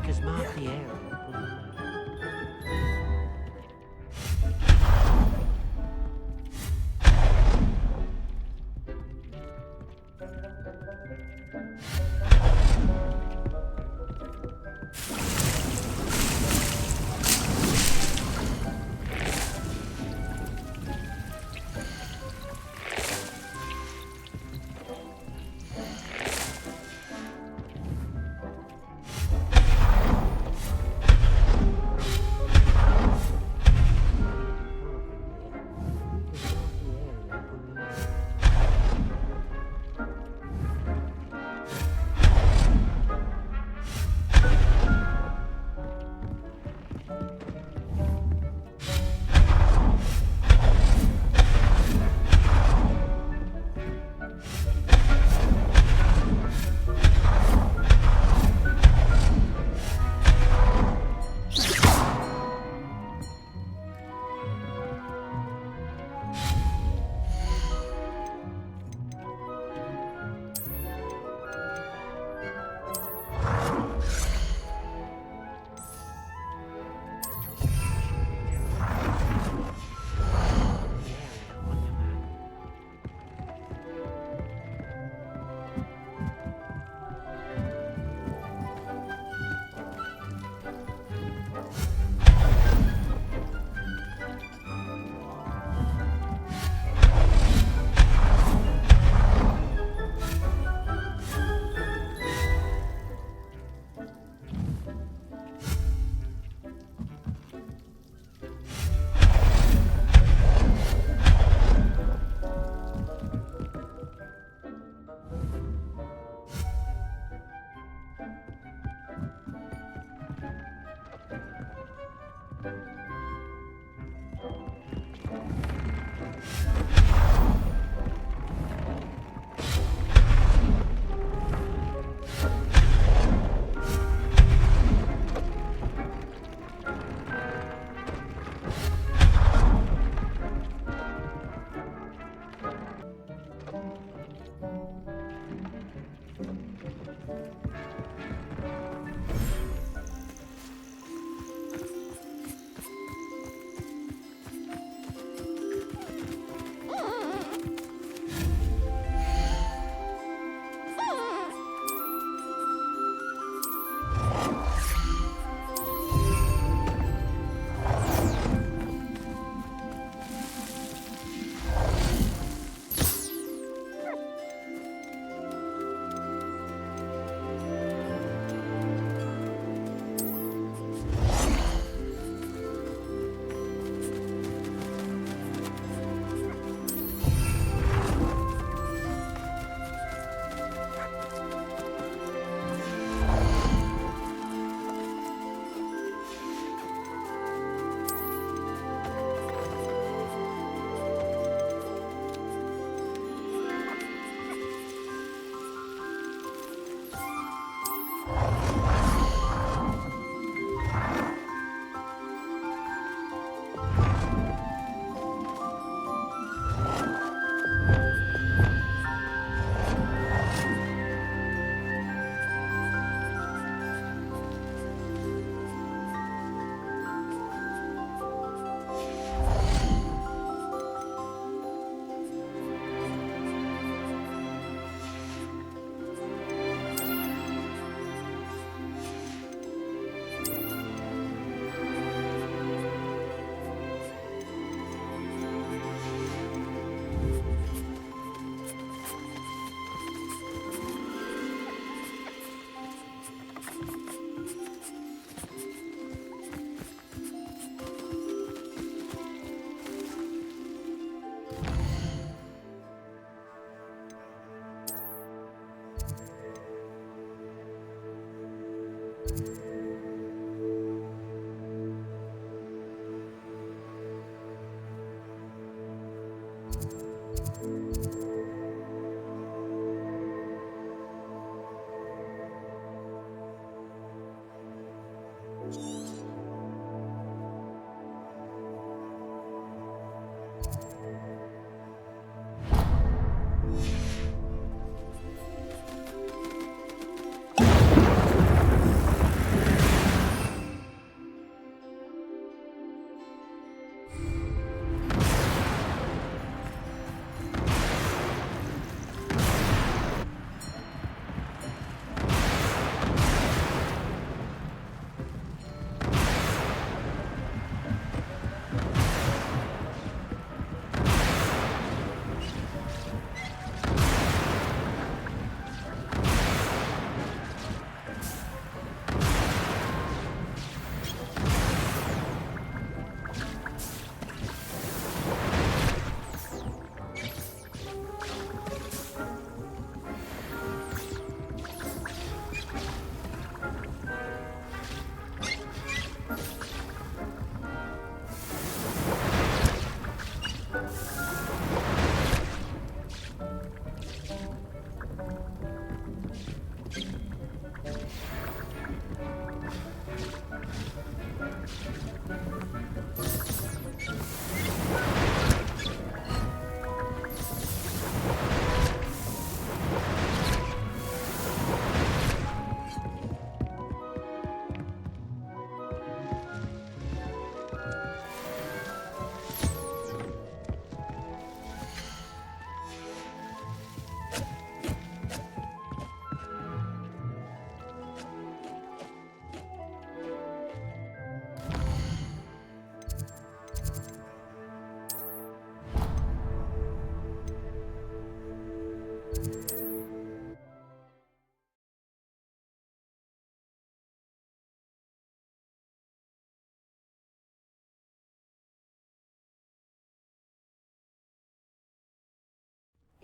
markers mark the area.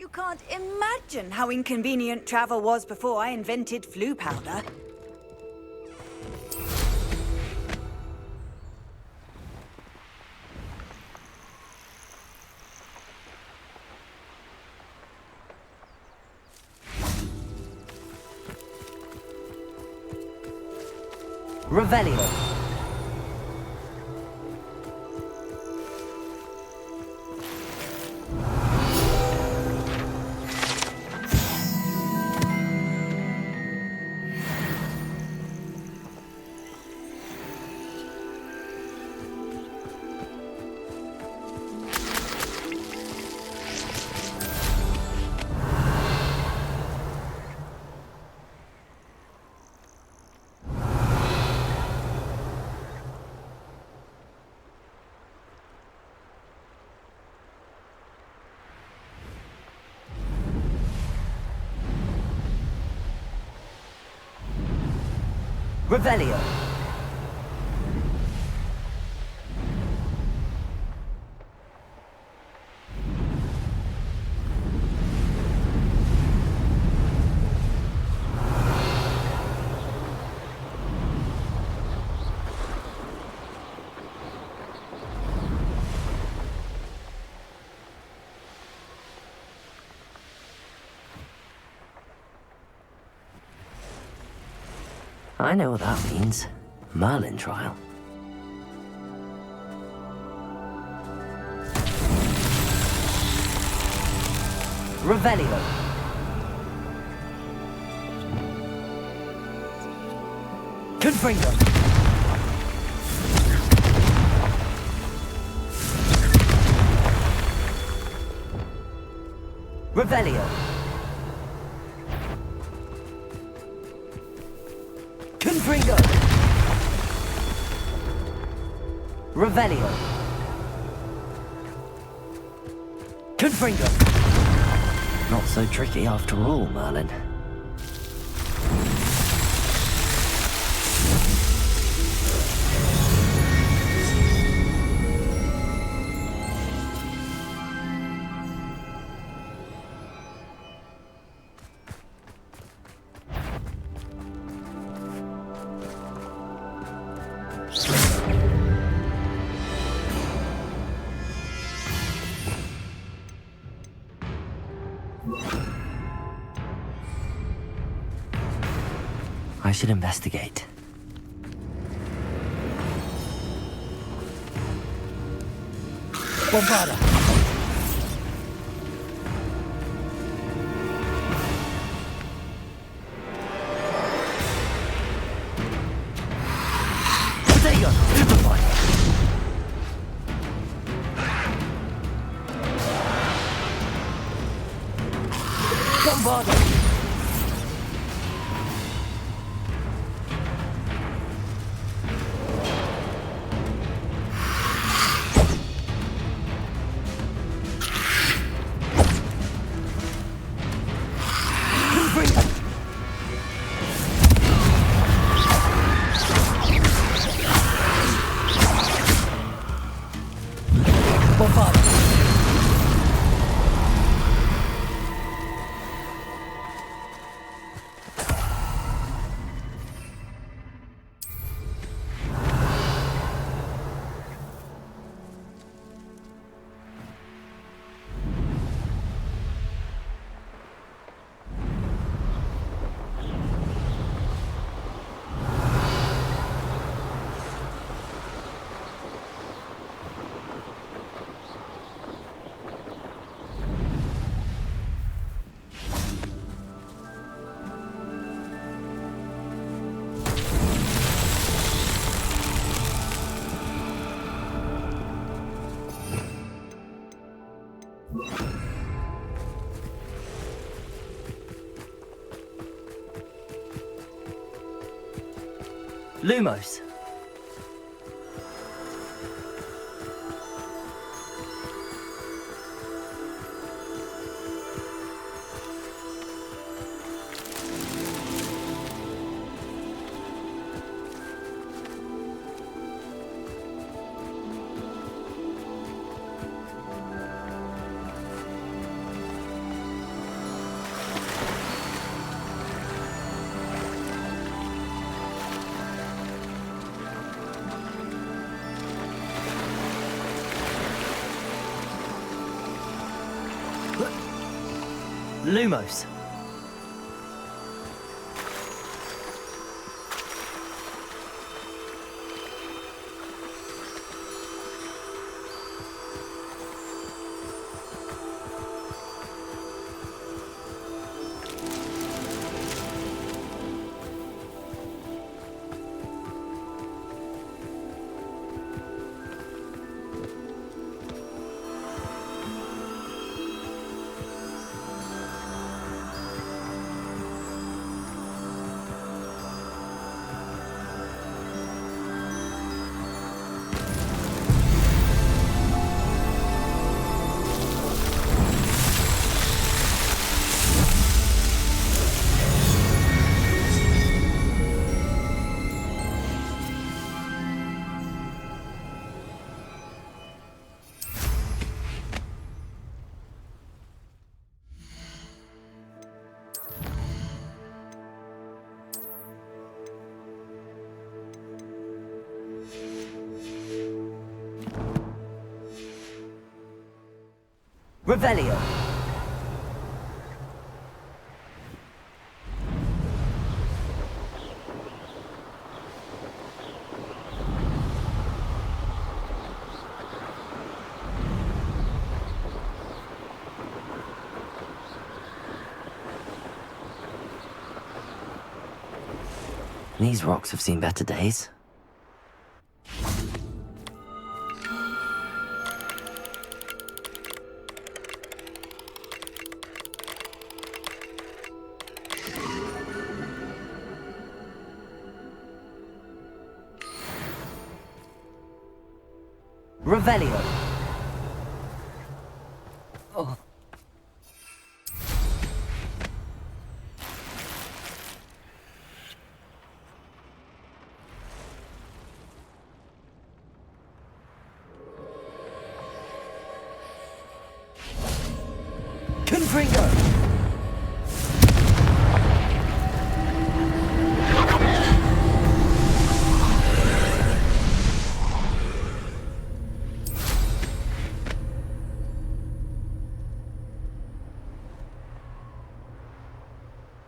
You can't imagine how inconvenient travel was before I invented flu powder. Revelio. Revelio. I know what that means. Merlin trial. Revelio. Confringo. Revelio. Confringo. Revelio. Confringo. Not so tricky after all, Merlin. I should investigate. Bombarda! Potato! Stupefy! Bombarda! Lumos. Lumos. Revelio. These rocks have seen better days. Revelio. Oh. Confringo.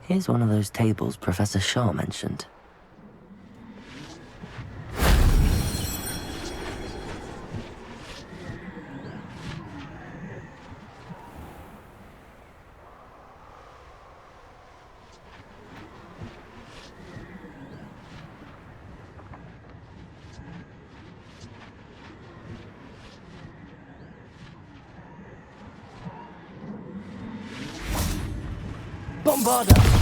Here's one of those tables Professor Shaw mentioned. Bombarda!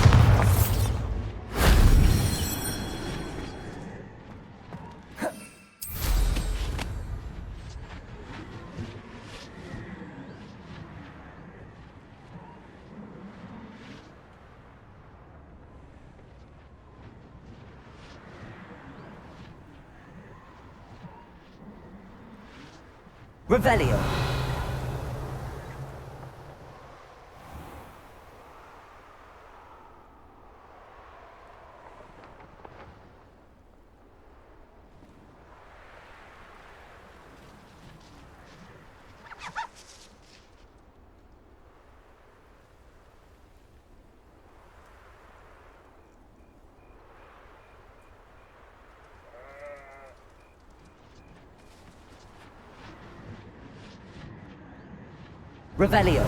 Revelio. Revelio.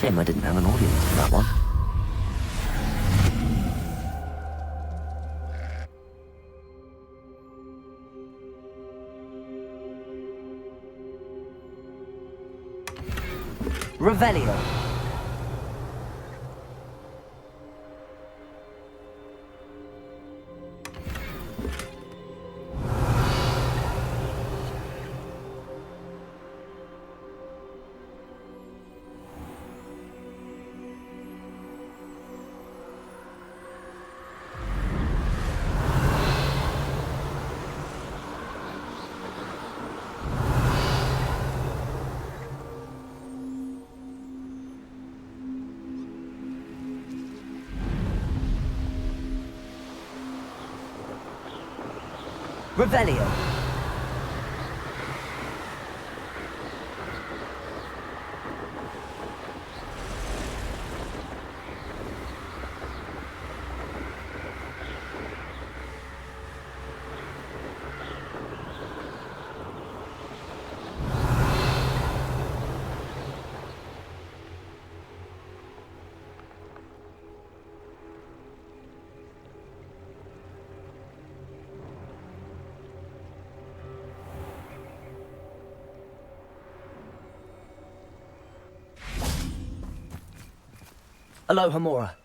Shame I didn't have an audience for that one. Revelio. Revelio. Aloha Mora.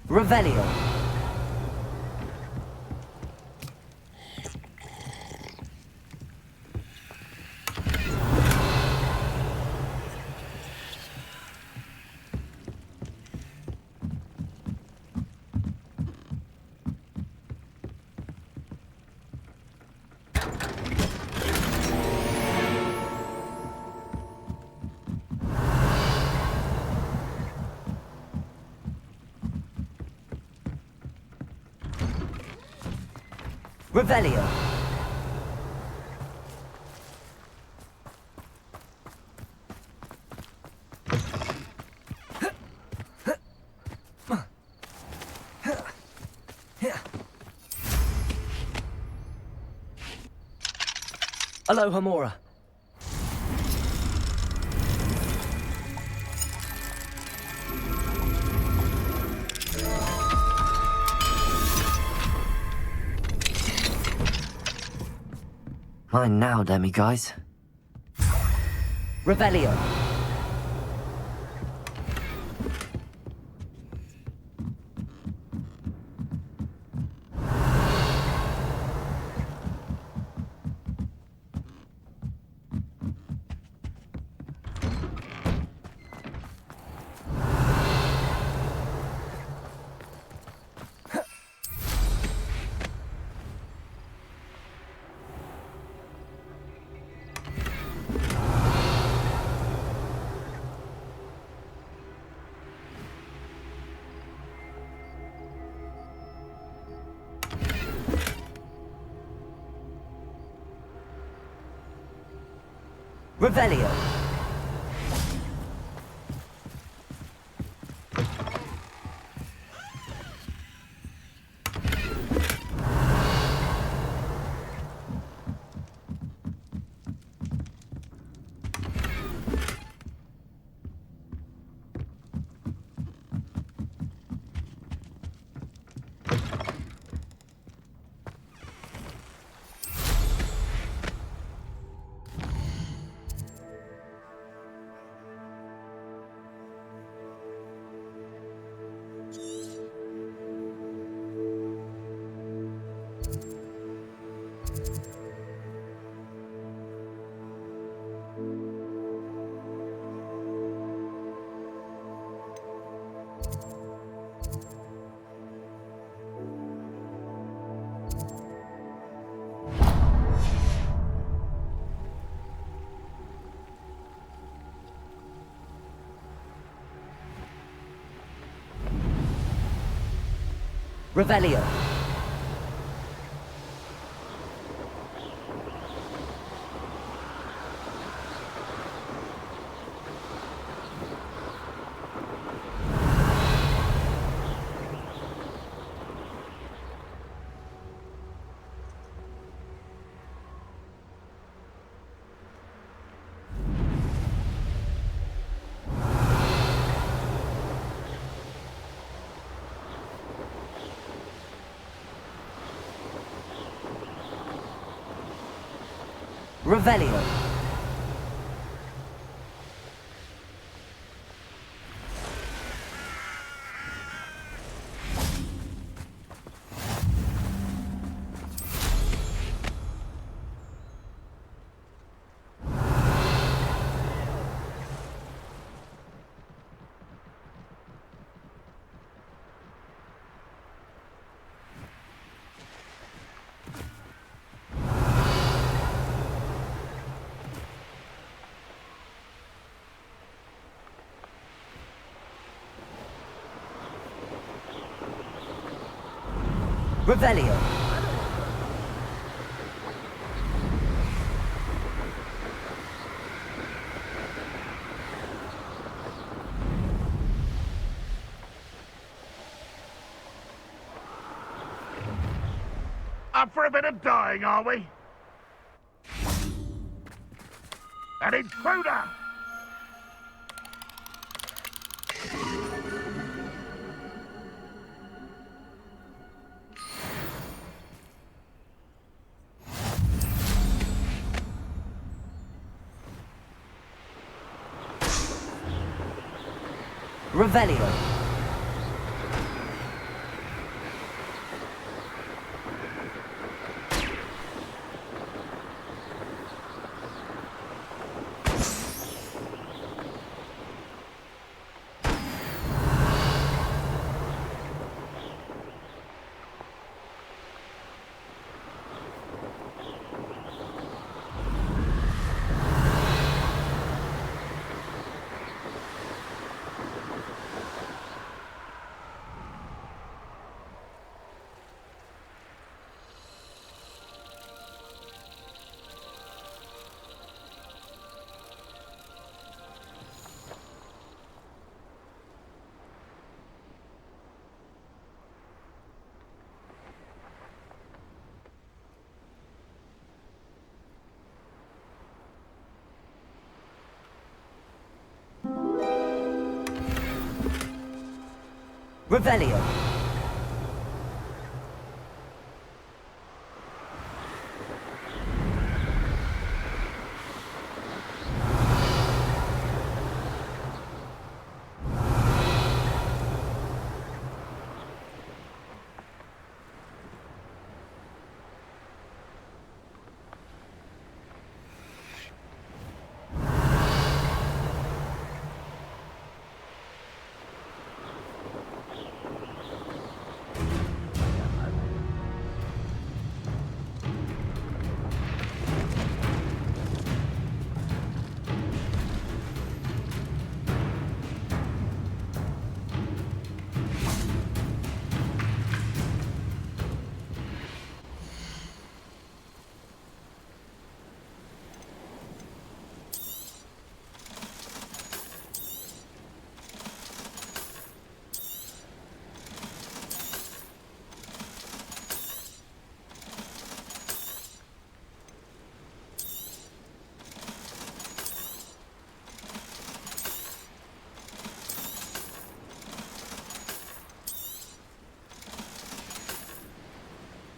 Revelio. Revelio. Aloha Mora. Mine now, demi guys. Revelio. Revelio. Revelio. Revelio. Revelio. Up for a bit of dying, are we? An intruder! Revelio. Revelio.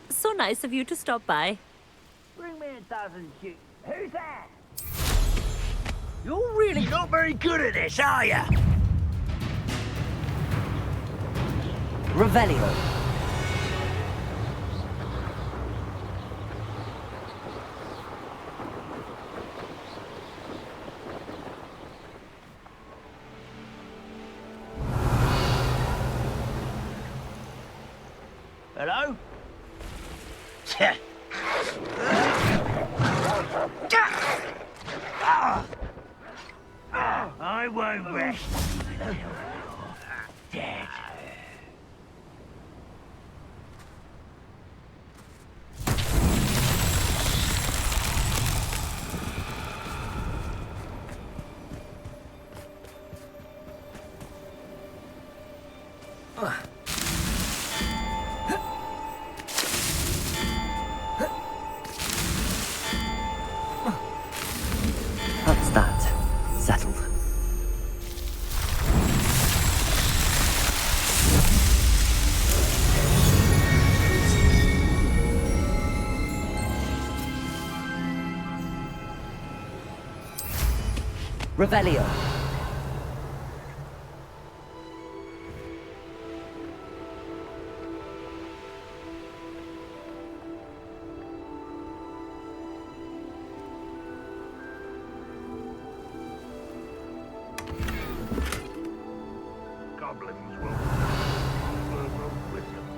So nice of you to stop by. Bring me a dozen shoes. Who's that? You're really not very good at this, are you? Revelio. Hello? I won't rest. Dead. That's that. Settled. Revelio. Goblins will wizards.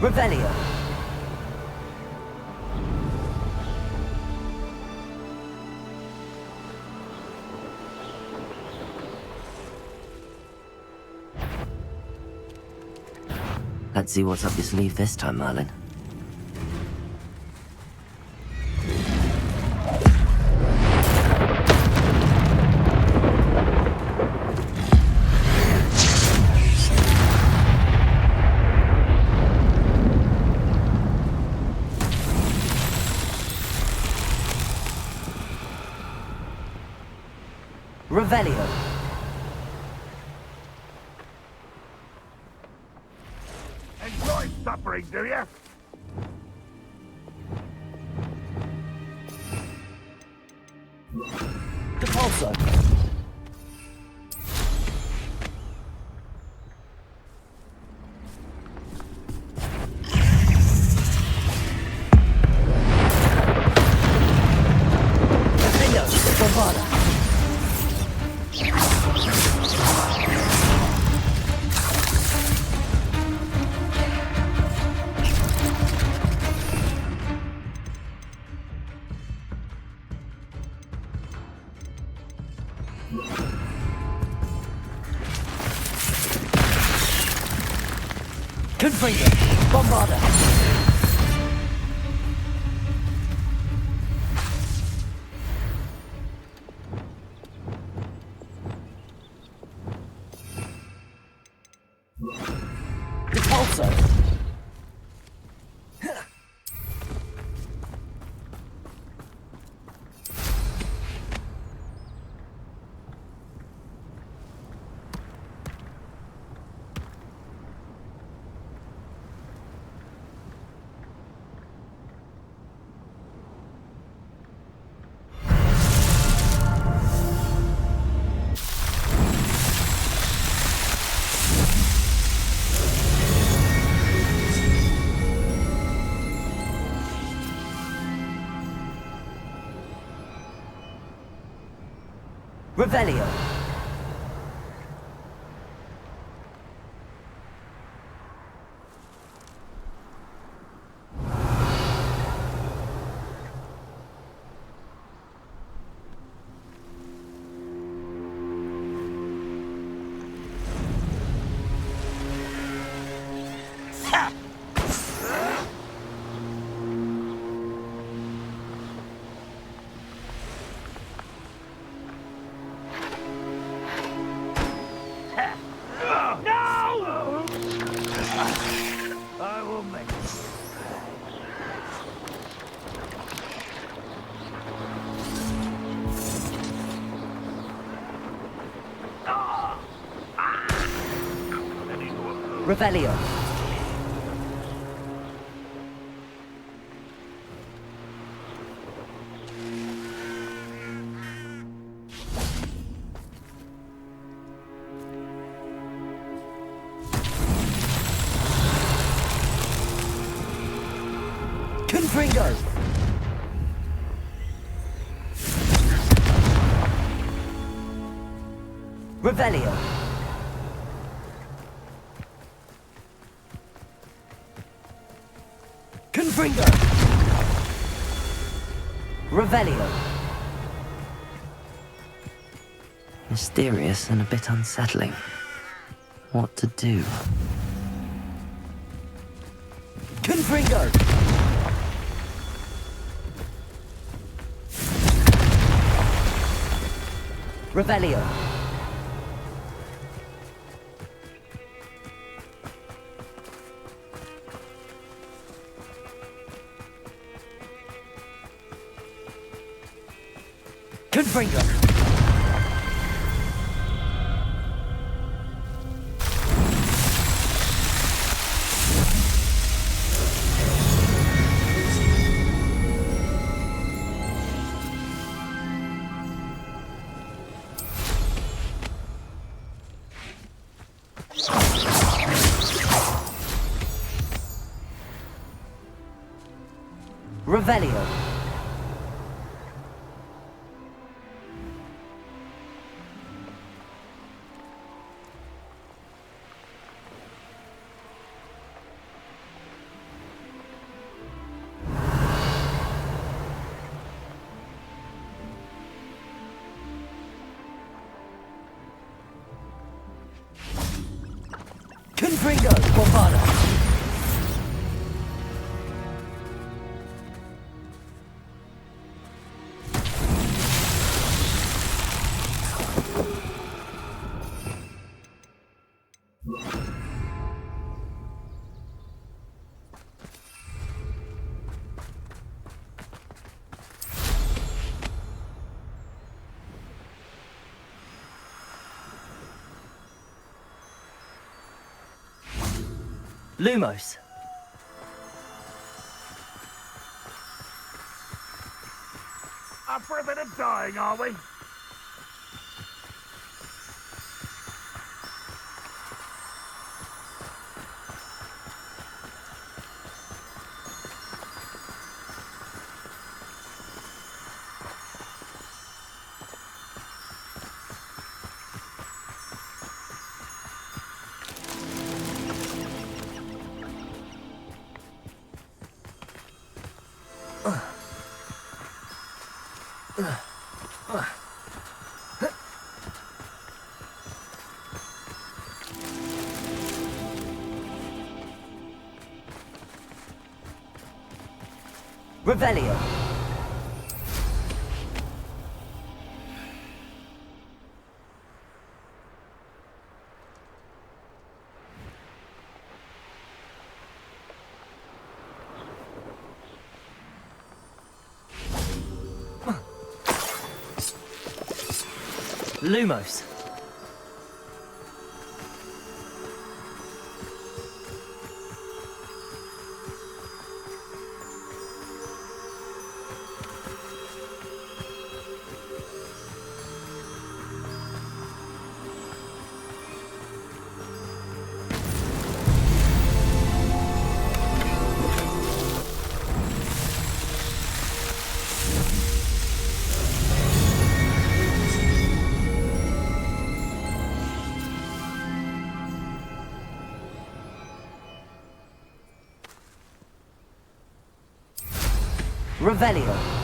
Revelio. Let's see what's up your sleeve this time, Merlin. Revelio. Enjoy suffering, do you? Depulso. Defendo. Bombada. Confringo. Bombada. Depulso. Revelio. I will make it. Revelio. Confringo. Revelio. Confringo. Revelio. Mysterious and a bit unsettling. What to do? Confringo. Revelio. Confringo. Revelio. Lumos. Up for a bit of dying, are we? Revelio. Lumos. Revelio.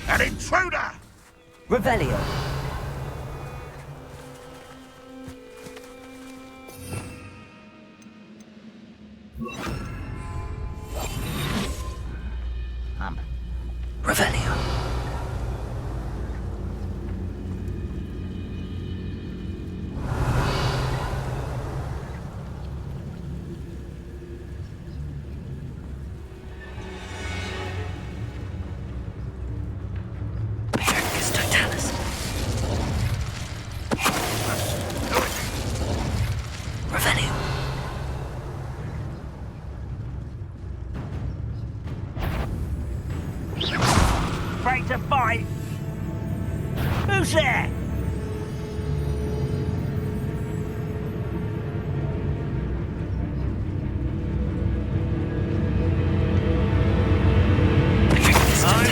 An intruder! Revelio. Revelio. Afraid to fight? Who's there?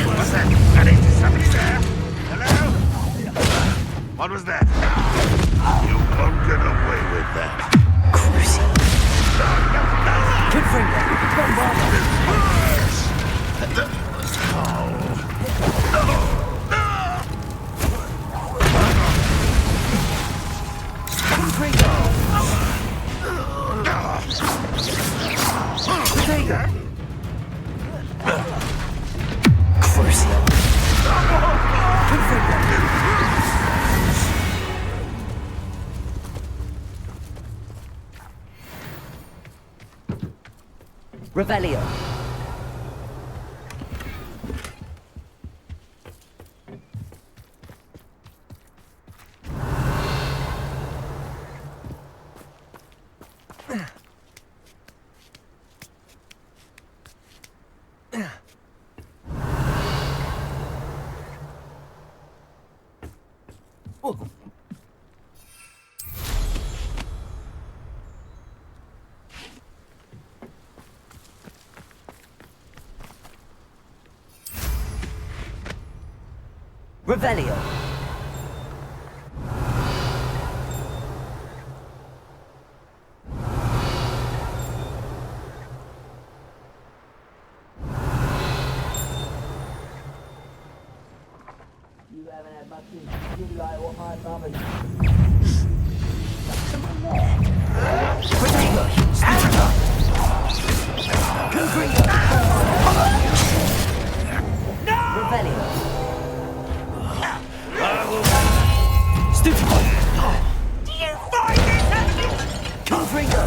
What was that? I think somebody there. Hello? What was that? You won't get away with that. Cruisy. Good finger. Revelio. Revelio. You haven't had much in you like what my mother's. Revelio. Do you find this happening? Confringo.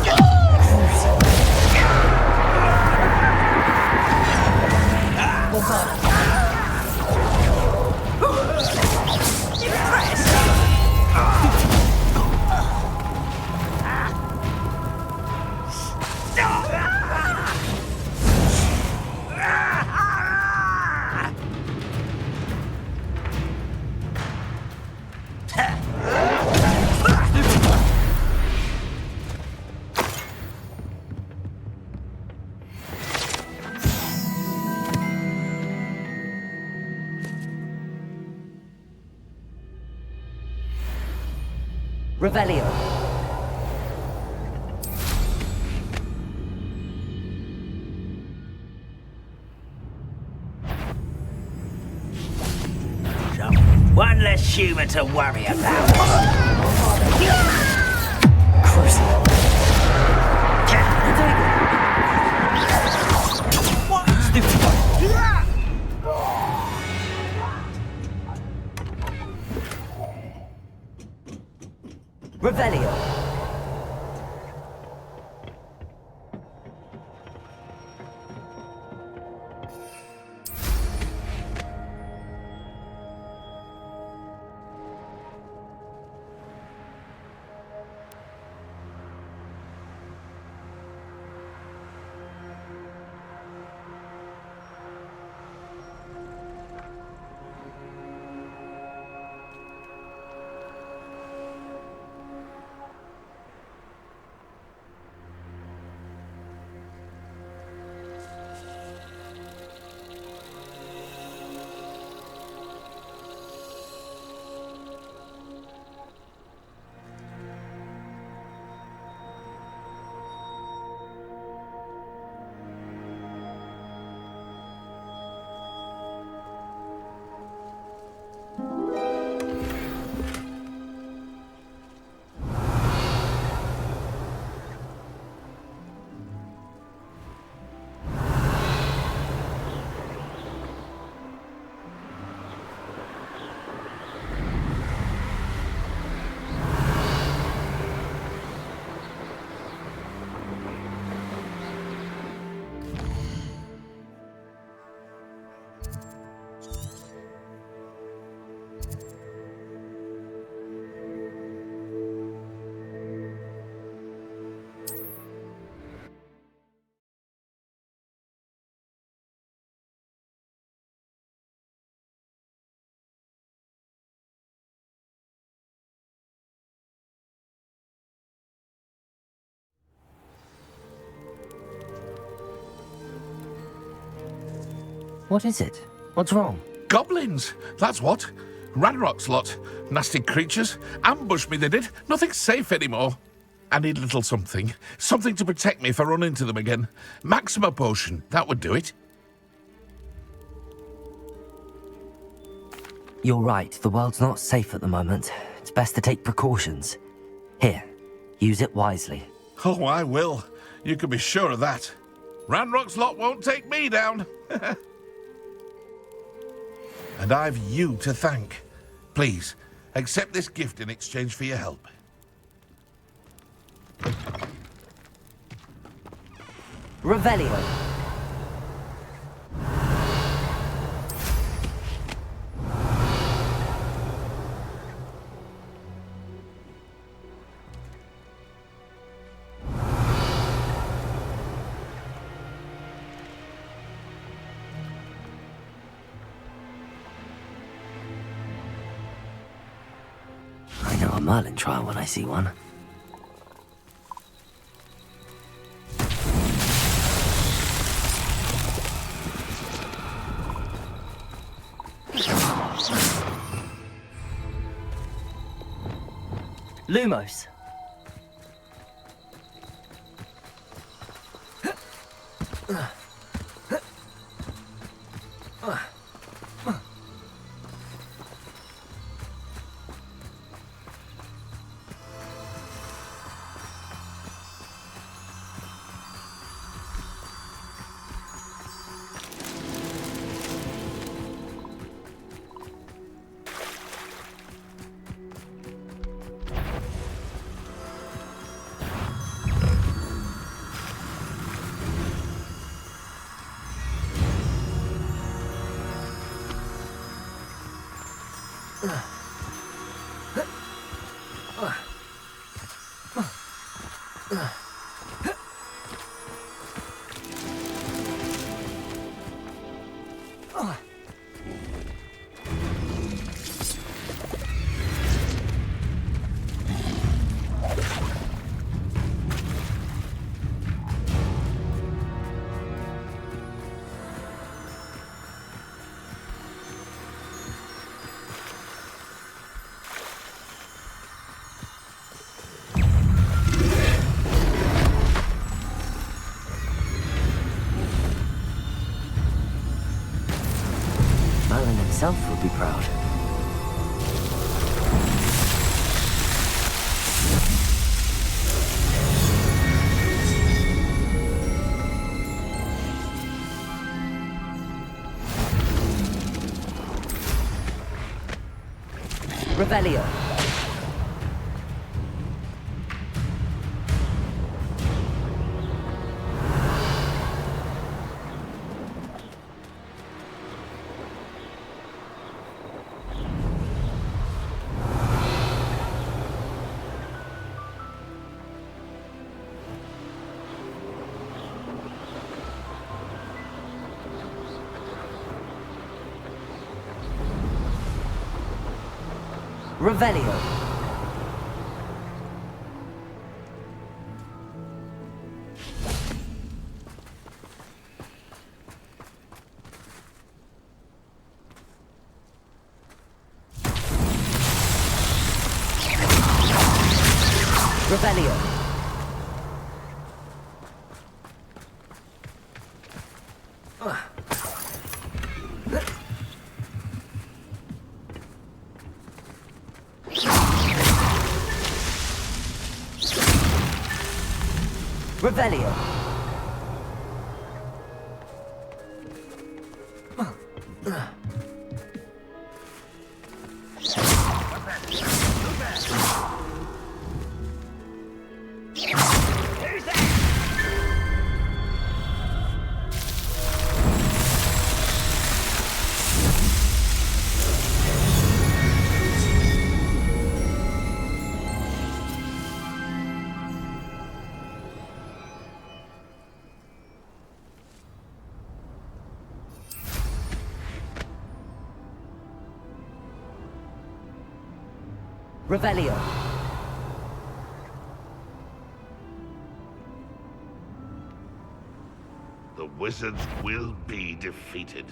Revelio. One less human to worry about. Crucial. Revelio. What is it? What's wrong? Goblins, that's what. Ranrock's lot. Nasty creatures. Ambushed me, they did. Nothing's safe anymore. I need a little something. Something to protect me if I run into them again. Maxima potion, that would do it. You're right, the world's not safe at the moment. It's best to take precautions. Here, use it wisely. Oh, I will. You can be sure of that. Ranrock's lot won't take me down. And I've you to thank. Please, accept this gift in exchange for your help. Revelio. I know a Merlin trial when I see one. Lumos. Merlin himself would be proud. Revelio. Revelio. Revelio. Revelio. Revelio. The wizards will be defeated.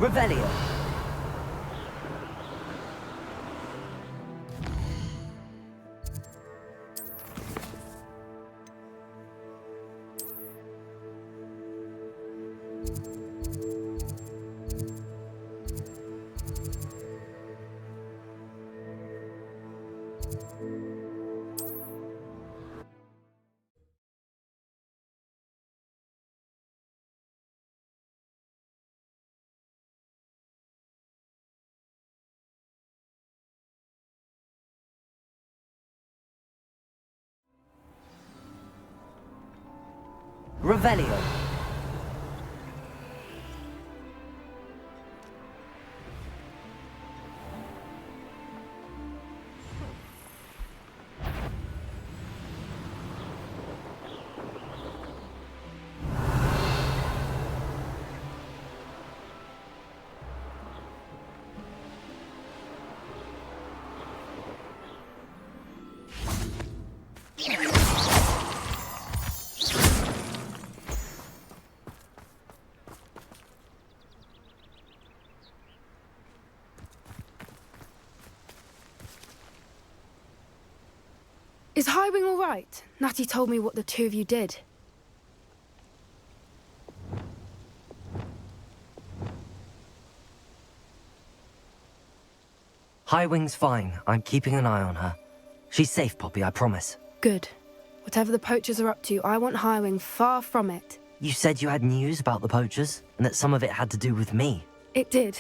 Revelio. Revelio. Is Highwing all right? Natty told me what the two of you did. Highwing's fine. I'm keeping an eye on her. She's safe, Poppy, I promise. Good. Whatever the poachers are up to, I want Highwing far from it. You said you had news about the poachers, and that some of it had to do with me. It did.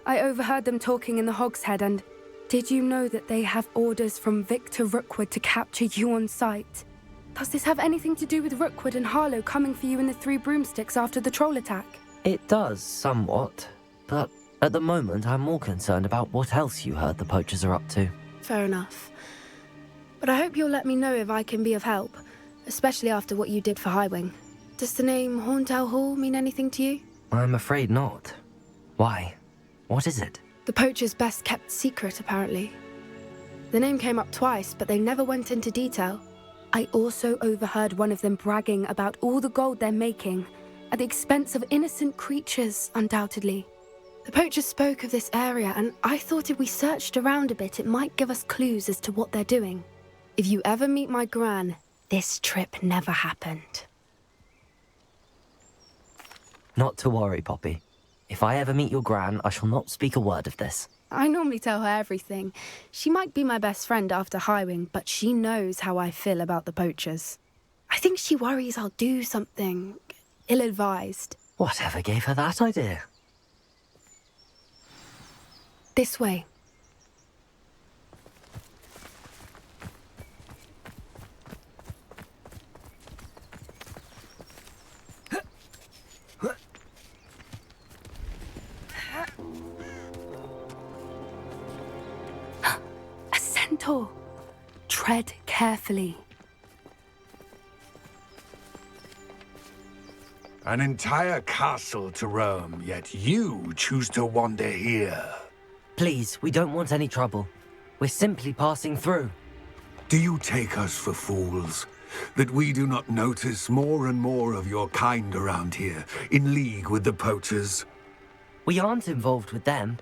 I overheard them talking in the Hogshead, and did you know that they have orders from Victor Rookwood to capture you on sight? Does this have anything to do with Rookwood and Harlow coming for you in the Three Broomsticks after the troll attack? It does, somewhat. But at the moment, I'm more concerned about what else you heard the poachers are up to. Fair enough. But I hope you'll let me know if I can be of help, especially after what you did for Highwing. Does the name Horntail Hall mean anything to you? I'm afraid not. Why? What is it? The poacher's best kept secret, apparently. The name came up twice, but they never went into detail. I also overheard one of them bragging about all the gold they're making, at the expense of innocent creatures, undoubtedly. The poachers spoke of this area, and I thought if we searched around a bit, it might give us clues as to what they're doing. If you ever meet my gran, this trip never happened. Not to worry, Poppy. If I ever meet your gran, I shall not speak a word of this. I normally tell her everything. She might be my best friend after Highwing, but she knows how I feel about the poachers. I think she worries I'll do something ill-advised. Whatever gave her that idea? This way. A centaur. Tread carefully. An entire castle to roam, yet you choose to wander here. Please, we don't want any trouble. We're simply passing through. Do you take us for fools? That we do not notice more and more of your kind around here, in league with the poachers? We aren't involved with them.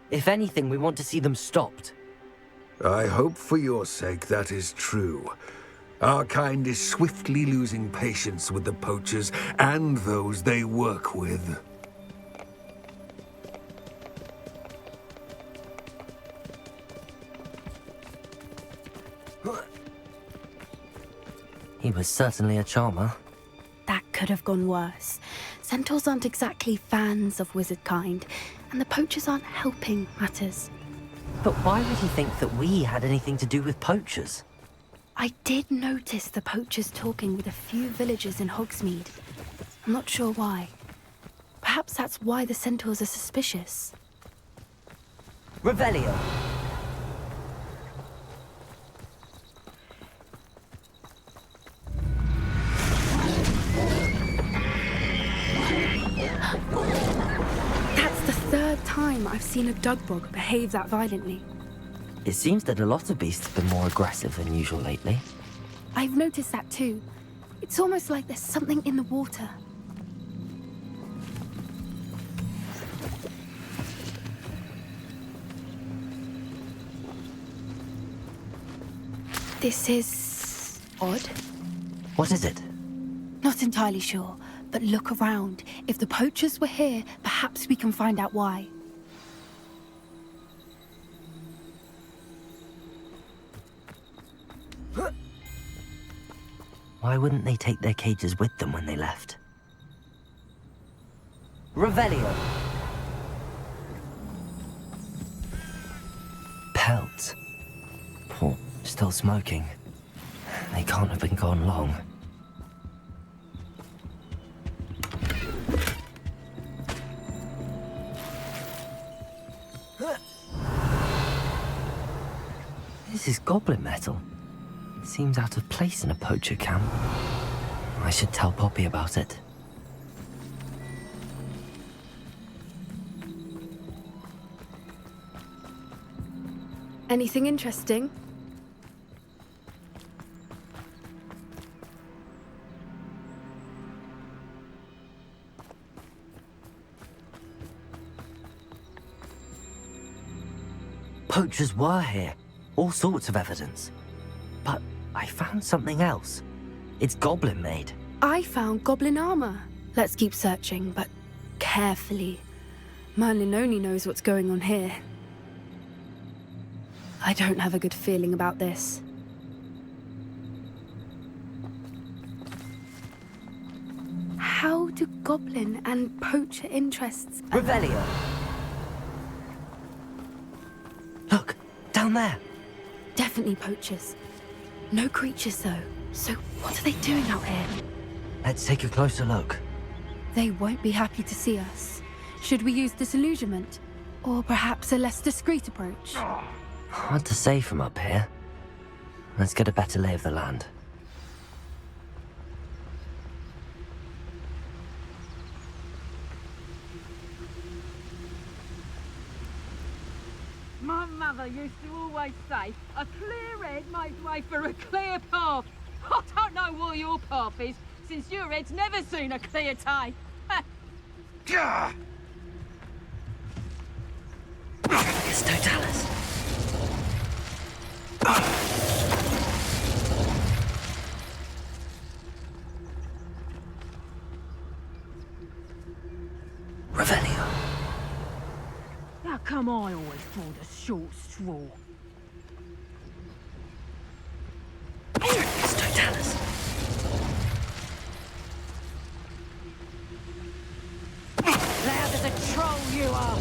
If anything, we want to see them stopped. I hope for your sake that is true. Our kind is swiftly losing patience with the poachers and those they work with. He was certainly a charmer. That could have gone worse. Centaurs aren't exactly fans of wizard kind, and the poachers aren't helping matters. But why would he think that we had anything to do with poachers? I did notice the poachers talking with a few villagers in Hogsmeade. I'm not sure why. Perhaps that's why the centaurs are suspicious. Revelio. That's the third time I've seen a dugbog behave that violently. It seems that a lot of beasts have been more aggressive than usual lately. I've noticed that too. It's almost like there's something in the water. This is odd. What is it? Not entirely sure, but look around. If the poachers were here, perhaps we can find out why. Why wouldn't they take their cages with them when they left? Revelio. Pelts. Poor, still smoking. They can't have been gone long. This is goblin metal. Seems out of place in a poacher camp. I should tell Poppy about it. Anything interesting? Poachers were here. All sorts of evidence. But I found something else. It's goblin made. I found goblin armor. Let's keep searching, but carefully. Merlin only knows what's going on here. I don't have a good feeling about this. How do goblin and poacher interests... Revelio! Look, down there. Definitely poachers. No creatures, though. So what are they doing out here? Let's take a closer look. They won't be happy to see us. Should we use disillusionment? Or perhaps a less discreet approach? Hard to say from up here. Let's get a better lay of the land. My mother used to always say, a clear head makes way for a clear path. I don't know what your path is, since your head's never seen a clear day. It's Totalis. Revelio. How come I always draw the short straw? It's Totalis. Loud as a troll you are!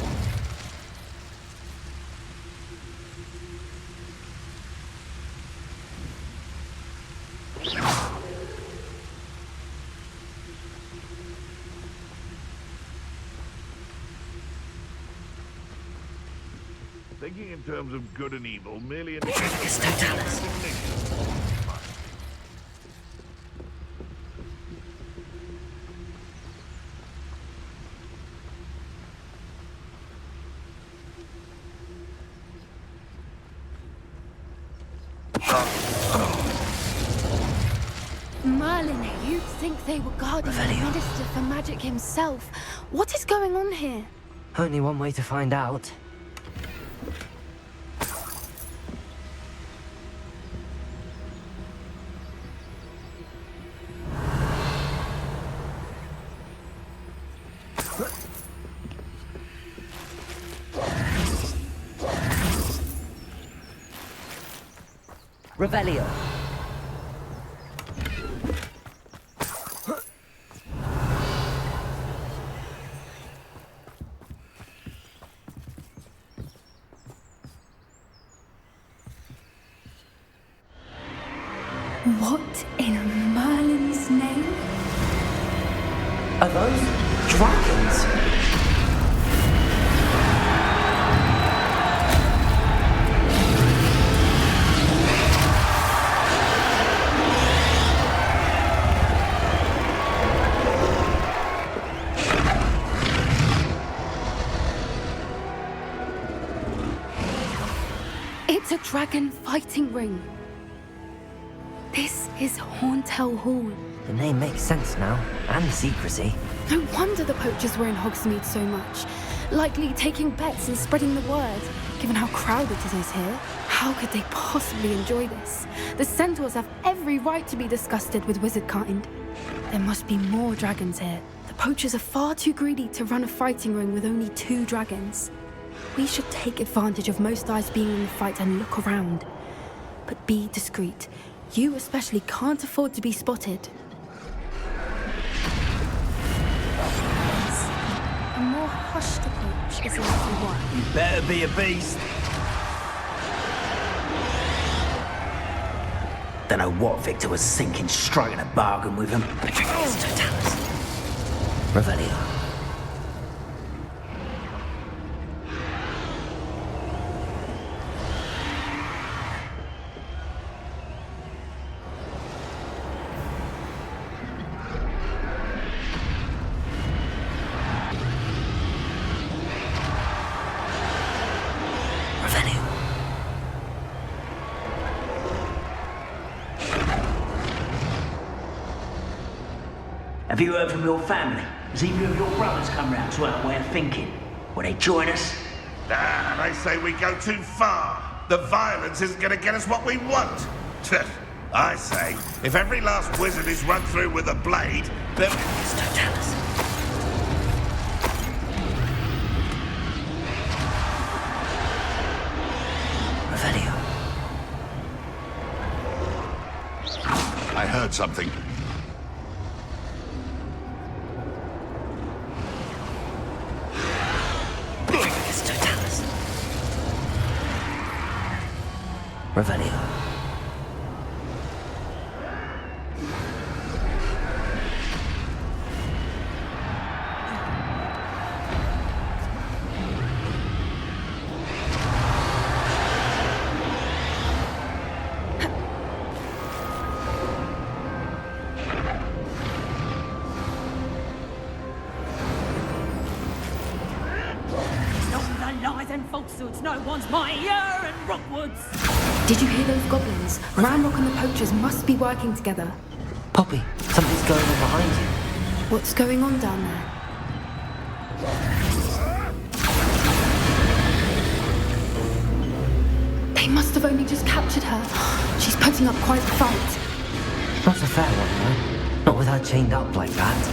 Thinking in terms of good and evil, merely in It's Totalis. Merlin, you'd think they were guarding the Revelio. Minister for Magic himself. What is going on here? Only one way to find out. Revelio. What in Merlin's name? Are those dragons? It's a dragon fighting ring. This is Hauntel Hall. The name makes sense now, and the secrecy. No wonder the poachers were in Hogsmeade so much. Likely taking bets and spreading the word, given how crowded it is here. How could they possibly enjoy this? The centaurs have every right to be disgusted with wizard kind. There must be more dragons here. The poachers are far too greedy to run a fighting ring with only 2 dragons. We should take advantage of most eyes being in the fight and look around. But be discreet. You especially can't afford to be spotted. A more hushed approach is what we want. You better be a beast. Don't know what Victor was thinking, striking a bargain with him. It's Totalis. Revelio. you heard from your family? Has either of your brothers come round to our way of thinking? Will they join us? Ah, they say we go too far. The violence isn't going to get us what we want. I say, if every last wizard is run through with a blade, then... Don't tell us. Revelio. I heard something. Revelio. Lies and falsehoods, no one's mightier and Rockwoods. Did you hear those goblins? Ranrock and the poachers must be working together. Poppy, something's going on behind you. What's going on down there? They must have only just captured her. She's putting up quite the fight. Not a fair one, though. Not with her chained up like that.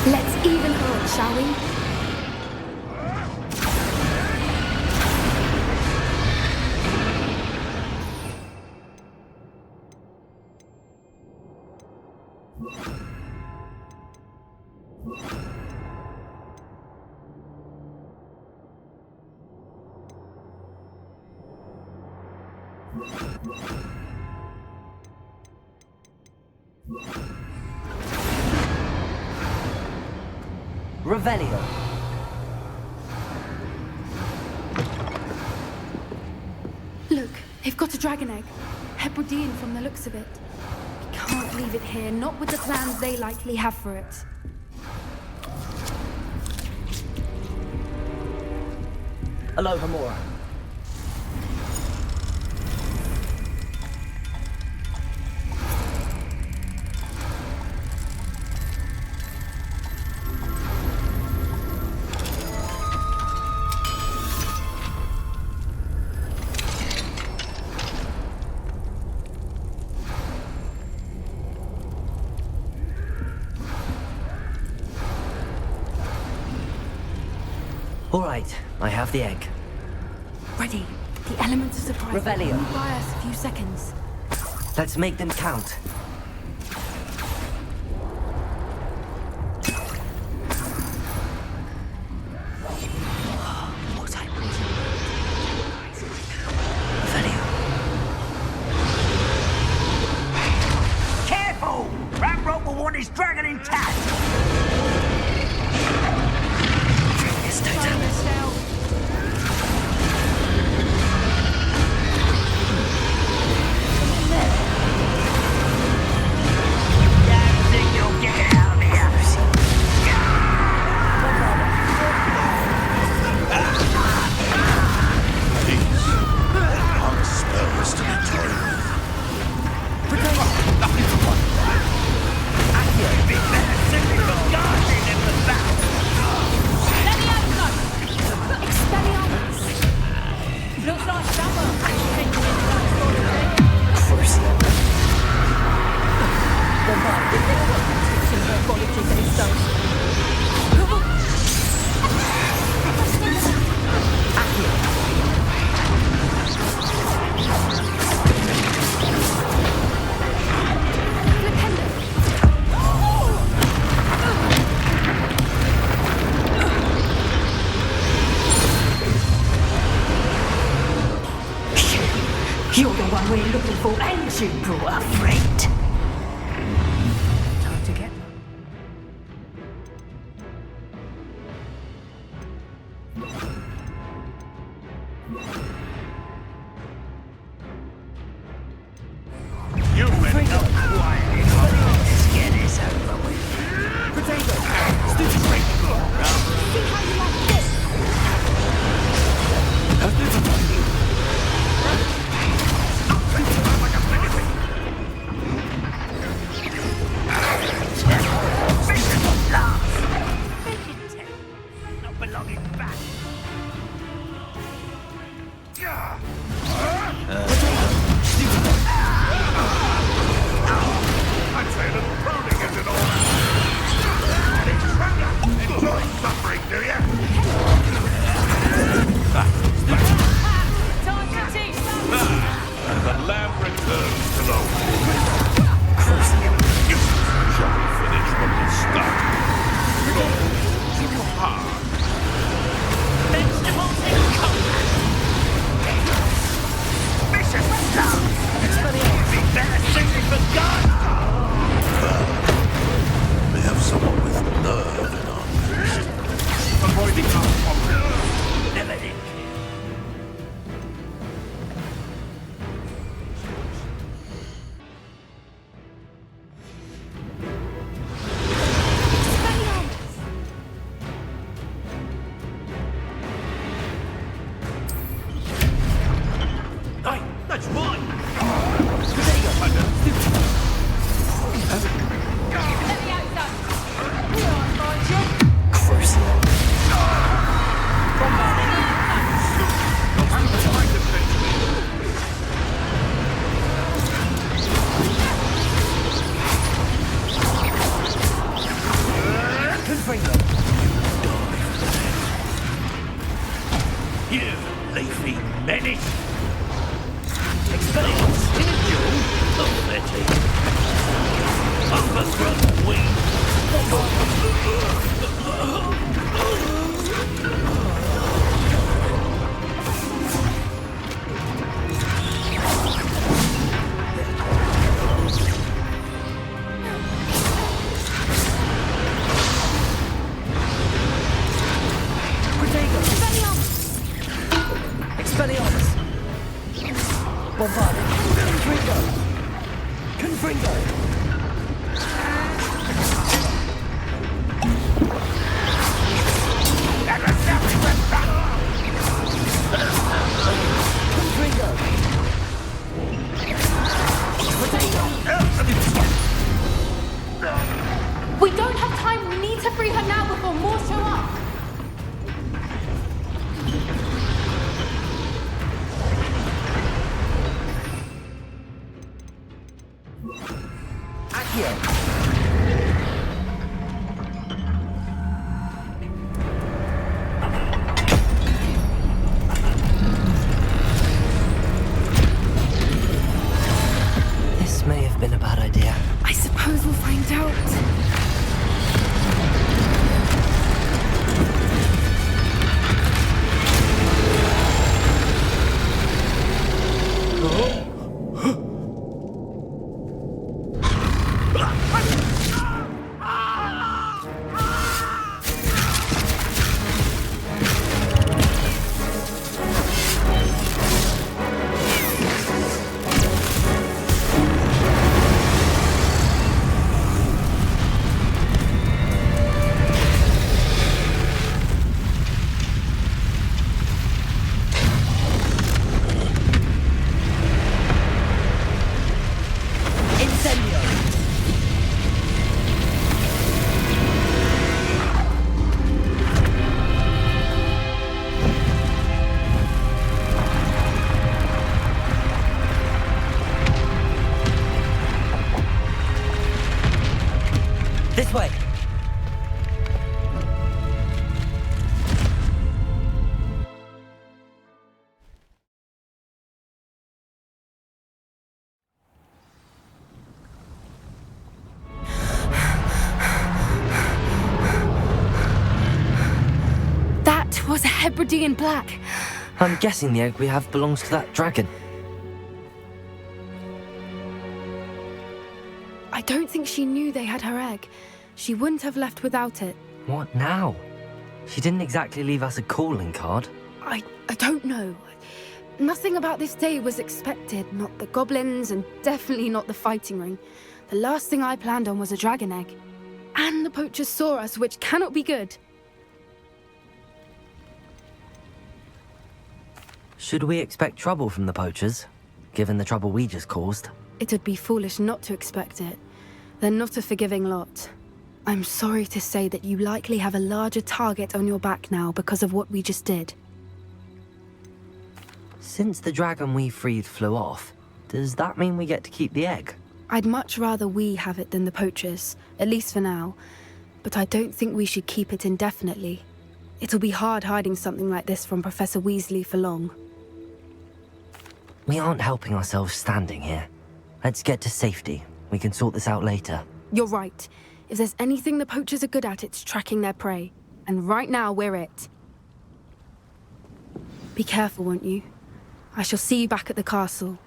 Let's even her up, shall we? Revelio. Look, they've got a dragon egg. Hebridean from the looks of it. We can't leave it here, not with the plans they likely have for it. Hello, Hamora. All right, I have the egg. Ready. The elements of surprise will Revelio. only buy us a few seconds. Let's make them count. What I want. Revelio. Careful! Ranrock will want his dragon intact! It's total. You're the one we're looking for, and you brought a friend. Time to get You better go quietly. Let's get this over with. Potato! Stupid break! See how you like this? Finish I'd say a little pruning is in order. Enjoy suffering, do you? Time to teach them. The lamb returns to the You shall finish what we started. Too hard. Vegetables incoming. Mission done! Be better suited for God! We have someone with nerve in our midst. Avoiding our problem. Never did. Hey, that's mine! There you go, Thunder. Let me out, son. We aren't mind you. You leafy menace! Expelliarmus in a duel? Pathetic. Overgrown weed. Expelliarmus! Bombarded! Confringo! We don't have time. We need to free her now before more show up. This may have been a bad idea. I suppose we'll find out. This way. That was a Hebridean black. I'm guessing the egg we have belongs to that dragon. I don't think she knew they had her egg. She wouldn't have left without it. What now? She didn't exactly leave us a calling card. I don't know. Nothing about this day was expected. Not the goblins, and definitely not the fighting ring. The last thing I planned on was a dragon egg. And the poachers saw us, which cannot be good. Should we expect trouble from the poachers, given the trouble we just caused? It would be foolish not to expect it. They're not a forgiving lot. I'm sorry to say that you likely have a larger target on your back now because of what we just did. Since the dragon we freed flew off, does that mean we get to keep the egg? I'd much rather we have it than the poachers, at least for now. But I don't think we should keep it indefinitely. It'll be hard hiding something like this from Professor Weasley for long. We aren't helping ourselves standing here. Let's get to safety. We can sort this out later. You're right. If there's anything the poachers are good at, it's tracking their prey. And right now, we're it. Be careful, won't you? I shall see you back at the castle.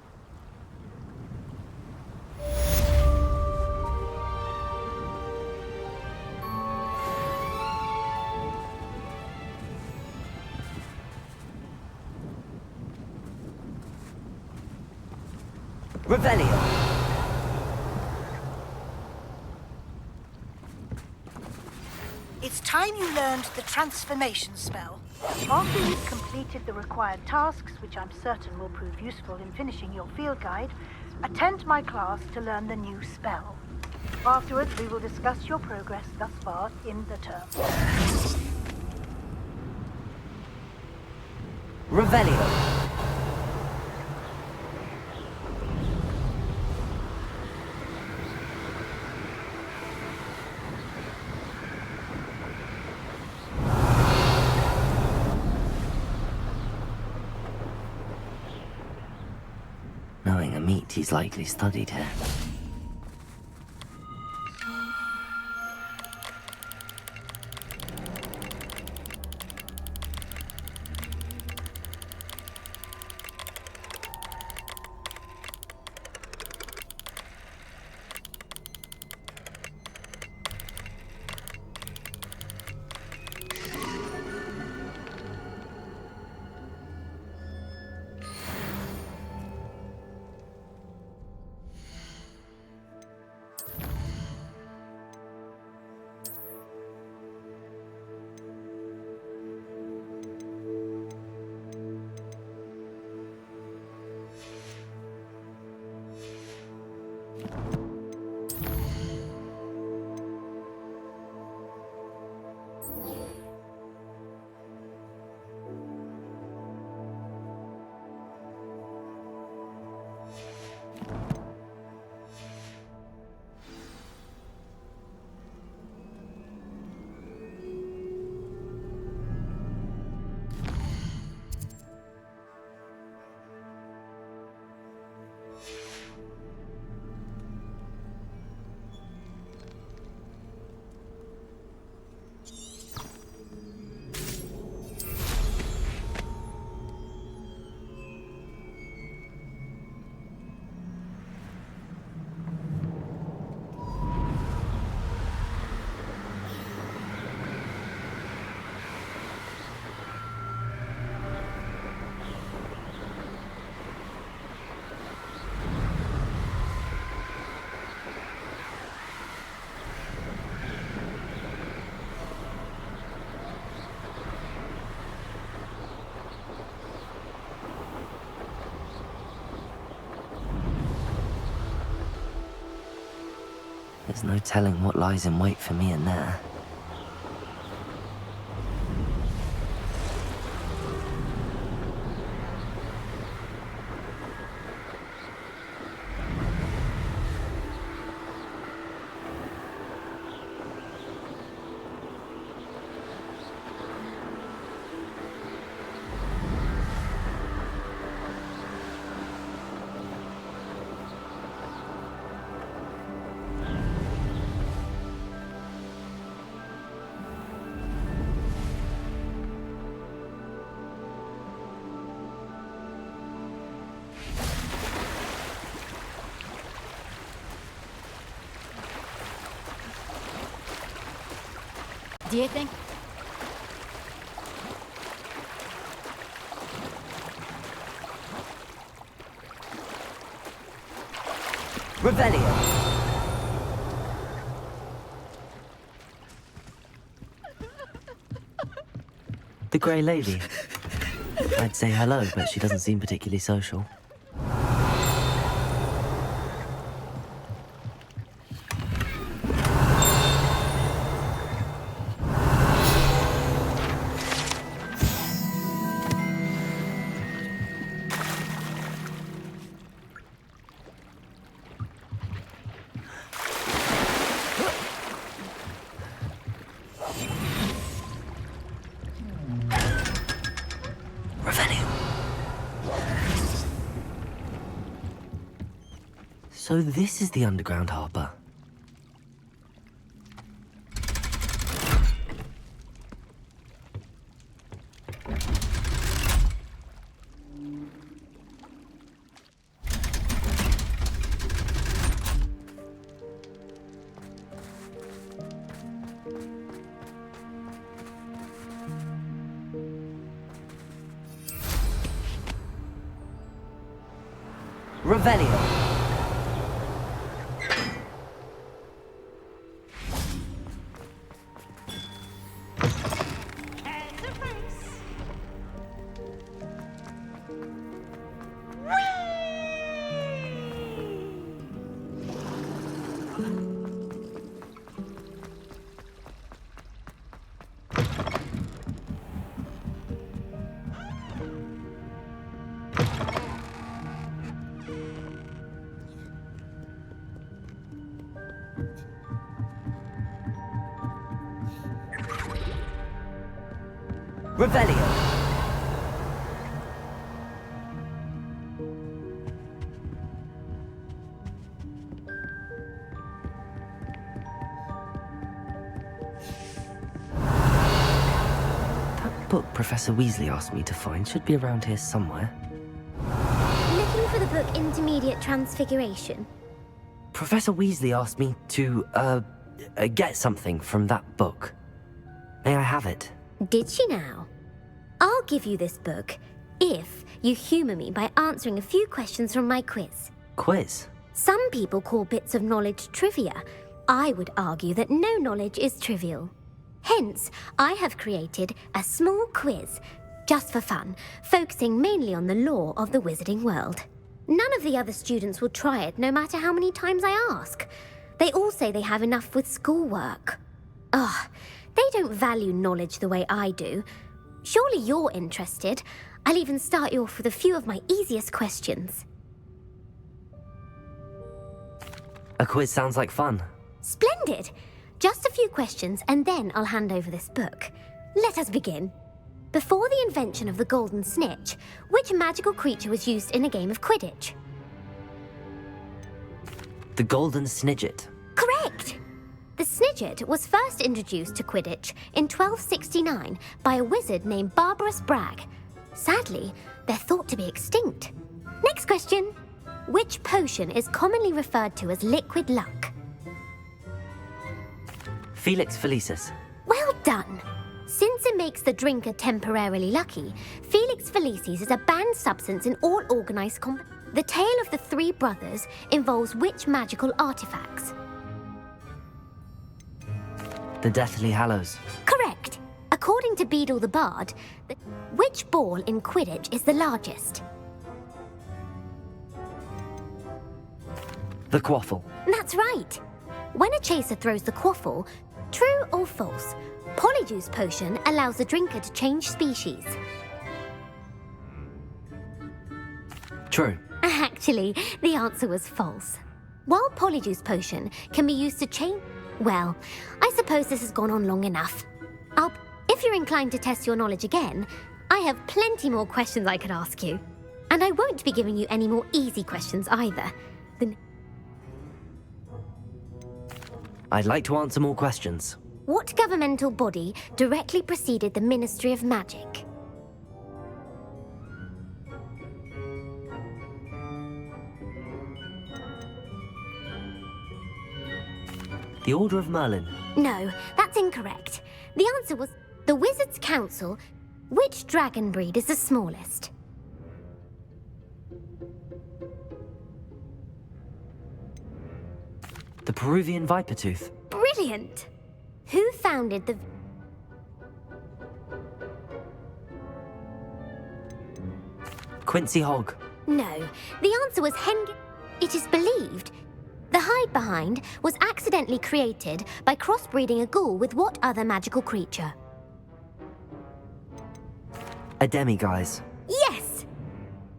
Revelio! It's time you learned the transformation spell. After you've completed the required tasks, which I'm certain will prove useful in finishing your field guide, attend my class to learn the new spell. Afterwards, we will discuss your progress thus far in the term. Revelio! Knowing a meat, he's likely studied here. There's no telling what lies in wait for me in there. Do you think? Revelio! The Grey Lady. I'd say hello, but she doesn't seem particularly social. So this is the underground harbour. Revelio. Revelio. That book Professor Weasley asked me to find should be around here somewhere. Looking for the book Intermediate Transfiguration? Professor Weasley asked me to, get something from that book. May I have it? Did she now? I'll give you this book if you humour me by answering a few questions from my quiz. Quiz? Some people call bits of knowledge trivia. I would argue that no knowledge is trivial. Hence, I have created a small quiz, just for fun, focusing mainly on the lore of the wizarding world. None of the other students will try it, no matter how many times I ask. They all say they have enough with schoolwork. Ugh, they don't value knowledge the way I do. Surely you're interested. I'll even start you off with a few of my easiest questions. A quiz sounds like fun. Splendid! Just a few questions and then I'll hand over this book. Let us begin. Before the invention of the golden snitch, which magical creature was used in a game of Quidditch? The golden snidget. Correct! The snidget was first introduced to Quidditch in 1269 by a wizard named Barbarous Bragg. Sadly, they're thought to be extinct. Next question. Which potion is commonly referred to as liquid luck? Felix Felicis. Well done! Since it makes the drinker temporarily lucky, Felix Felicis is a banned substance in all organised combat. The tale of the three brothers involves which magical artifacts? The Deathly Hallows. Correct. According to Beadle the Bard, which ball in Quidditch is the largest? The Quaffle. That's right. When a chaser throws the quaffle, true or false, Polyjuice Potion allows the drinker to change species. True. Actually, the answer was false. While Polyjuice Potion can be used to change... Well, I suppose this has gone on long enough. If you're inclined to test your knowledge again, I have plenty more questions I could ask you. And I won't be giving you any more easy questions either. I'd like to answer more questions. What governmental body directly preceded the Ministry of Magic? The Order of Merlin. No, that's incorrect. The answer was the Wizards' Council. Which dragon breed is the smallest? The Peruvian Viper Tooth. Brilliant! Who founded the... Quincy Hogg. No, the answer was Henry. It is believed the hide behind was accidentally created by crossbreeding a ghoul with what other magical creature? A demiguise. Yes!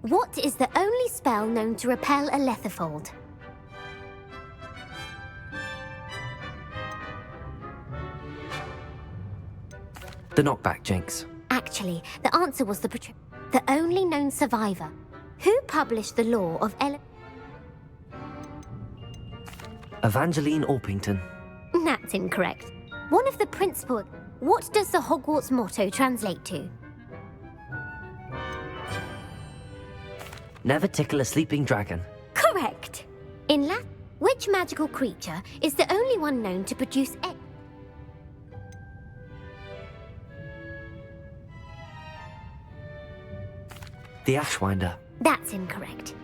What is the only spell known to repel a lethifold? The Knockback Jinx. Actually, the answer was the only known survivor. Who published the law of Evangeline Orpington. That's incorrect. One of the principal... What does the Hogwarts motto translate to? Never tickle a sleeping dragon. Correct. In Latin, which magical creature is the only one known to produce eggs? The Ashwinder. That's incorrect.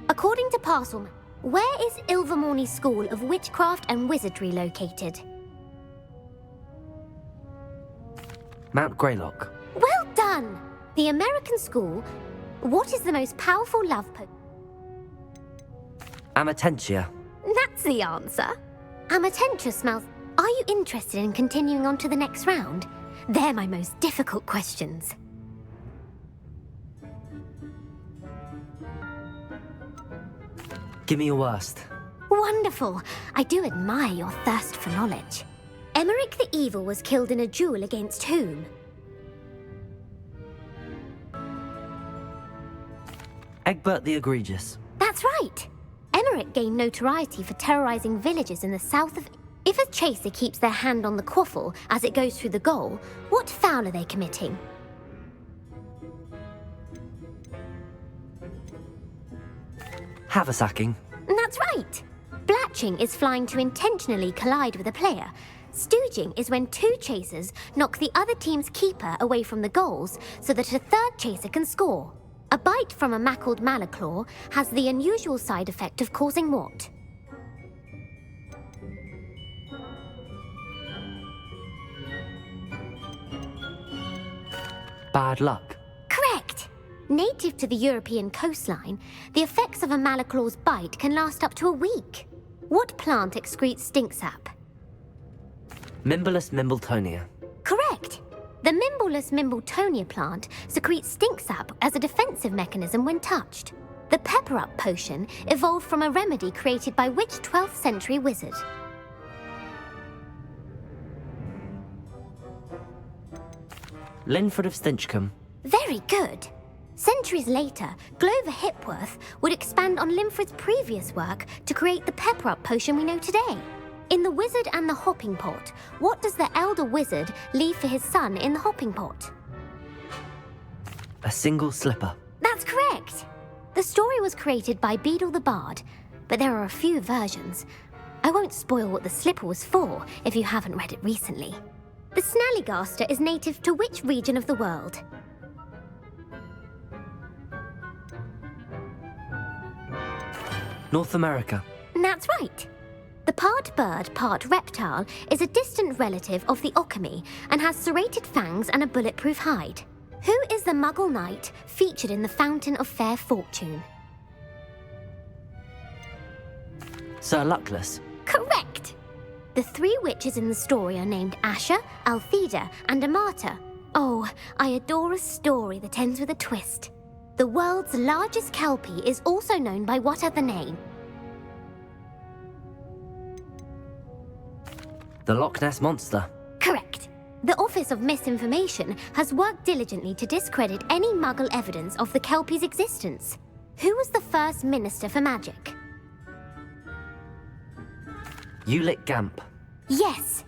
According to Parcelman, where is Ilvermorny's School of Witchcraft and Wizardry located? Mount Greylock. Well done! The American school. What is the most powerful love potion? Amatentia. That's the answer. Amatentia smells... Are you interested in continuing on to the next round? They're my most difficult questions. Give me your worst. Wonderful. I do admire your thirst for knowledge. Emmerich the Evil was killed in a duel against whom? Egbert the Egregious. That's right. Emmerich gained notoriety for terrorizing villages in the south of... If a chaser keeps their hand on the quaffle as it goes through the goal, what foul are they committing? Haversacking. That's right. Blatching is flying to intentionally collide with a player. Stooging is when two chasers knock the other team's keeper away from the goals so that a third chaser can score. A bite from a mackled malaclaw has the unusual side effect of causing what? Bad luck. Correct! Native to the European coastline, the effects of a malaclaw's bite can last up to a week. What plant excretes stink sap? Mimblus Mimbletonia. Correct! The Mimblus Mimbletonia plant secretes stink sap as a defensive mechanism when touched. The pepper-up potion evolved from a remedy created by which 12th century wizard? Linford of Stinchcombe. Very good. Centuries later, Glover Hipworth would expand on Linford's previous work to create the pepper-up potion we know today. In The Wizard and the Hopping Pot, what does the elder wizard leave for his son in the hopping pot? A single slipper. That's correct. The story was created by Beadle the Bard, but there are a few versions. I won't spoil what the slipper was for if you haven't read it recently. The Snallygaster is native to which region of the world? North America. That's right. The part bird, part reptile is a distant relative of the Occamy and has serrated fangs and a bulletproof hide. Who is the Muggle knight featured in the Fountain of Fair Fortune? Sir Luckless. Correct! The three witches in the story are named Asher, Altheda, and Amata. Oh, I adore a story that ends with a twist. The world's largest kelpie is also known by what other name? The Loch Ness Monster. Correct. The Office of Misinformation has worked diligently to discredit any Muggle evidence of the kelpie's existence. Who was the first Minister for Magic? Ulick Gamp. Yes.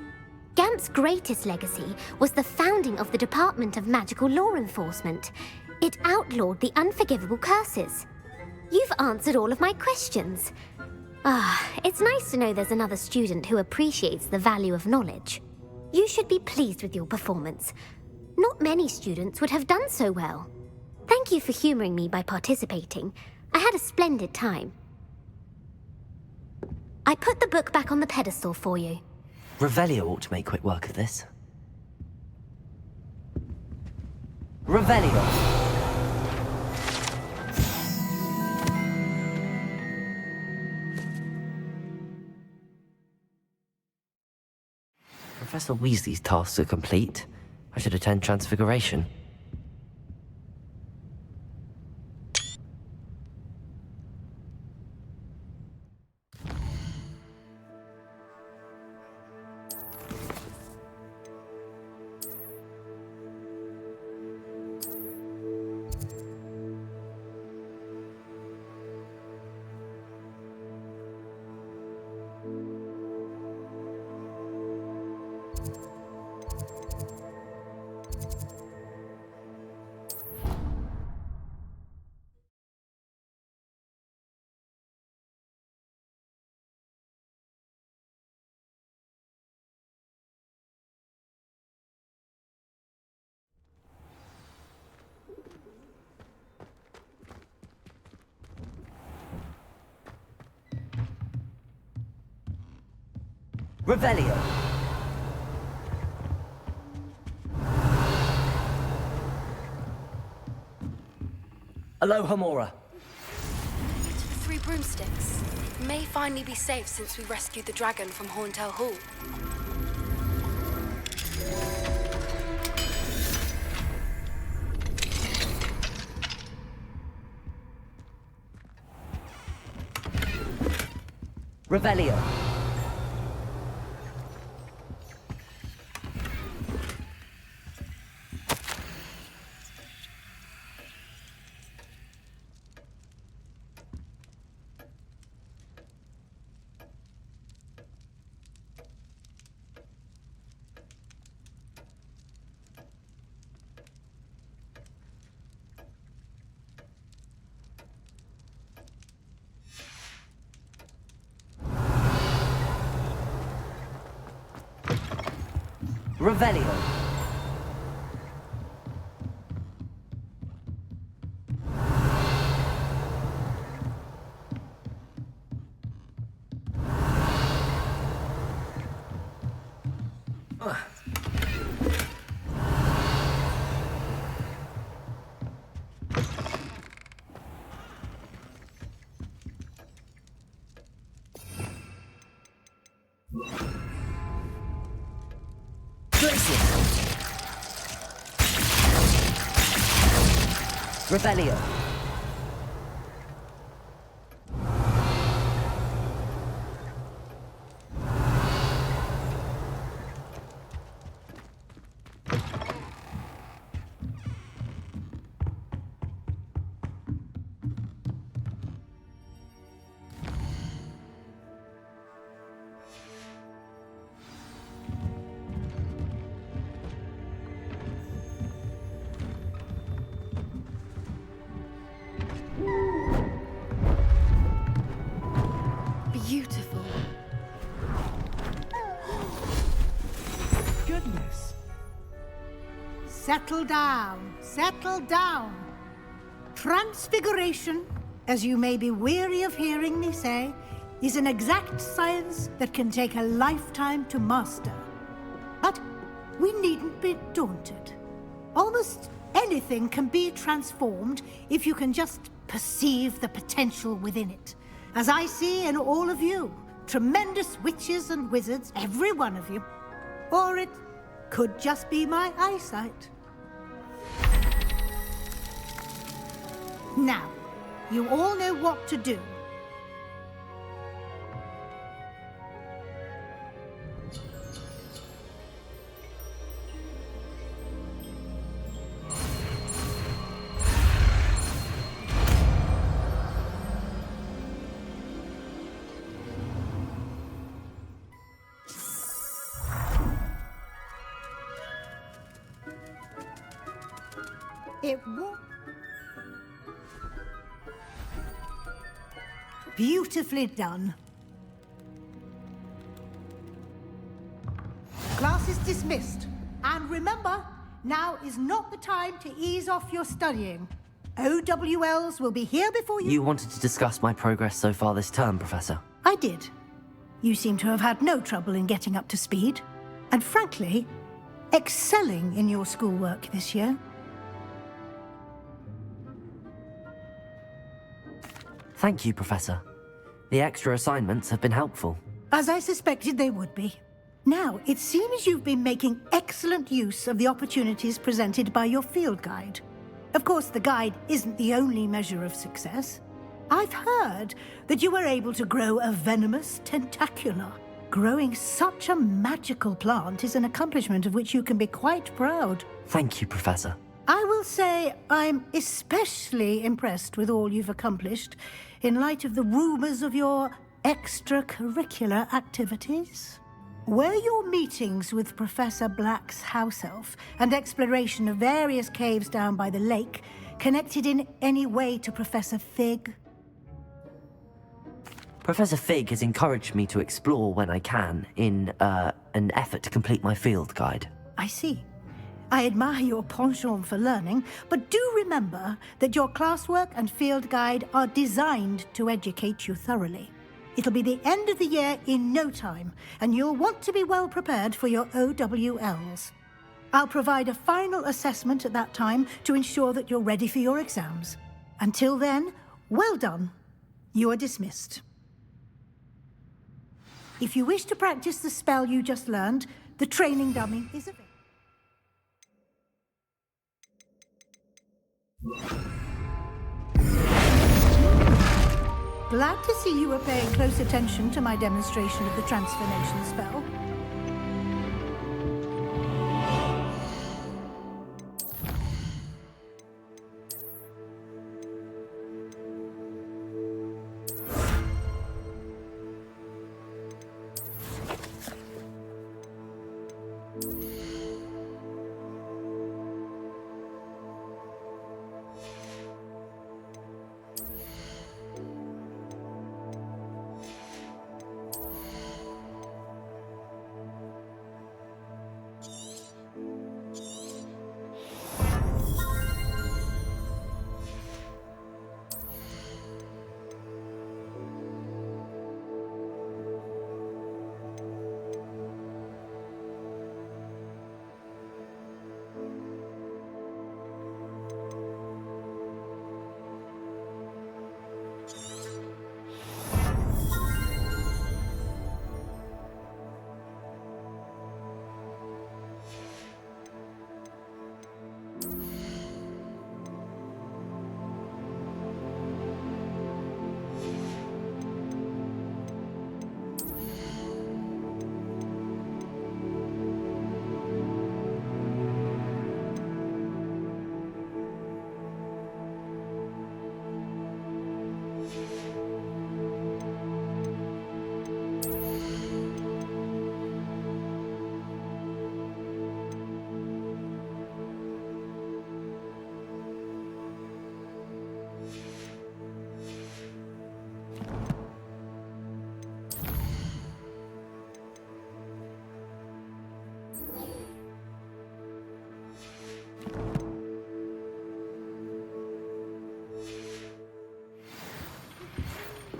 Gamp's greatest legacy was the founding of the Department of Magical Law Enforcement. It outlawed the unforgivable curses. You've answered all of my questions. It's nice to know there's another student who appreciates the value of knowledge. You should be pleased with your performance. Not many students would have done so well. Thank you for humoring me by participating. I had a splendid time. I put the book back on the pedestal for you. Revelio ought to make quick work of this. Revelio! Professor Weasley's tasks are complete. I should attend Transfiguration. Revelio. Aloha Mora. To the Three Broomsticks. It may finally be safe since we rescued the dragon from Horntail Hall. Revelio. Revelio. Revelio. Beautiful. Goodness. Settle down. Settle down. Transfiguration, as you may be weary of hearing me say, is an exact science that can take a lifetime to master. But we needn't be daunted. Almost anything can be transformed if you can just perceive the potential within it. As I see in all of you, tremendous witches and wizards, every one of you. Or it could just be my eyesight. Now, you all know what to do. It won't. Beautifully done. Class is dismissed. And remember, now is not the time to ease off your studying. OWLs will be here before you... You wanted to discuss my progress so far this term, Professor. I did. You seem to have had no trouble in getting up to speed. And frankly, excelling in your schoolwork this year. Thank you, Professor. The extra assignments have been helpful. As I suspected they would be. Now, it seems you've been making excellent use of the opportunities presented by your field guide. Of course, the guide isn't the only measure of success. I've heard that you were able to grow a venomous tentacula. Growing such a magical plant is an accomplishment of which you can be quite proud. Thank you, Professor. I will say I'm especially impressed with all you've accomplished in light of the rumors of your extracurricular activities. Were your meetings with Professor Black's house elf and exploration of various caves down by the lake connected in any way to Professor Fig? Professor Fig has encouraged me to explore when I can in an effort to complete my field guide. I see. I admire your penchant for learning, but do remember that your classwork and field guide are designed to educate you thoroughly. It'll be the end of the year in no time, and you'll want to be well prepared for your OWLs. I'll provide a final assessment at that time to ensure that you're ready for your exams. Until then, well done. You are dismissed. If you wish to practice the spell you just learned, the training dummy is available. Glad to see you were paying close attention to my demonstration of the transformation spell.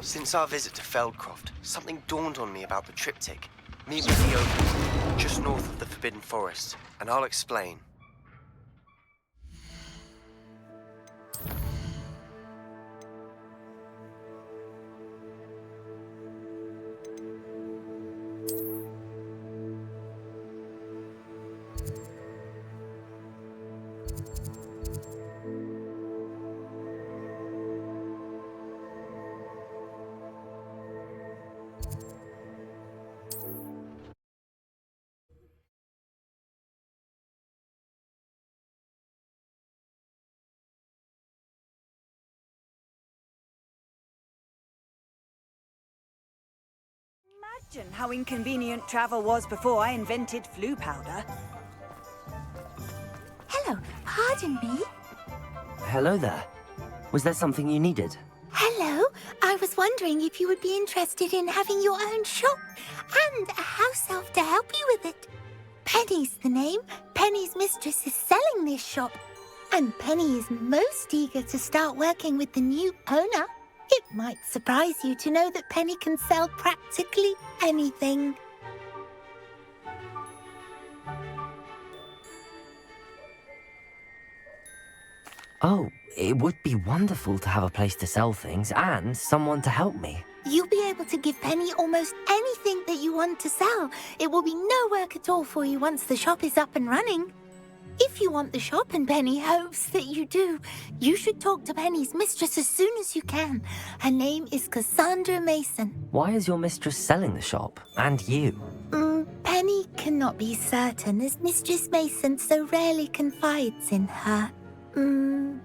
Since our visit to Feldcroft, something dawned on me about the triptych. Meet me at the Opals, just north of the Forbidden Forest, and I'll explain. Imagine how inconvenient travel was before I invented flu powder. Hello, pardon me. Hello there. Was there something you needed? Hello, I was wondering if you would be interested in having your own shop and a house elf to help you with it. Penny's the name. Penny's mistress is selling this shop, and Penny is most eager to start working with the new owner. It might surprise you to know that Penny can sell practically anything. Oh, it would be wonderful to have a place to sell things and someone to help me. You'll be able to give Penny almost anything that you want to sell. It will be no work at all for you once the shop is up and running. If you want the shop, and Penny hopes that you do, you should talk to Penny's mistress as soon as you can. Her name is Cassandra Mason. Why is your mistress selling the shop? And you? Penny cannot be certain, as Mistress Mason so rarely confides in her.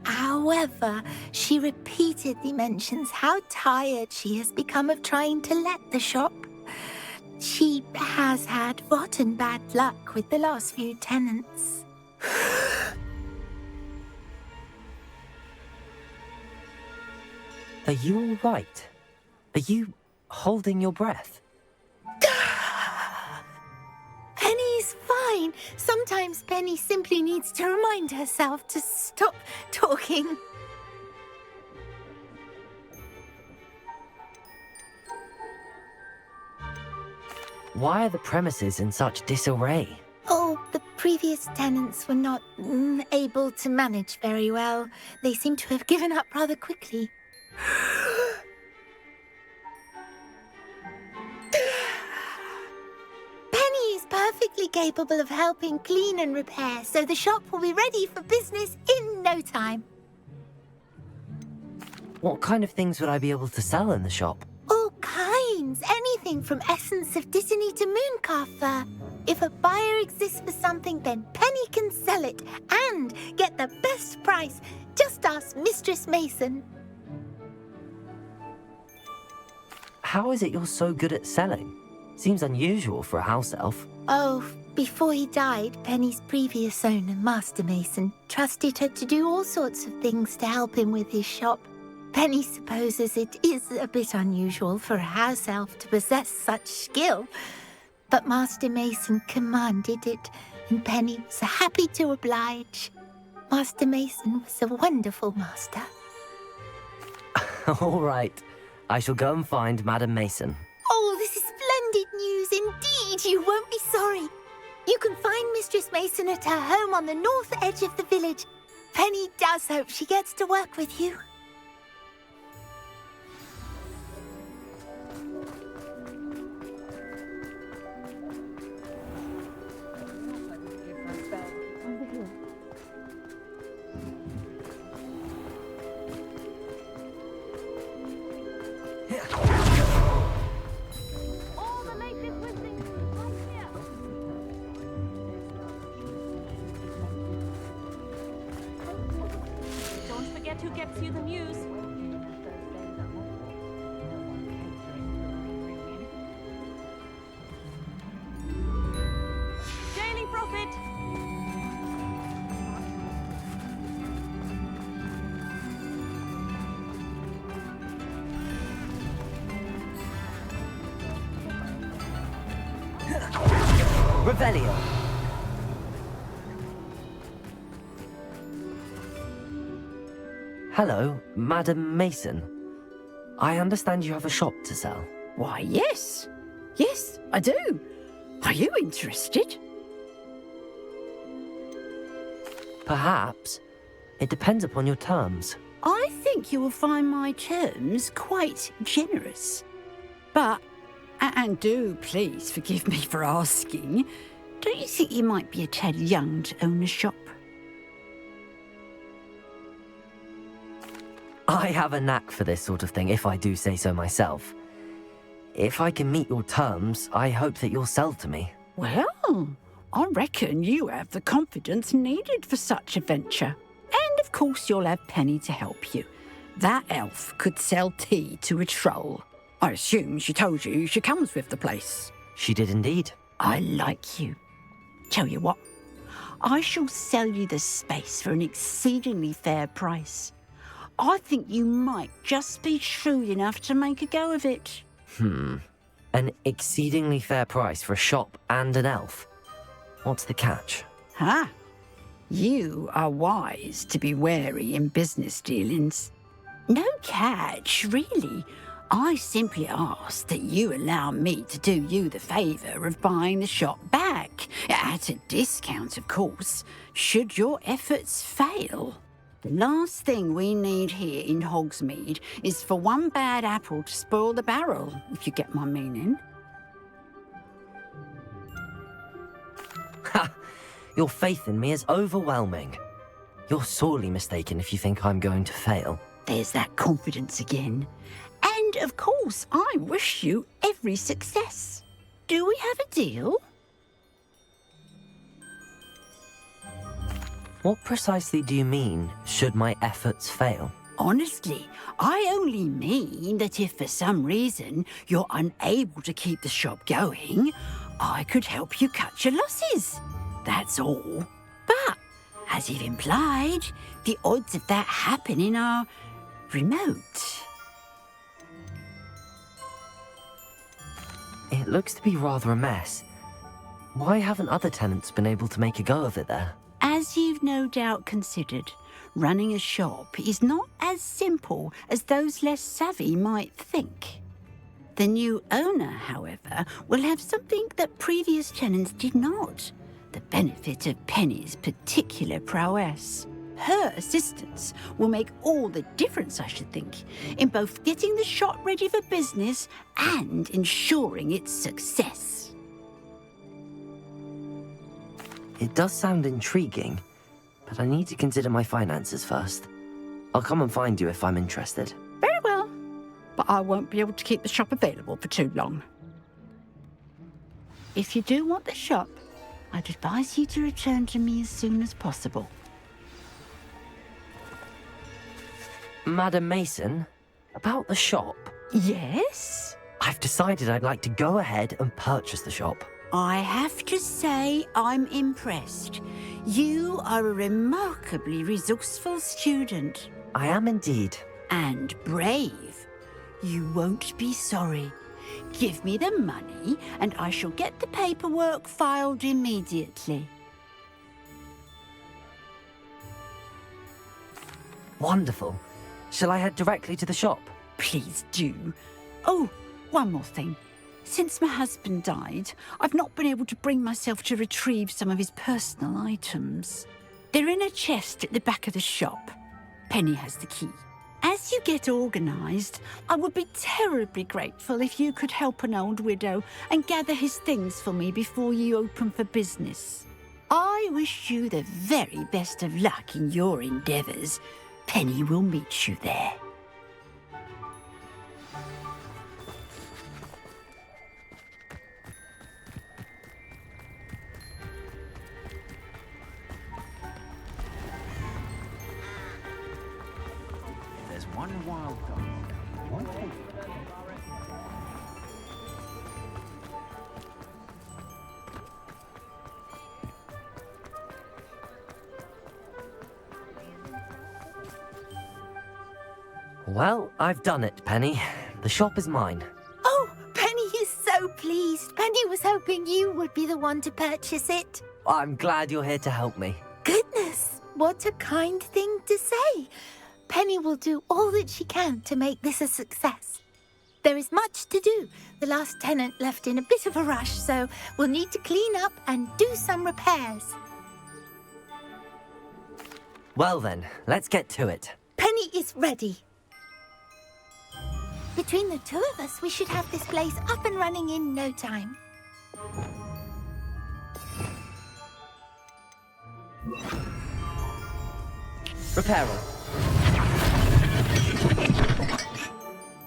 However, she repeatedly mentions how tired she has become of trying to let the shop. She has had rotten bad luck with the last few tenants. Are you all right? Are you holding your breath? Penny's fine. Sometimes Penny simply needs to remind herself to stop talking. why are the premises in such disarray? Oh, the previous tenants were not able to manage very well. They seem to have given up rather quickly. Penny is perfectly capable of helping clean and repair, so the shop will be ready for business in no time. What kind of things would I be able to sell in the shop? All kinds. Anything from essence of Disney to mooncalf fur. If a buyer exists for something, then Penny can sell it and get the best price. Just ask Mistress Mason. How is it you're so good at selling? Seems unusual for a house elf. Oh, before he died, Penny's previous owner, Master Mason, trusted her to do all sorts of things to help him with his shop. Penny supposes it is a bit unusual for a house elf to possess such skill, but Master Mason commanded it, and Penny was happy to oblige. Master Mason was a wonderful master. All right. I shall go and find Madam Mason. Oh, this is splendid news indeed. You won't be sorry. You can find Mistress Mason at her home on the north edge of the village. Penny does hope she gets to work with you. Don't forget who gets you the news. Daily Prophet! Revelio. Hello, Madam Mason. I understand you have a shop to sell. Why, yes. Yes, I do. Are you interested? Perhaps. It depends upon your terms. I think you will find my terms quite generous. But, and do please forgive me for asking, don't you think you might be a tad young to own a shop? I have a knack for this sort of thing, if I do say so myself. If I can meet your terms, I hope that you'll sell to me. Well, I reckon you have the confidence needed for such a venture. And of course you'll have Penny to help you. That elf could sell tea to a troll. I assume she told you she comes with the place. She did indeed. I like you. Tell you what, I shall sell you the space for an exceedingly fair price. I think you might just be shrewd enough to make a go of it. An exceedingly fair price for a shop and an elf. What's the catch? Huh? You are wise to be wary in business dealings. No catch, really. I simply ask that you allow me to do you the favour of buying the shop back, at a discount, of course, should your efforts fail. The last thing we need here in Hogsmeade is for one bad apple to spoil the barrel, if you get my meaning. Ha! Your faith in me is overwhelming. You're sorely mistaken if you think I'm going to fail. There's that confidence again. And, of course, I wish you every success. Do we have a deal? What precisely do you mean, should my efforts fail? Honestly, I only mean that if for some reason you're unable to keep the shop going, I could help you cut your losses. That's all. But, as you've implied, the odds of that happening are remote. It looks to be rather a mess. Why haven't other tenants been able to make a go of it there? As you've no doubt considered, running a shop is not as simple as those less savvy might think. The new owner, however, will have something that previous tenants did not. The benefit of Penny's particular prowess. Her assistance will make all the difference, I should think, in both getting the shop ready for business and ensuring its success. It does sound intriguing, but I need to consider my finances first. I'll come and find you if I'm interested. Very well, but I won't be able to keep the shop available for too long. If you do want the shop, I'd advise you to return to me as soon as possible. Madam Mason, about the shop. Yes? I've decided I'd like to go ahead and purchase the shop. I have to say I'm impressed. You are a remarkably resourceful student. I am indeed. And brave. You won't be sorry. Give me the money and I shall get the paperwork filed immediately. Wonderful. Shall I head directly to the shop? Please do. Oh, one more thing. Since my husband died, I've not been able to bring myself to retrieve some of his personal items. They're in a chest at the back of the shop. Penny has the key. As you get organised, I would be terribly grateful if you could help an old widow and gather his things for me before you open for business. I wish you the very best of luck in your endeavours. Penny will meet you there. There's one wild dog. One take. Well, I've done it, Penny. The shop is mine. Oh, Penny is so pleased. Penny was hoping you would be the one to purchase it. I'm glad you're here to help me. Goodness, what a kind thing to say. Penny will do all that she can to make this a success. There is much to do. The last tenant left in a bit of a rush, so we'll need to clean up and do some repairs. Well then, let's get to it. Penny is ready. Between the two of us, we should have this place up and running in no time. Repairer.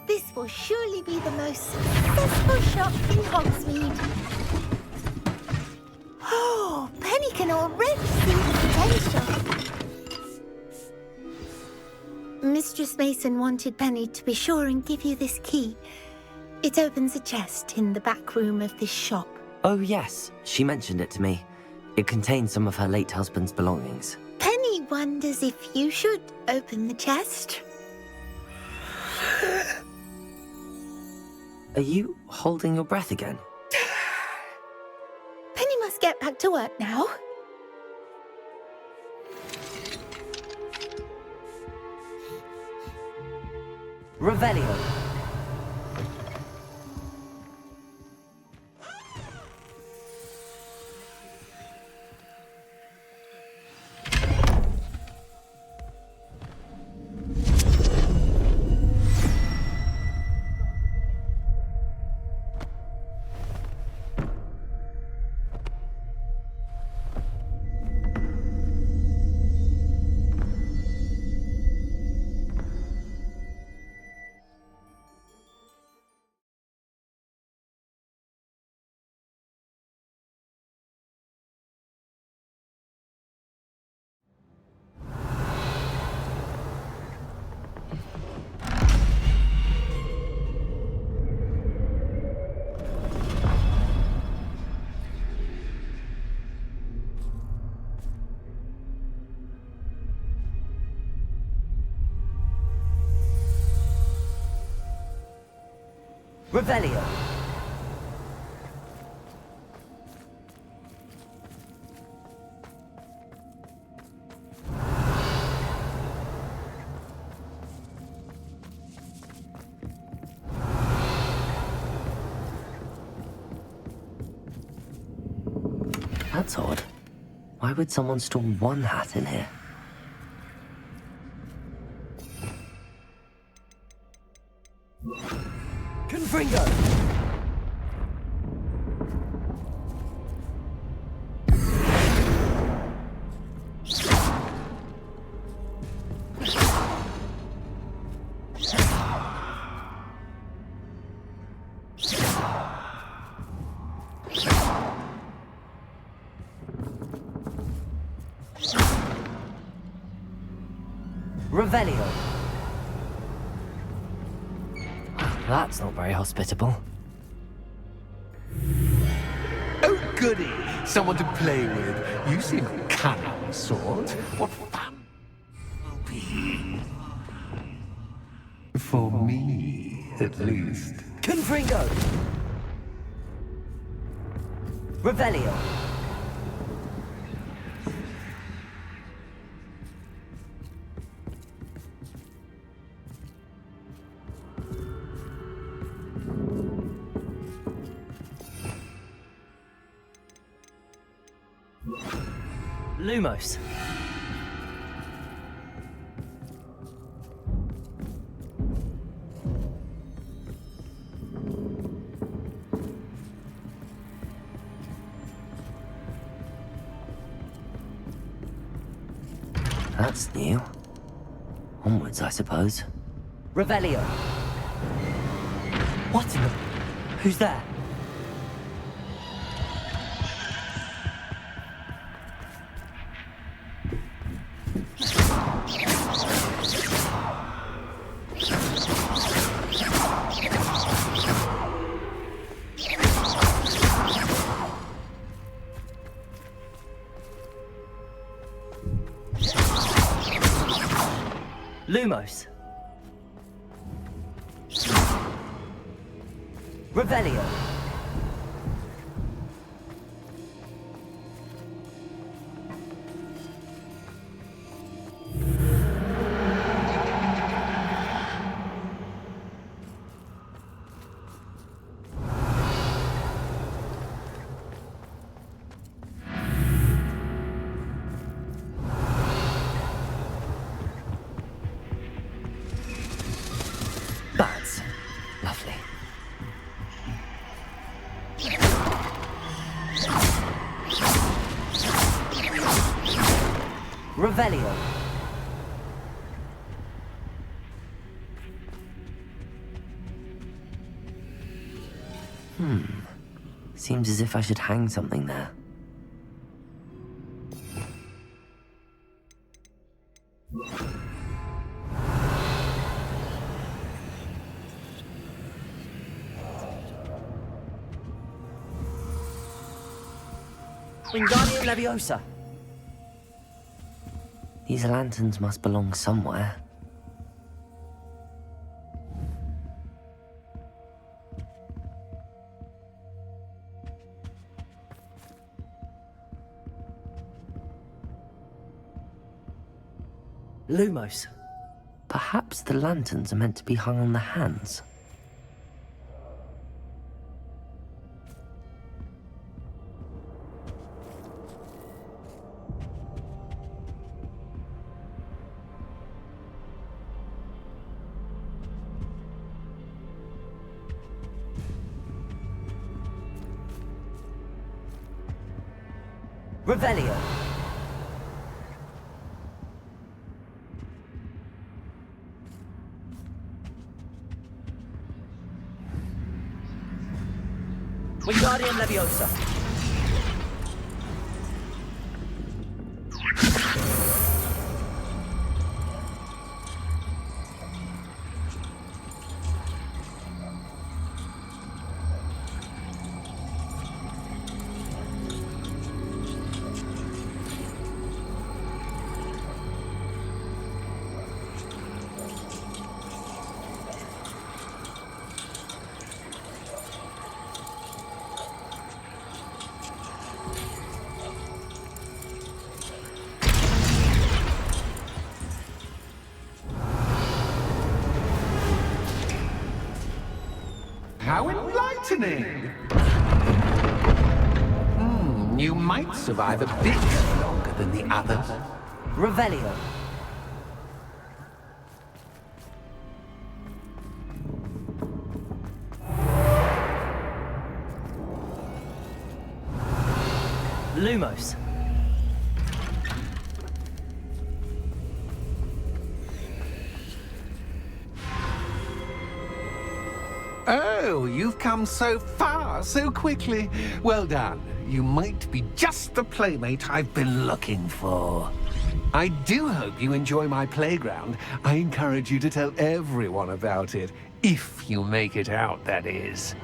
This will surely be the most successful shop in Hogsmeade. Oh, Penny can already see the potential. Mistress Mason wanted Penny to be sure and give you this key. It opens a chest in the back room of this shop. Oh yes, she mentioned it to me. It contains some of her late husband's belongings. Penny wonders if you should open the chest. Are you holding your breath again? Penny must get back to work now. Revelio. Revelio. That's odd. Why would someone store one hat in here? Confringo! Revelio. That's not very hospitable. Oh, goody! Someone to play with. You seem cunning, Sword. What fun will be. For me, at least. Confringo! Revelio. Lumos. That's new. Onwards, I suppose. Revelio. What in the... Who's there? Lumos. Revelio. That's lovely. Revelio. Seems as if I should hang something there. Wingardium Leviosa. These lanterns must belong somewhere. Lumos. Perhaps the lanterns are meant to be hung on the hands. Revelio. Wingardium Leviosa. How enlightening! you might survive a bit longer than the others. Revelio. Lumos. Oh, you've come so far, so quickly. Well done. You might be just the playmate I've been looking for. I do hope you enjoy my playground. I encourage you to tell everyone about it. If you make it out, that is.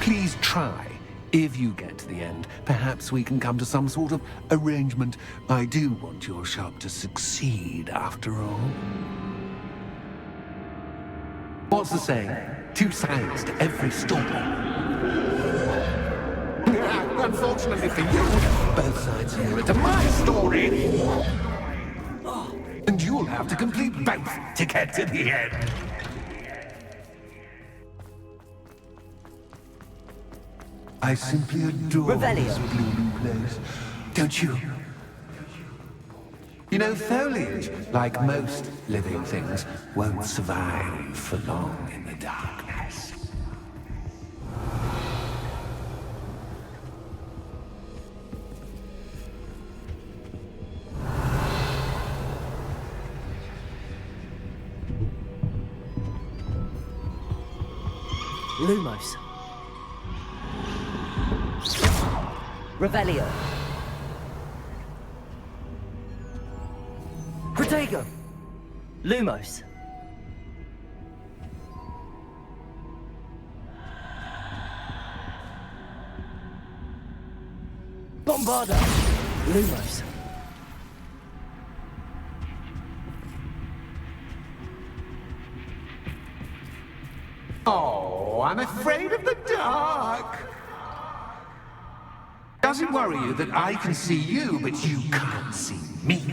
Please try. If you get to the end, perhaps we can come to some sort of arrangement. I do want your shop to succeed, after all. What's the saying? Two sides to every story. Unfortunately for you, both sides here are to my story. And you'll have to complete both to get to the end. I simply adore this blue place. Don't you? You know, foliage, like most living things, won't survive for long in the darkness. Lumos. Revelio. Protego. Lumos. Bombarda. Lumos. Oh, I'm afraid of the dark. Does it worry you that I can see you, but you can't see me?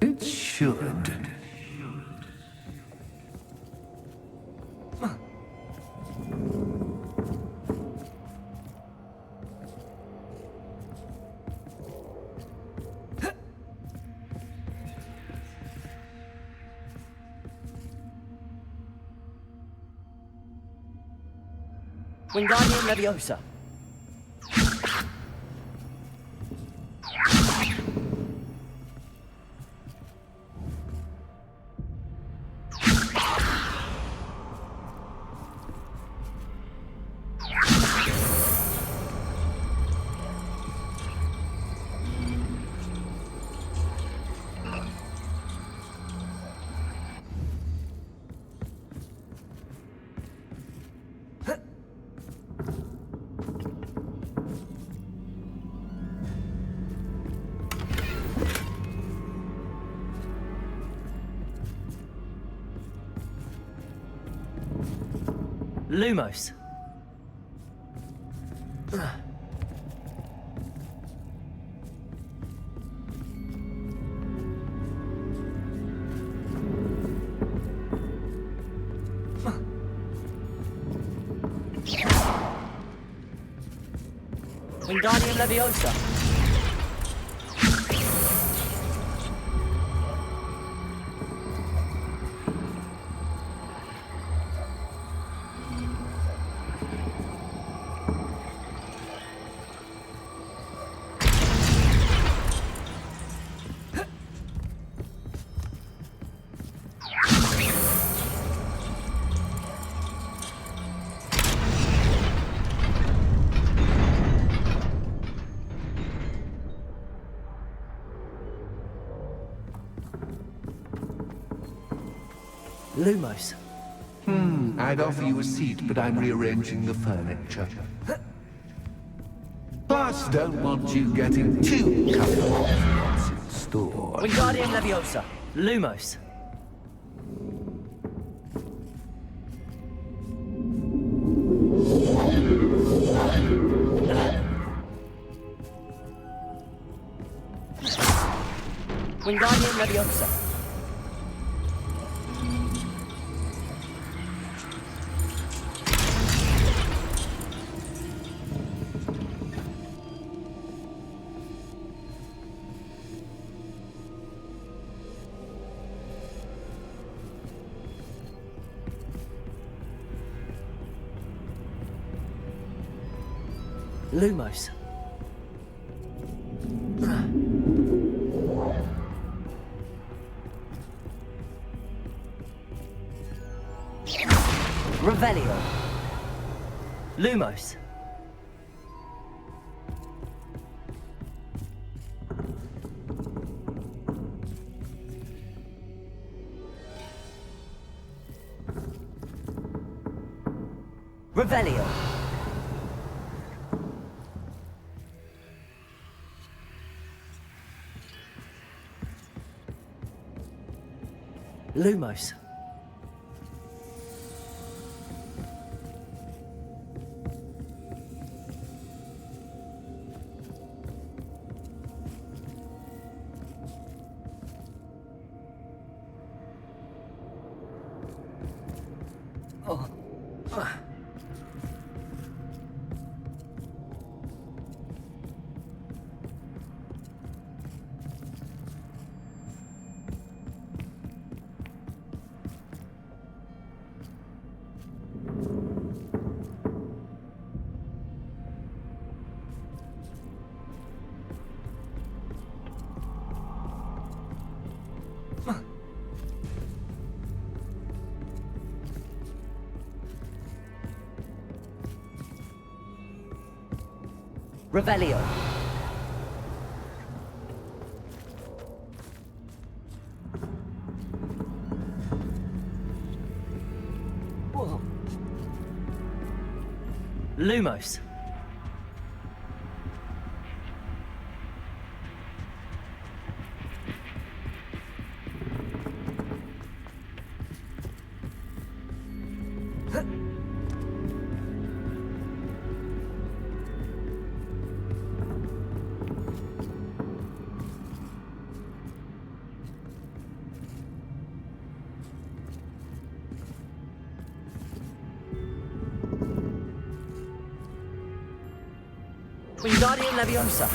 It should. Wingardium Leviosa. Lumos. Wingardium Leviosa. Lumos. I'd offer you a seat, but I'm rearranging the furniture. Plus, don't want you getting too comfortable once it's stored. Wingardium Leviosa. Lumos. Wingardium Leviosa. Lumos. Revelio. Lumos. Revelio. Lumos. Oh. Revelio. Whoa. Lumos. Wingardium Leviosa.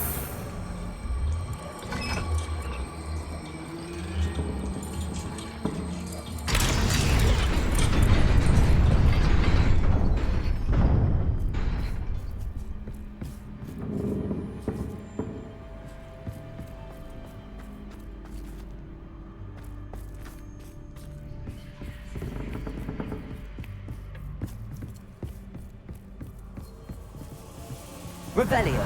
Revelio.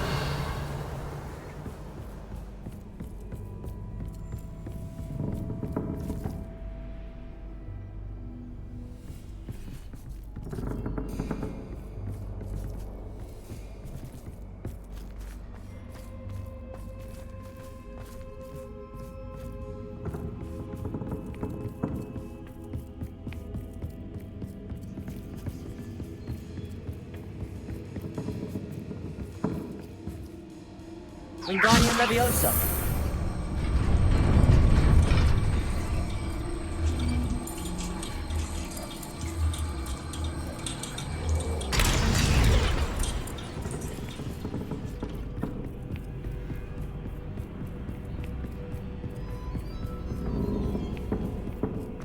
Wingardium Leviosa.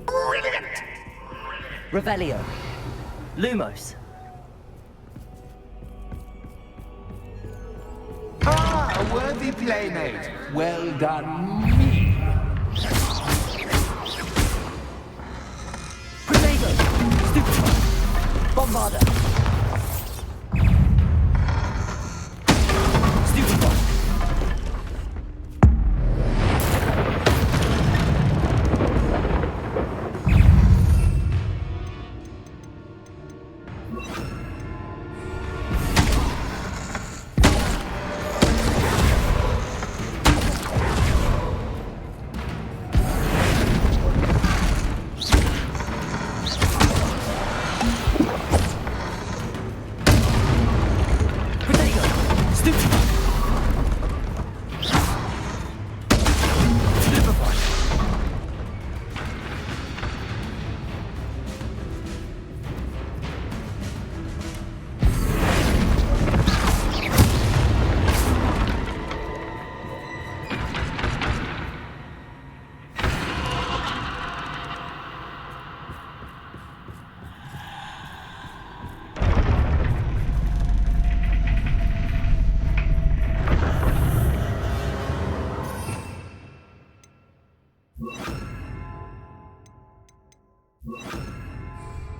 Brilliant! Revelio. Lumos. A worthy playmate. Well done, me. Prego. Stupefy. Bombarda. Stupefy.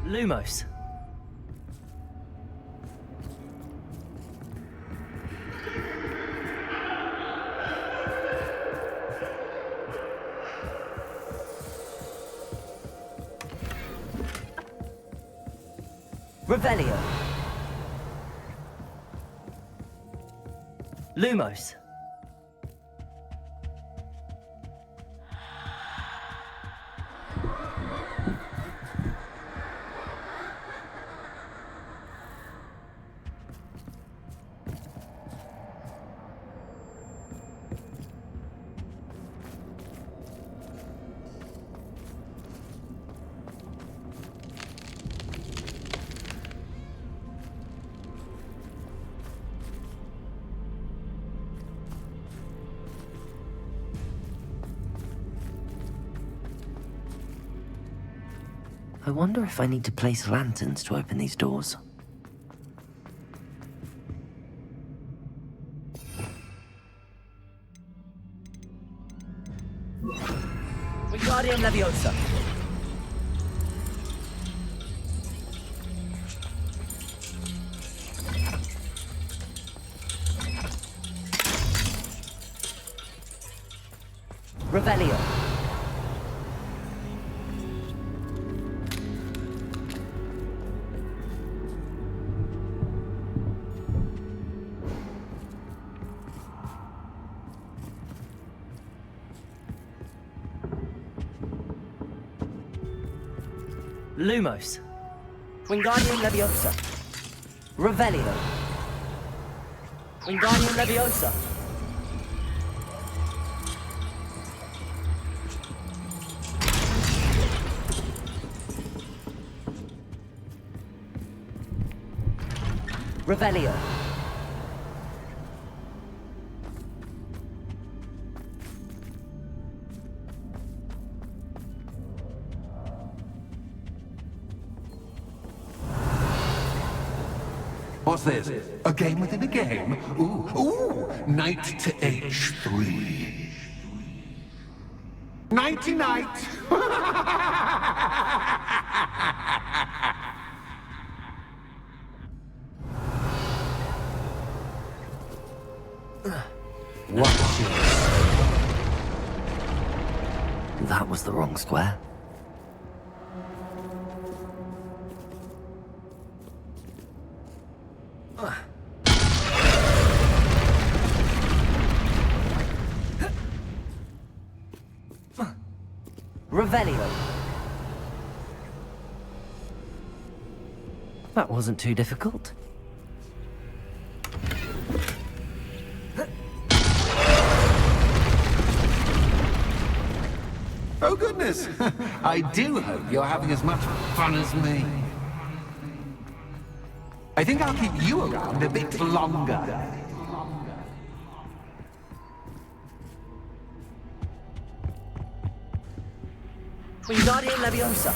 Lumos. Revelio. Lumos. I wonder if I need to place lanterns to open these doors. Wingardium Leviosa. Revelio. Lumos. Wingardium Leviosa. Revelio. Wingardium Leviosa. Revelio. What's this? A game within a game? Ooh, knight to H3. Nighty-night! Watch it. That was the wrong square. Revelio. That wasn't too difficult. Oh goodness! I do hope you're having as much fun as me. I think I'll keep you around a bit longer. Wingardium Leviosa.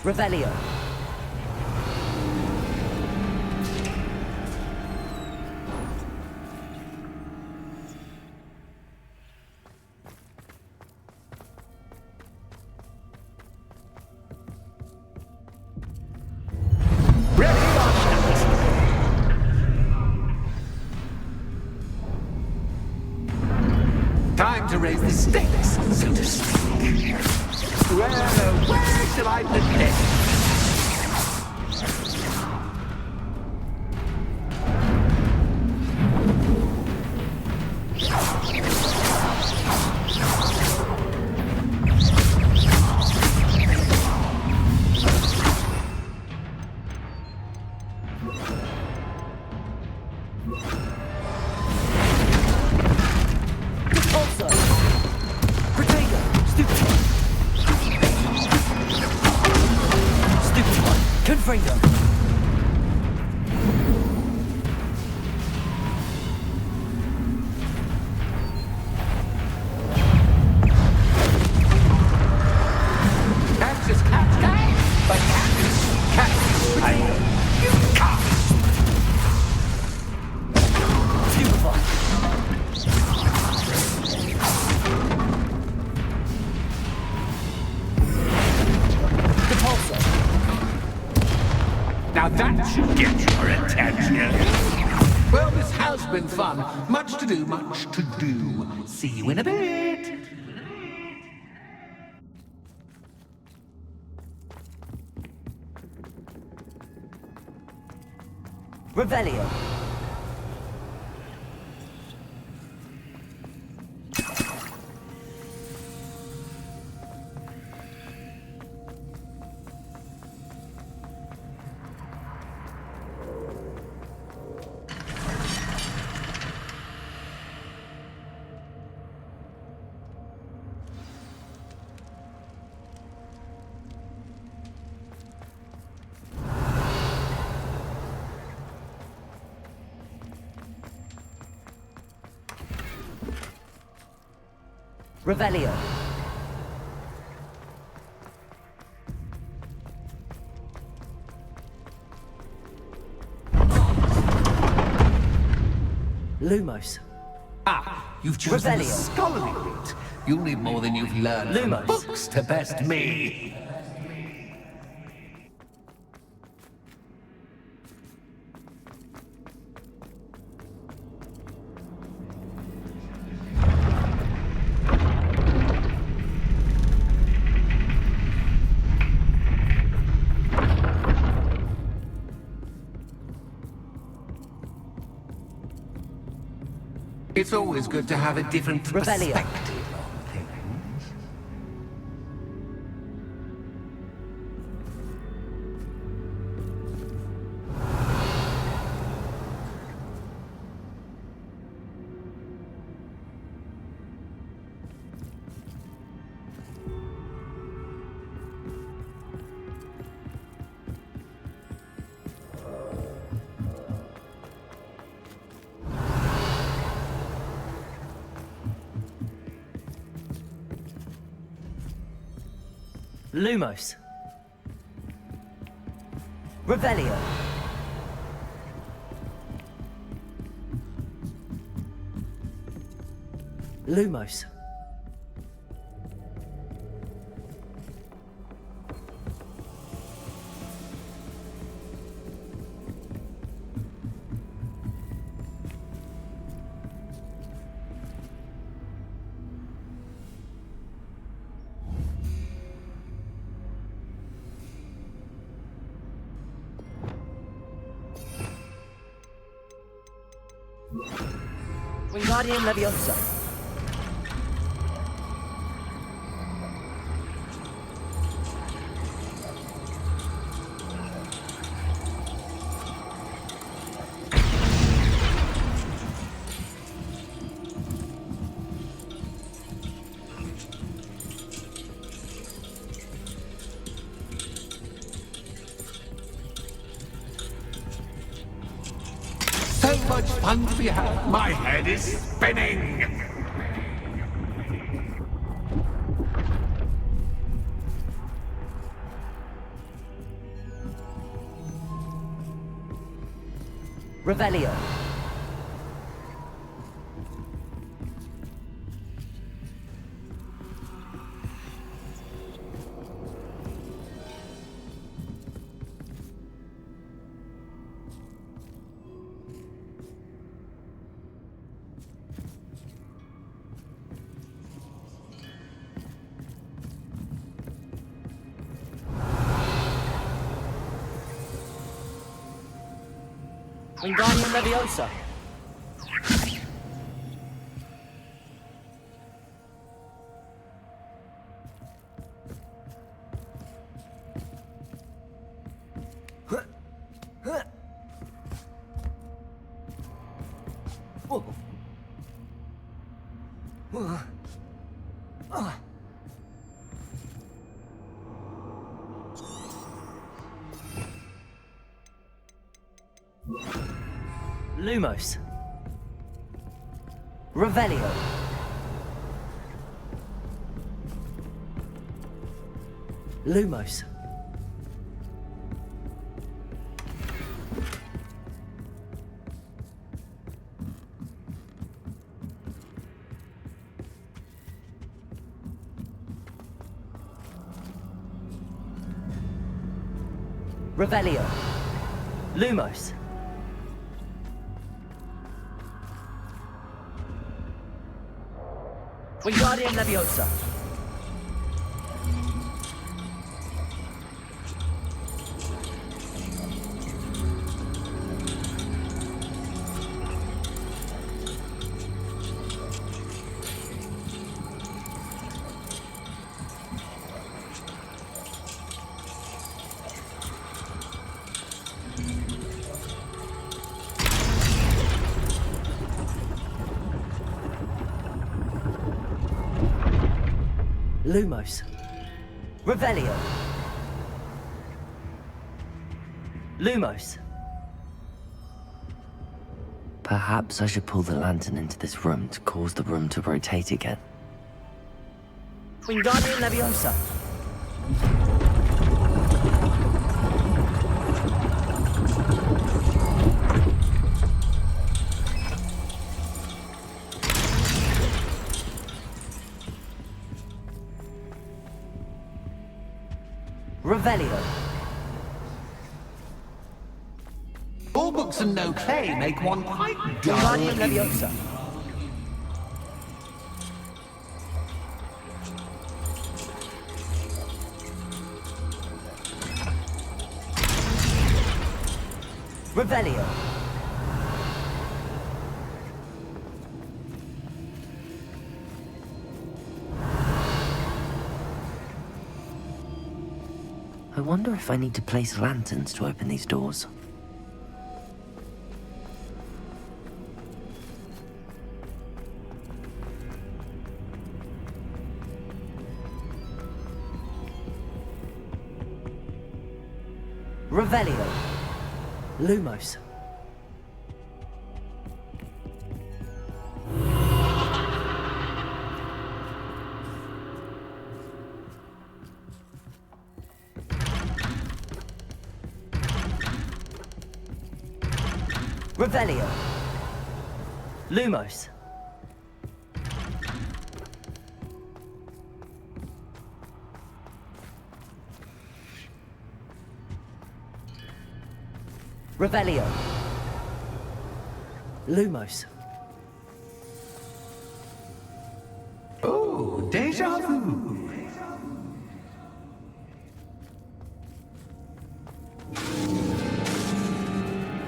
Revelio. Time to raise the stakes, so to speak. Where shall I begin? That should get your attention. Well, this has been fun. Much to do, much to do. See you in a bit. Revelio. Revelio. Lumos. Ah, you've chosen the Revelio. scholarly route. You'll need more than you've learned from Lumos. books to best me. It's always good to have a different Revelio. perspective on things. Lumos. Revelio. Lumos. Wingardium Leviosa. So much fun to be had. My head is spinning. Revelio. Wingardium Leviosa. Lumos. Revelio. Lumos. Revelio. Lumos. Wingardium Leviosa. Lumos. Revelio. Lumos. Perhaps I should pull the lantern into this room to cause the room to rotate again. Wingardium Leviosa. Revelio. All books and no play make one quite dull. Wingardium Leviosa. Revelio. I wonder if I need to place lanterns to open these doors. Revelio. Lumos. Revelio. Lumos. Revelio. Lumos. Oh, déjà vu.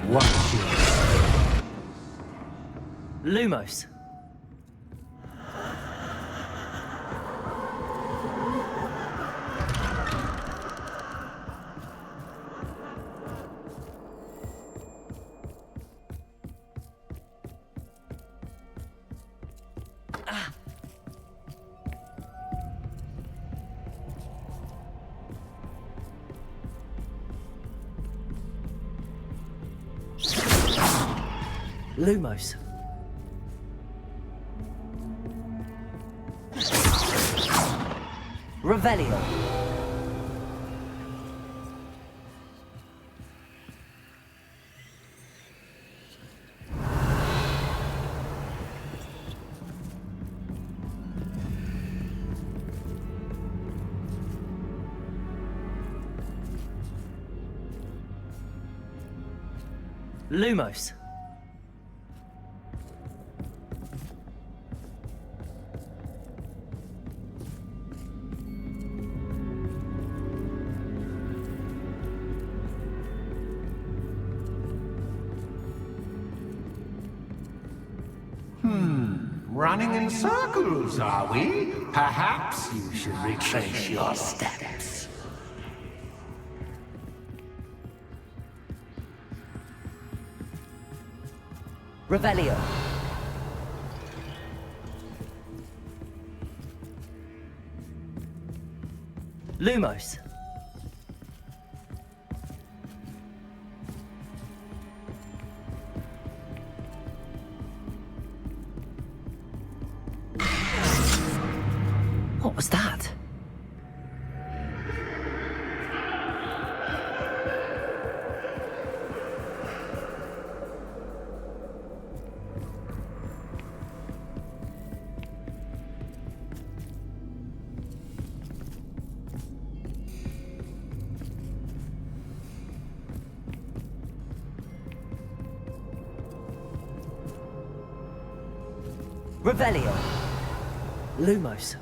Watch it. Lumos. Lumos. Revelio. Lumos. Running in circles, are we? Perhaps you should retrace your steps. Revelio. Lumos. What was that? Revelio. Lumos.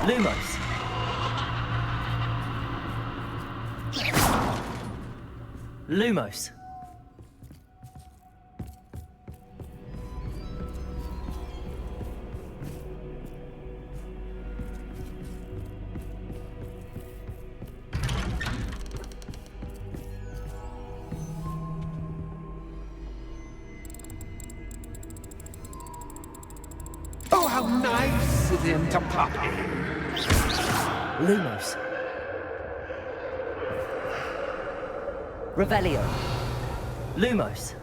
Lumos. Lumos. Oh, how nice of him to pop in. Lumos. Revelio. Lumos.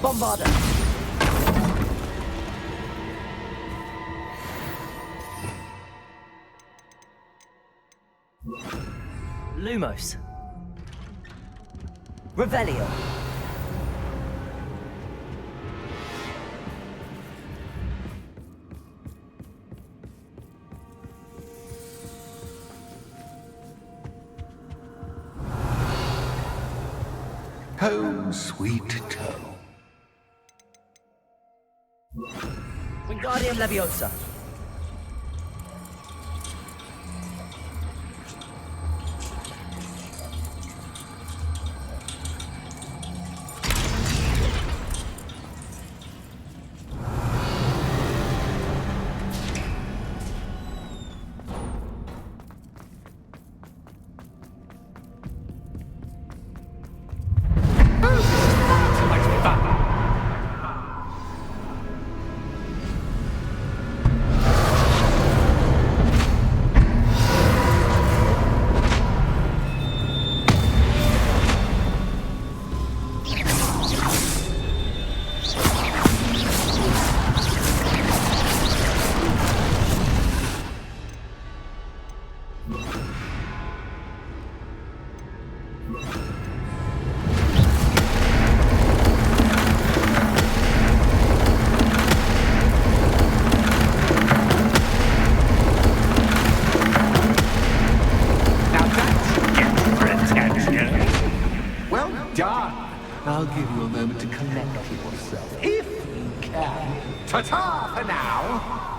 Bombarder. Lumos. Revelio. Home, sweet toe. Wingardium Leviosa. I'll give you a moment to collect yourself, if you can. Ta-ta for now!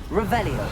Revelio.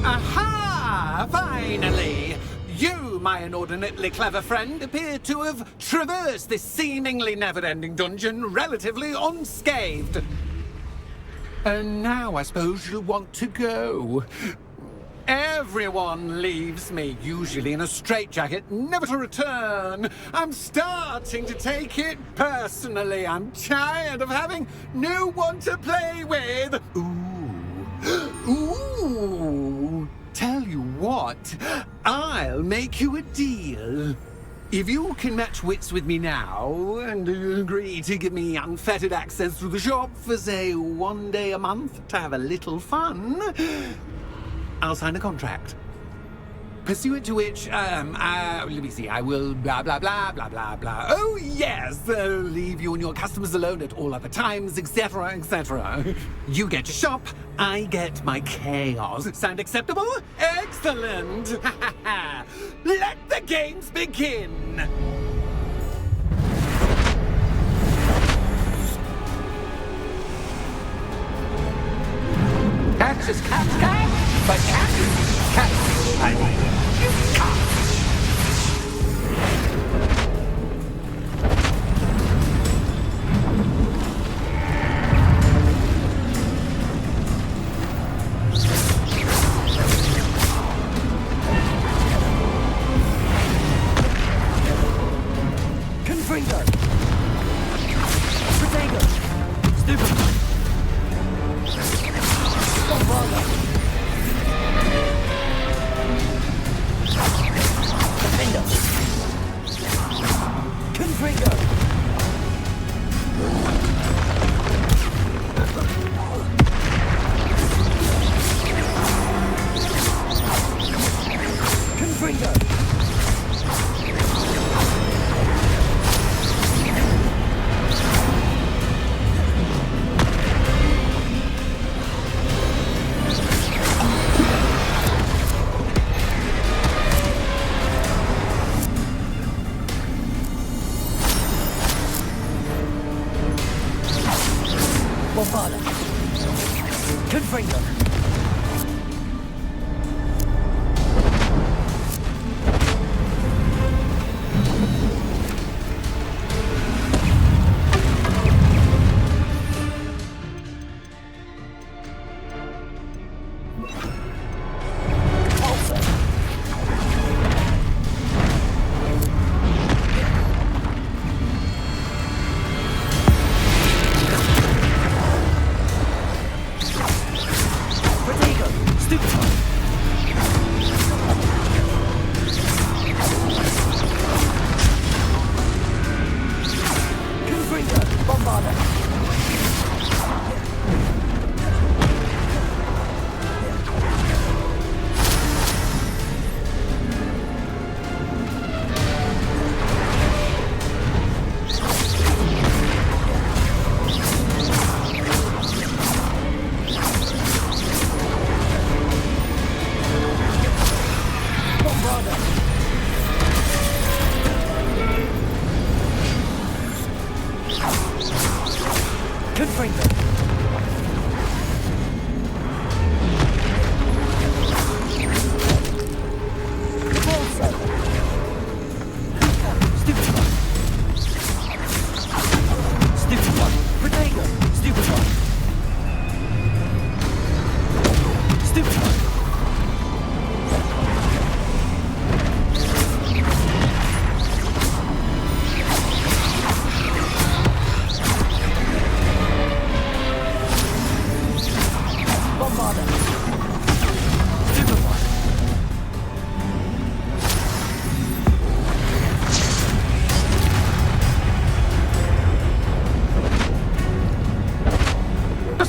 Aha! Finally! You, my inordinately clever friend, appear to have traversed this seemingly never-ending dungeon relatively unscathed. And now I suppose you'll want to go. Everyone leaves me, usually in a straitjacket, never to return. I'm starting to take it personally. I'm tired of having no one to play with. Ooh, tell you what, I'll make you a deal. If you can match wits with me now, and agree to give me unfettered access through the shop for, say, 1 day a month to have a little fun, I'll sign a contract. Pursuant to which, let me see, I will blah, blah, blah, blah, blah, blah. Oh, yes, leave you and your customers alone at all other times, etc., etc. You get your shop, I get my chaos. Sound acceptable? Excellent! Let the games begin! Cats is cats, but cats is cats. I mean, cats. Confringo. Protego. Stupid. Bombarda. Defender. Confringo. Confringo. Bombarda. Confringo.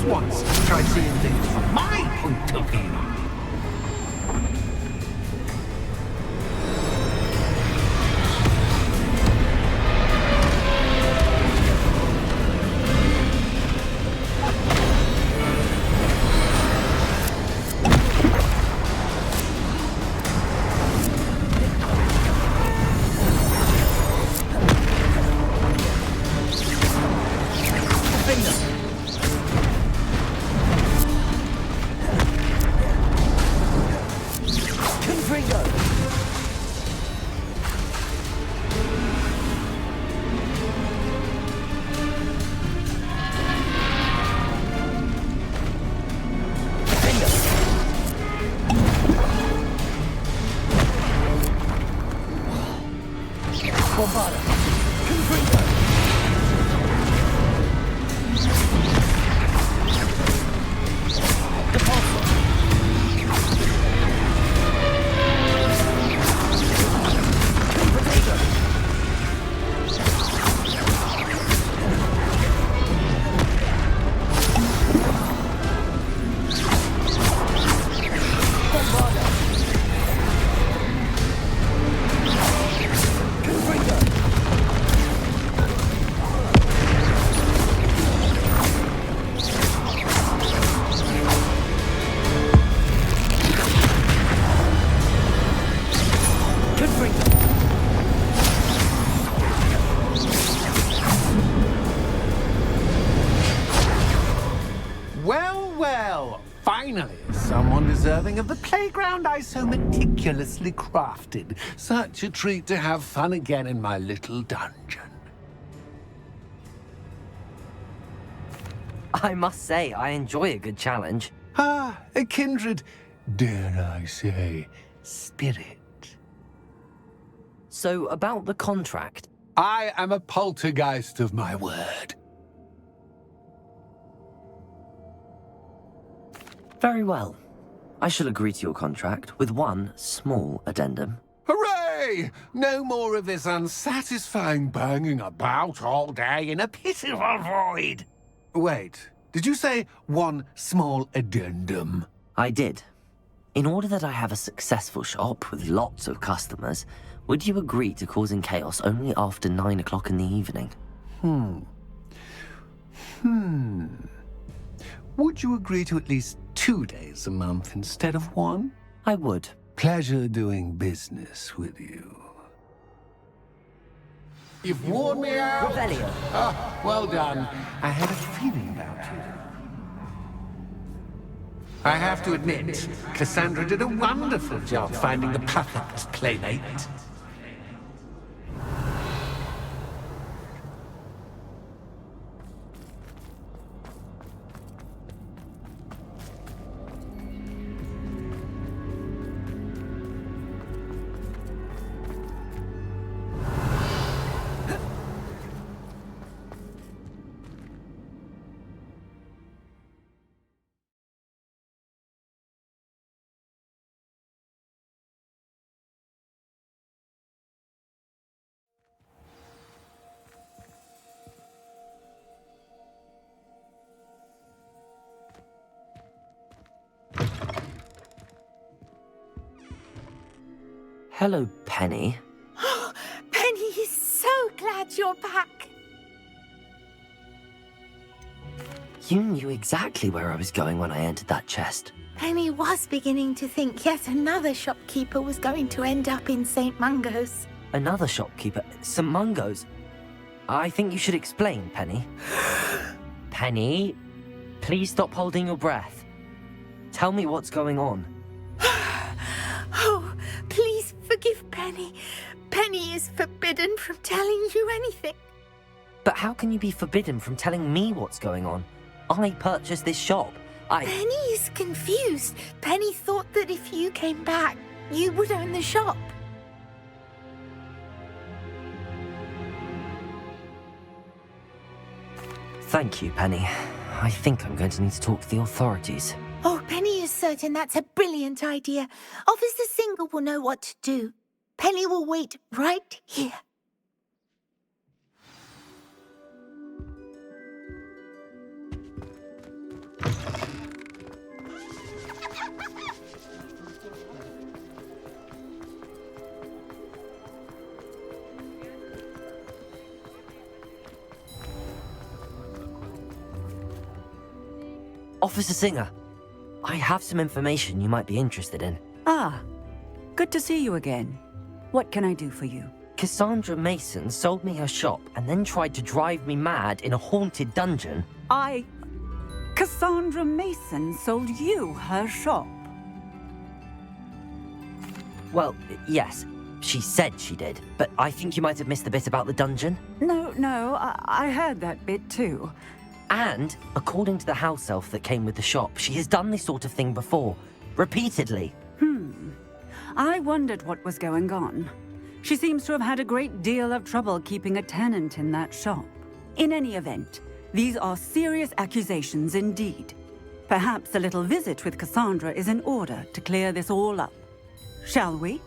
just once, try seeing things from my point of view. Finally, someone deserving of the playground I so meticulously crafted. Such a treat to have fun again in my little dungeon. I must say, I enjoy a good challenge. Ah, a kindred, dare I say, spirit. So, about the contract? I am a poltergeist of my word. Very well. I shall agree to your contract with one small addendum. Hooray! No more of this unsatisfying banging about all day in a pitiful void. Wait, did you say one small addendum? I did. In order that I have a successful shop with lots of customers, would you agree to causing chaos only after 9 o'clock in the evening? Would you agree to at least 2 days a month instead of 1? I would. Pleasure doing business with you. You've worn me out. Revelio. Ah, well done. I had a feeling about you. I have to admit, Cassandra did a wonderful job finding the perfect playmate. Hello, Penny. Penny is so glad you're back. You knew exactly where I was going when I entered that chest. Penny was beginning to think yet another shopkeeper was going to end up in St. Mungo's. Another shopkeeper? St. Mungo's? I think you should explain, Penny. Penny, please stop holding your breath. Tell me what's going on. Oh, please forgive Penny. Penny is forbidden from telling you anything. But how can you be forbidden from telling me what's going on? I purchased this shop. Penny is confused. Penny thought that if you came back, you would own the shop. Thank you, Penny. I think I'm going to need to talk to the authorities. Oh, Penny is certain that's a brilliant idea. Officer Singer will know what to do. Penny will wait right here. Officer Singer, I have some information you might be interested in. Ah, good to see you again. What can I do for you? Cassandra Mason sold me her shop and then tried to drive me mad in a haunted dungeon. Cassandra Mason sold you her shop? Well, yes, she said she did, but I think you might have missed the bit about the dungeon. No, I heard that bit too. And, according to the house elf that came with the shop, she has done this sort of thing before. Repeatedly. I wondered what was going on. She seems to have had a great deal of trouble keeping a tenant in that shop. In any event, these are serious accusations indeed. Perhaps a little visit with Cassandra is in order to clear this all up. Shall we?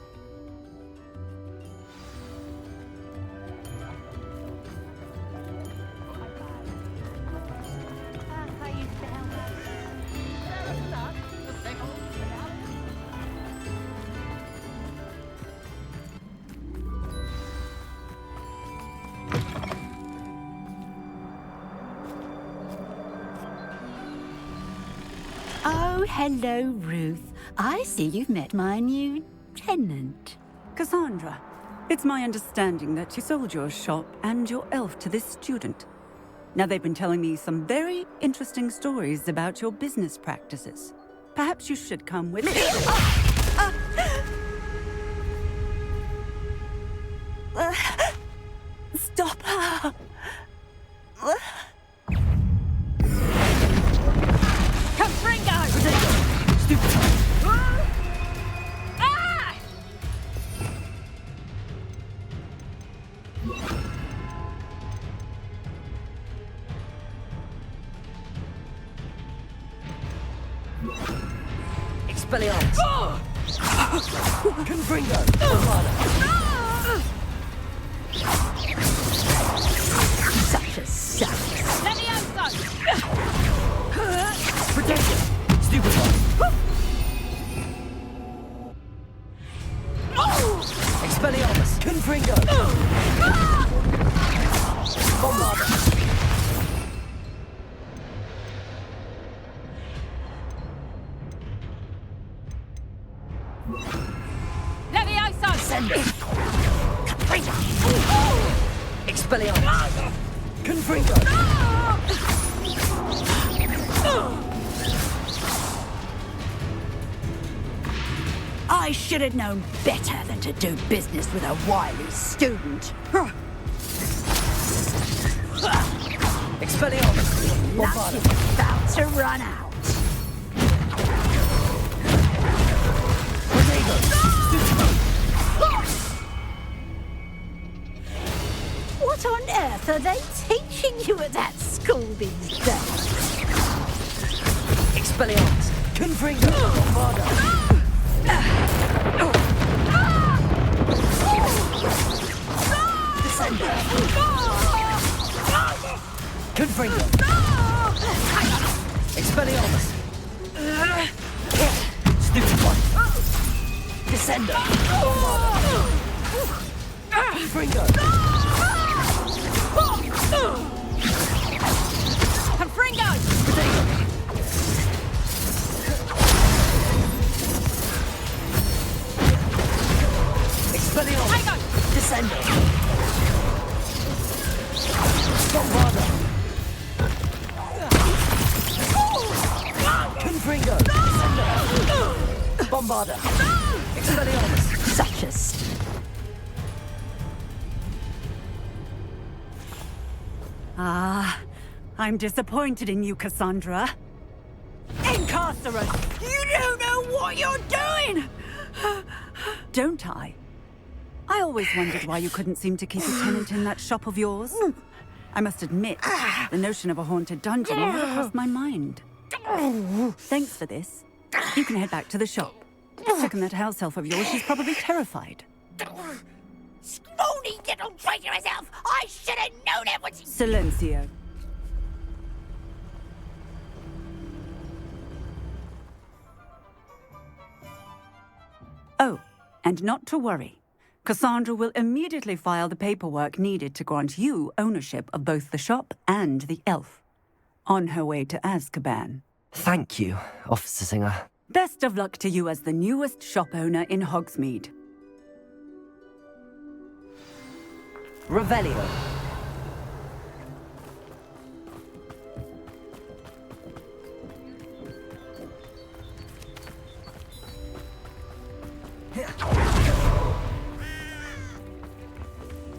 Oh, hello, Ruth. I see you've met my new tenant. Cassandra, it's my understanding that you sold your shop and your elf to this student. Now, they've been telling me some very interesting stories about your business practices. Perhaps you should come with me. Stop her! Confringo! Stupid! Ah! Expelliarmus! Confringo! Such a suck. Protection! Stupid one! Expelliarmus! Confringo! Bombarder! Levioso! Send it! Expelliarmus! Confringo! I should have known better than to do business with a wily student. Expelliarmus! Luck Bombarder! is about to run out. What on earth are they teaching you at that school these days? Expelliarmus! Confringo! Bombarder! Descender! Confringo! Expelliarmus! Stupid one! Descender! Confringo! Confringo! Expelliarmus! Descender! Bombarder! Confringo! Descender! Bombarder! Expelliarmus! Such a I'm disappointed in you, Cassandra. Incarcerate! You don't know what you're doing! Don't I? I always wondered why you couldn't seem to keep a tenant in that shop of yours. I must admit, the notion of a haunted dungeon never crossed my mind. Thanks for this. You can head back to the shop. Check on that house elf of yours. She's probably terrified. Scrawny little traitor herself! I should have known it was... Silencio. Oh, and not to worry. Cassandra will immediately file the paperwork needed to grant you ownership of both the shop and the elf. On her way to Azkaban. Thank you, Officer Singer. Best of luck to you as the newest shop owner in Hogsmeade. Revelio.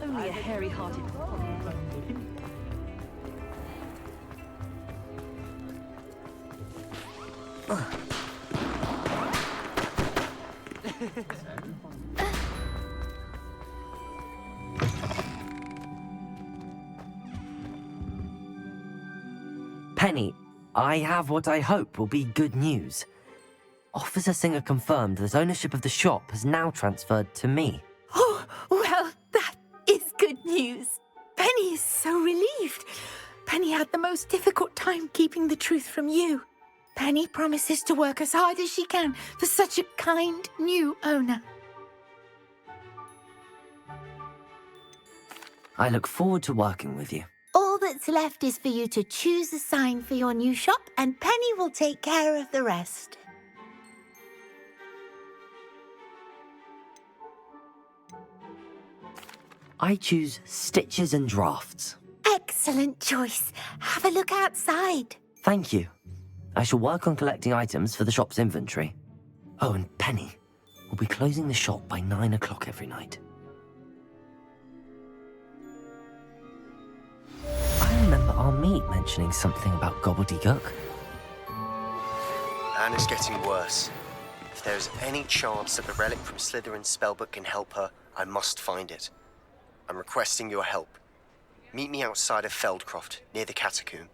Only a hairy-hearted Penny, I have what I hope will be good news. Officer Singer confirmed that ownership of the shop has now transferred to me. Oh, well, that is good news. Penny is so relieved. Penny had the most difficult time keeping the truth from you. Penny promises to work as hard as she can for such a kind new owner. I look forward to working with you. All that's left is for you to choose a sign for your new shop, and Penny will take care of the rest. I choose stitches and drafts. Excellent choice. Have a look outside. Thank you. I shall work on collecting items for the shop's inventory. Oh, and Penny, we'll be closing the shop by 9 o'clock every night. I remember our meet mentioning something about gobbledygook. And it's getting worse. If there is any chance that the relic from Slytherin's spellbook can help her, I must find it. I'm requesting your help. Meet me outside of Feldcroft, near the catacomb.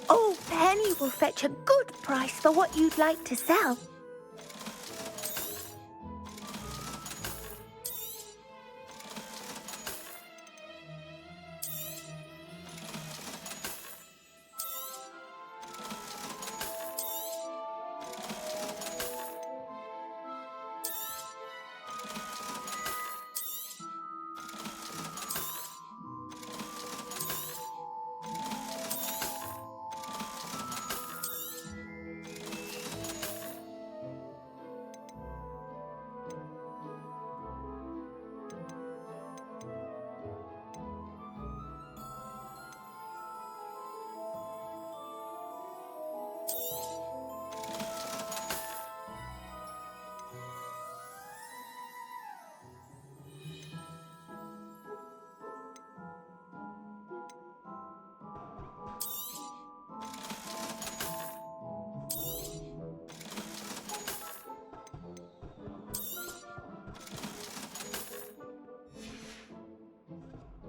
Oh, Penny will fetch a good price for what you'd like to sell.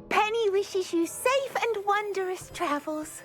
Penny wishes you safe and wondrous travels.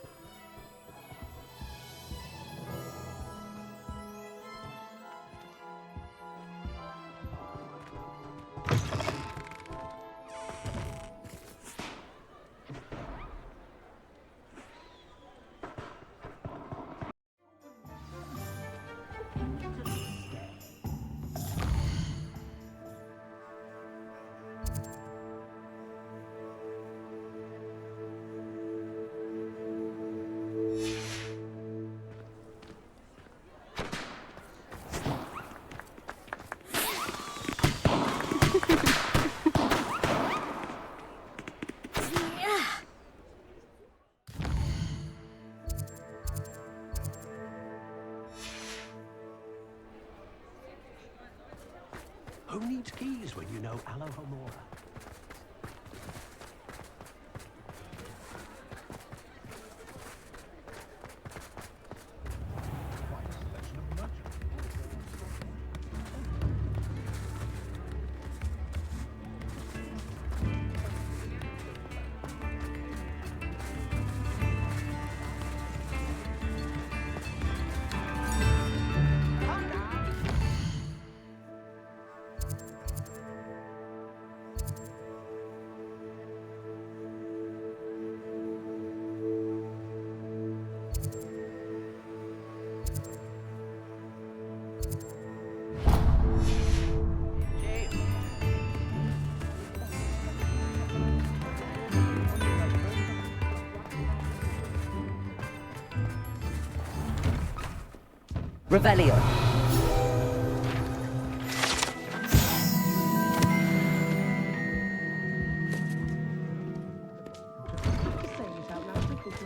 Revelio.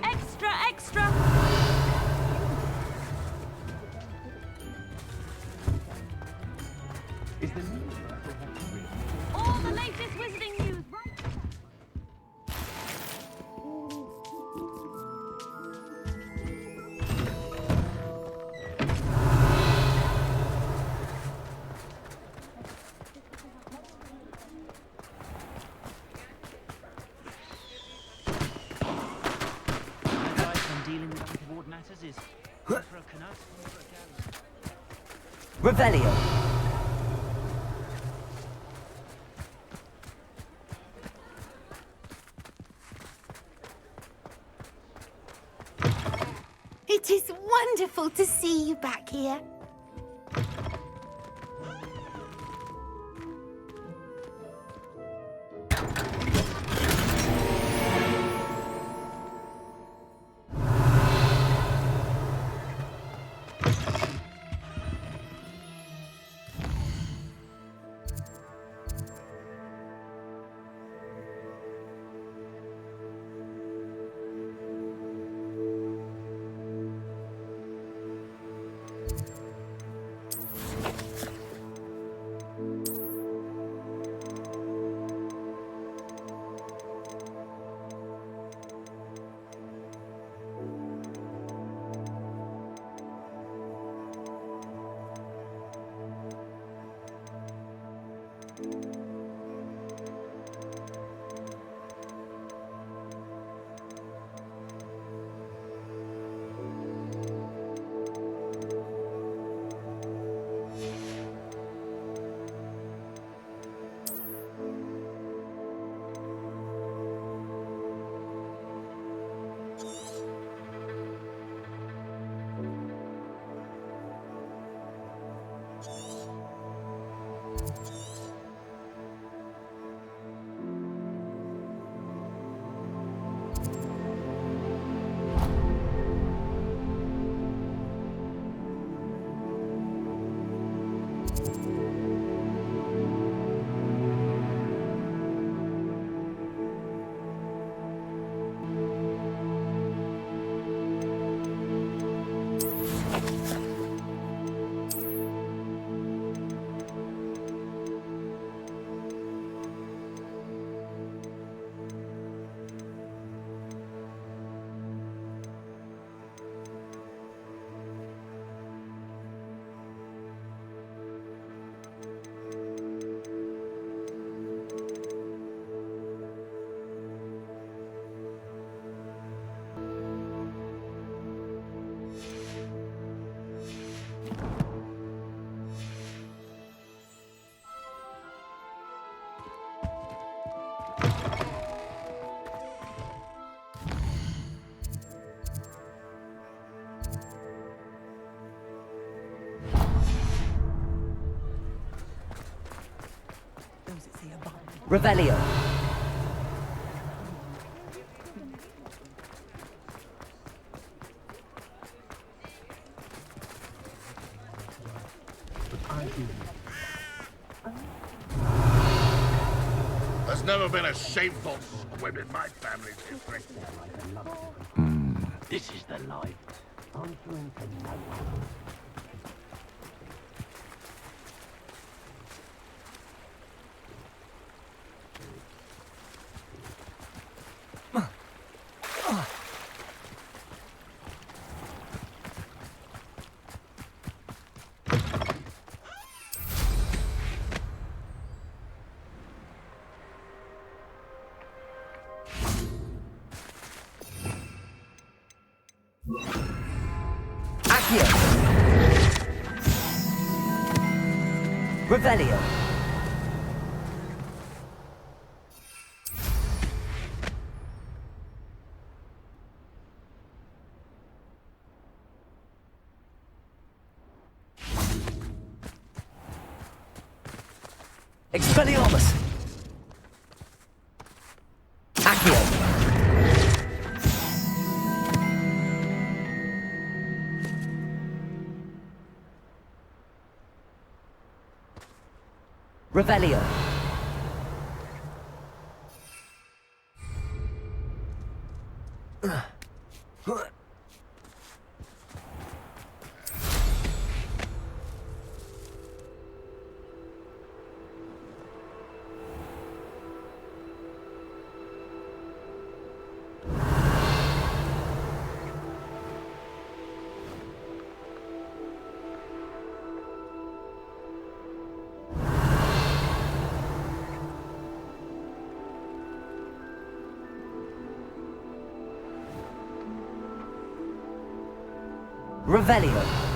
Extra, extra! All the latest wizarding news, right? Dealing with untoward matters is one for a canut, one for a gallows. Revelio. It is wonderful to see you back here. Revelio. There's never been a shameful squib in my family's history. This is the life. Answering to no one. Revelio. Expelliarmus. Accio. Revelio. Revelio.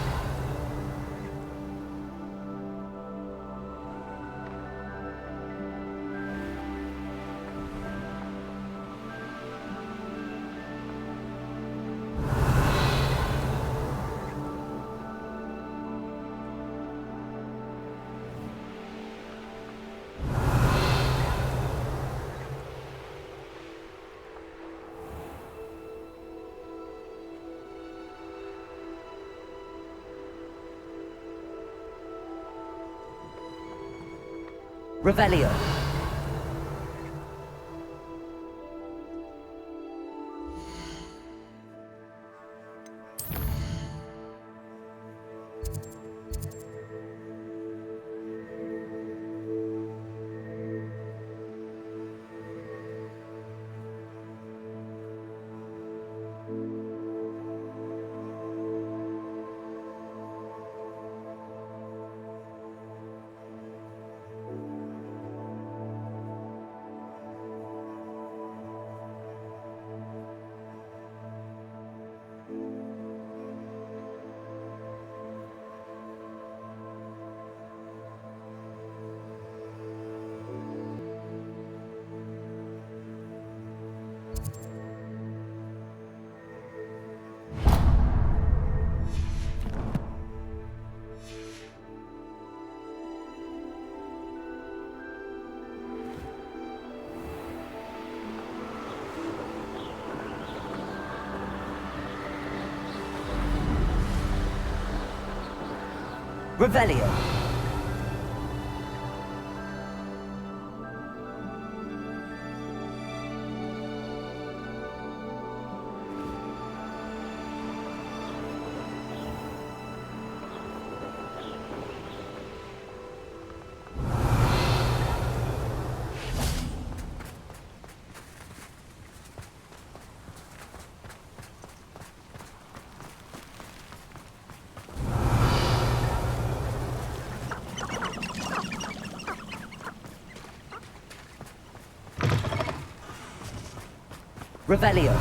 Revelio. Revelio. Revelio.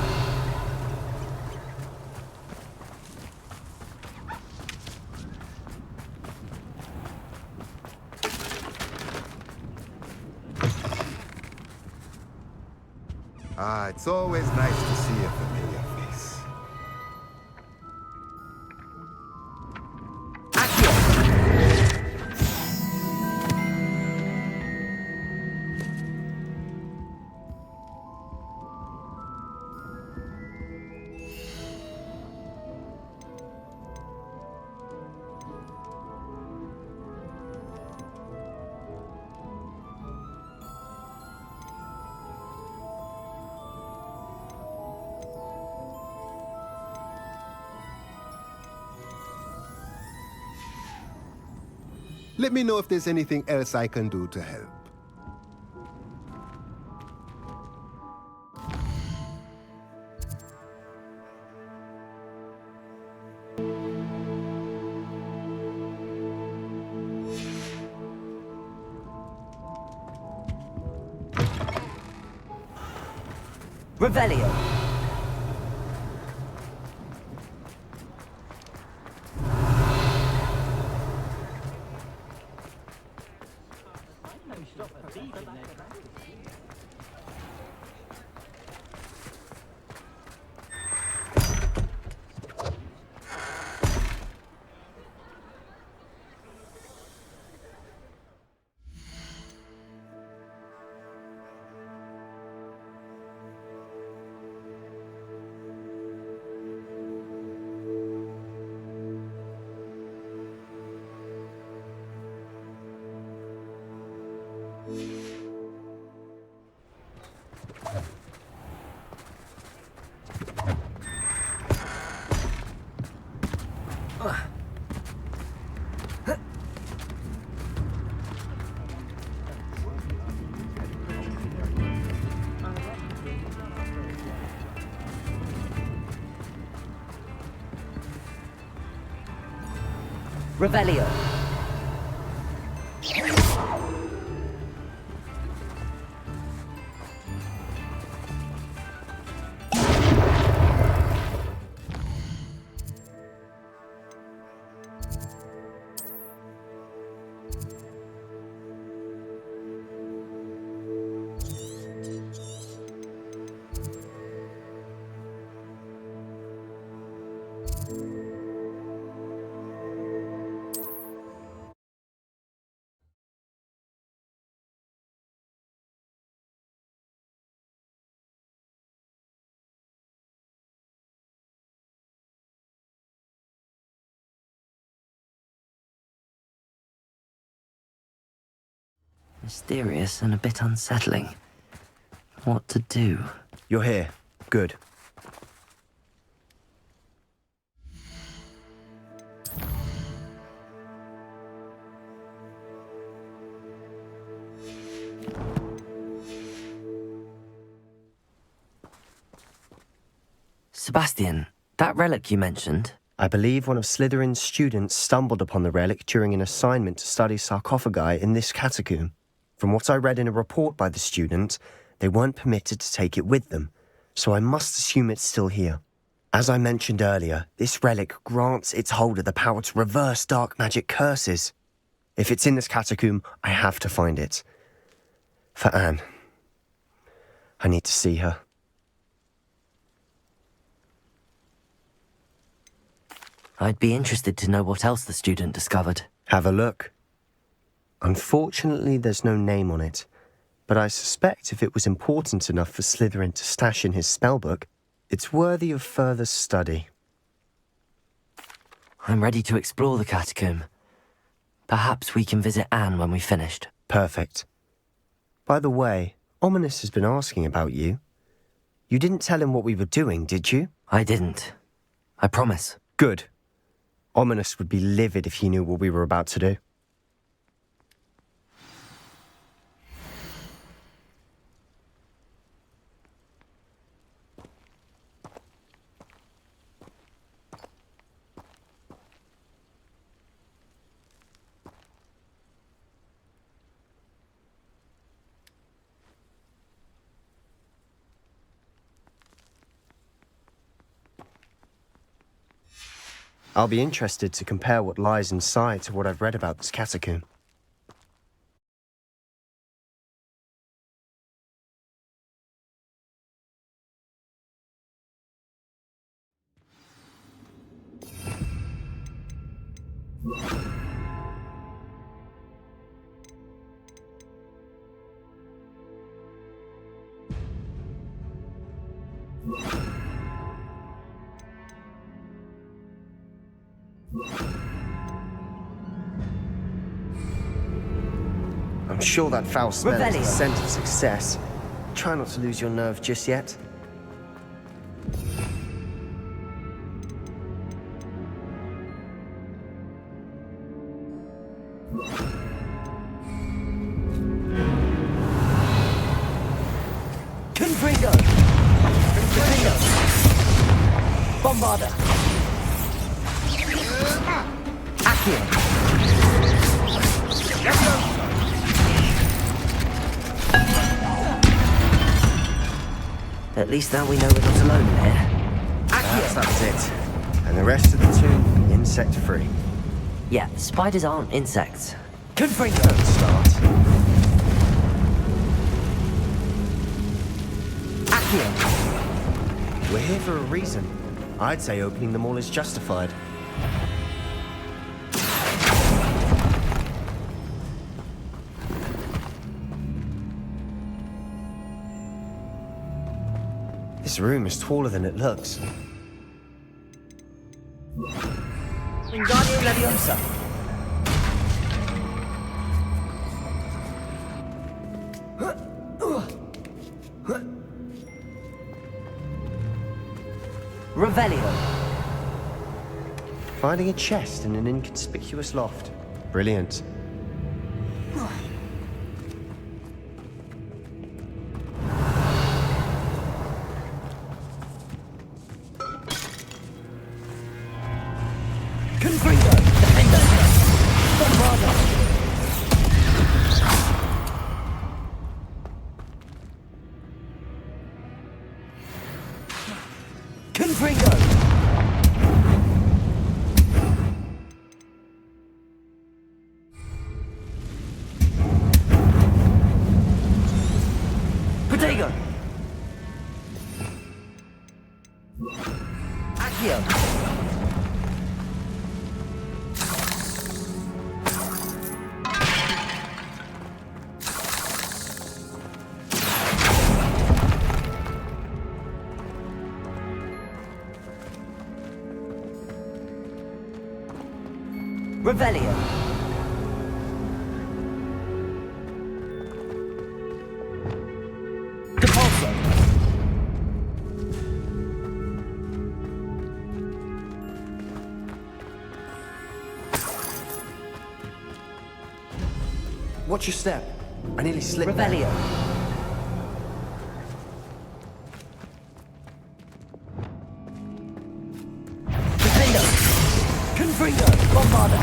Ah, it's always nice to see a familiar face. Let me know if there's anything else I can do to help. Revelio. Revelio. Mysterious and a bit unsettling. What to do? You're here. Good. Sebastian, that relic you mentioned? I believe one of Slytherin's students stumbled upon the relic during an assignment to study sarcophagi in this catacomb. From what I read in a report by the student, they weren't permitted to take it with them, so I must assume it's still here. As I mentioned earlier, this relic grants its holder the power to reverse dark magic curses. If it's in this catacomb, I have to find it. For Anne. I need to see her. I'd be interested to know what else the student discovered. Have a look. Unfortunately, there's no name on it, but I suspect if it was important enough for Slytherin to stash in his spellbook, it's worthy of further study. I'm ready to explore the catacomb. Perhaps we can visit Anne when we've finished. Perfect. By the way, Ominous has been asking about you. You didn't tell him what we were doing, did you? I didn't. I promise. Good. Ominous would be livid if he knew what we were about to do. I'll be interested to compare what lies inside to what I've read about this catacomb. I'm sure that foul smell is the scent of success. Try not to lose your nerve just yet. Confringo! Confringo! Bombarda! Accio! At least now we know we're not alone in here. That's it. And the rest of the tomb, insect-free. Yeah, spiders aren't insects. Confringo! Don't start. Accio! We're here for a reason. I'd say opening them all is justified. This room is taller than it looks. Wingardium Leviosa! Revelio. Finding a chest in an inconspicuous loft. Brilliant. Confringo. Defender. Bombarda. Confringo. Protego. Accio. Revelio. Depulso. Watch your step. I nearly slipped. Revelio. Defendo. Confringo. Bombarda.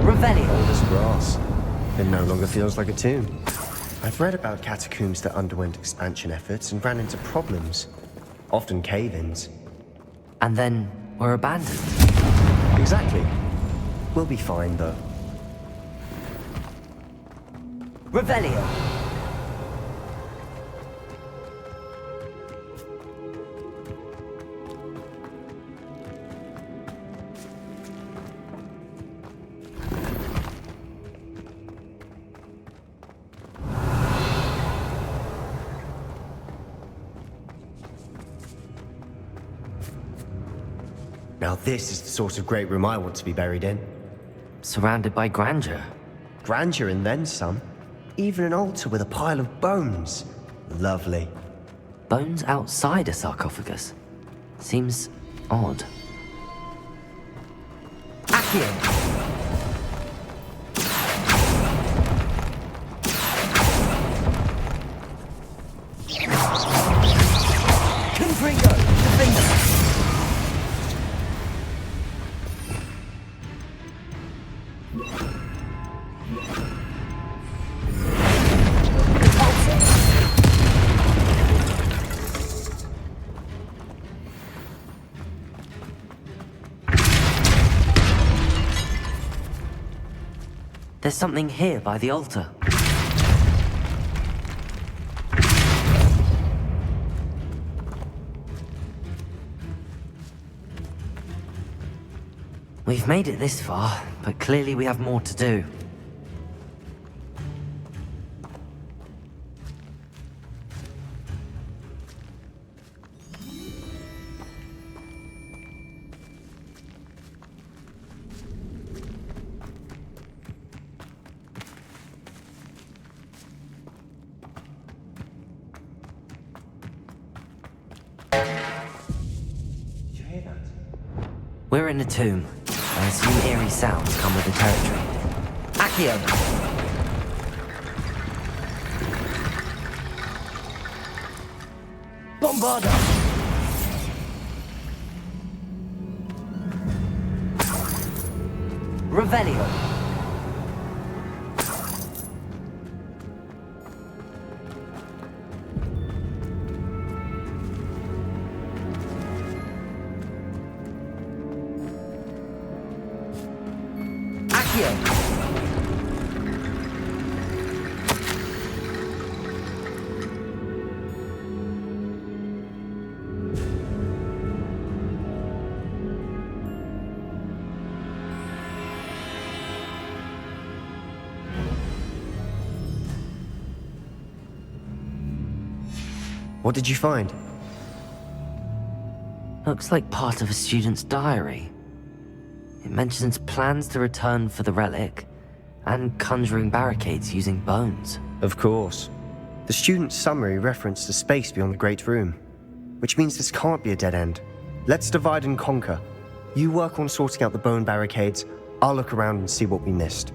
Revelio. Old as grass. It no longer feels like a tomb. I've read about catacombs that underwent expansion efforts and ran into problems. Often cave-ins. And then were abandoned. Exactly. We'll be fine, though. Revelio. Now this is the sort of great room I want to be buried in. Surrounded by grandeur. Grandeur and then some. Even an altar with a pile of bones. Lovely. Bones outside a sarcophagus. Seems odd. Accio. Confringo. Defender. There's something here by the altar. We've made it this far, but clearly we have more to do. We're in a tomb. I assume eerie sounds come with the territory. Accio! Bombarda! Revelio! What did you find? Looks like part of a student's diary. It mentions plans to return for the relic, And conjuring barricades using bones. Of course. The student's summary referenced a space beyond the Great Room, which means this can't be a dead end. Let's divide and conquer. You work on sorting out the bone barricades, I'll look around and see what we missed.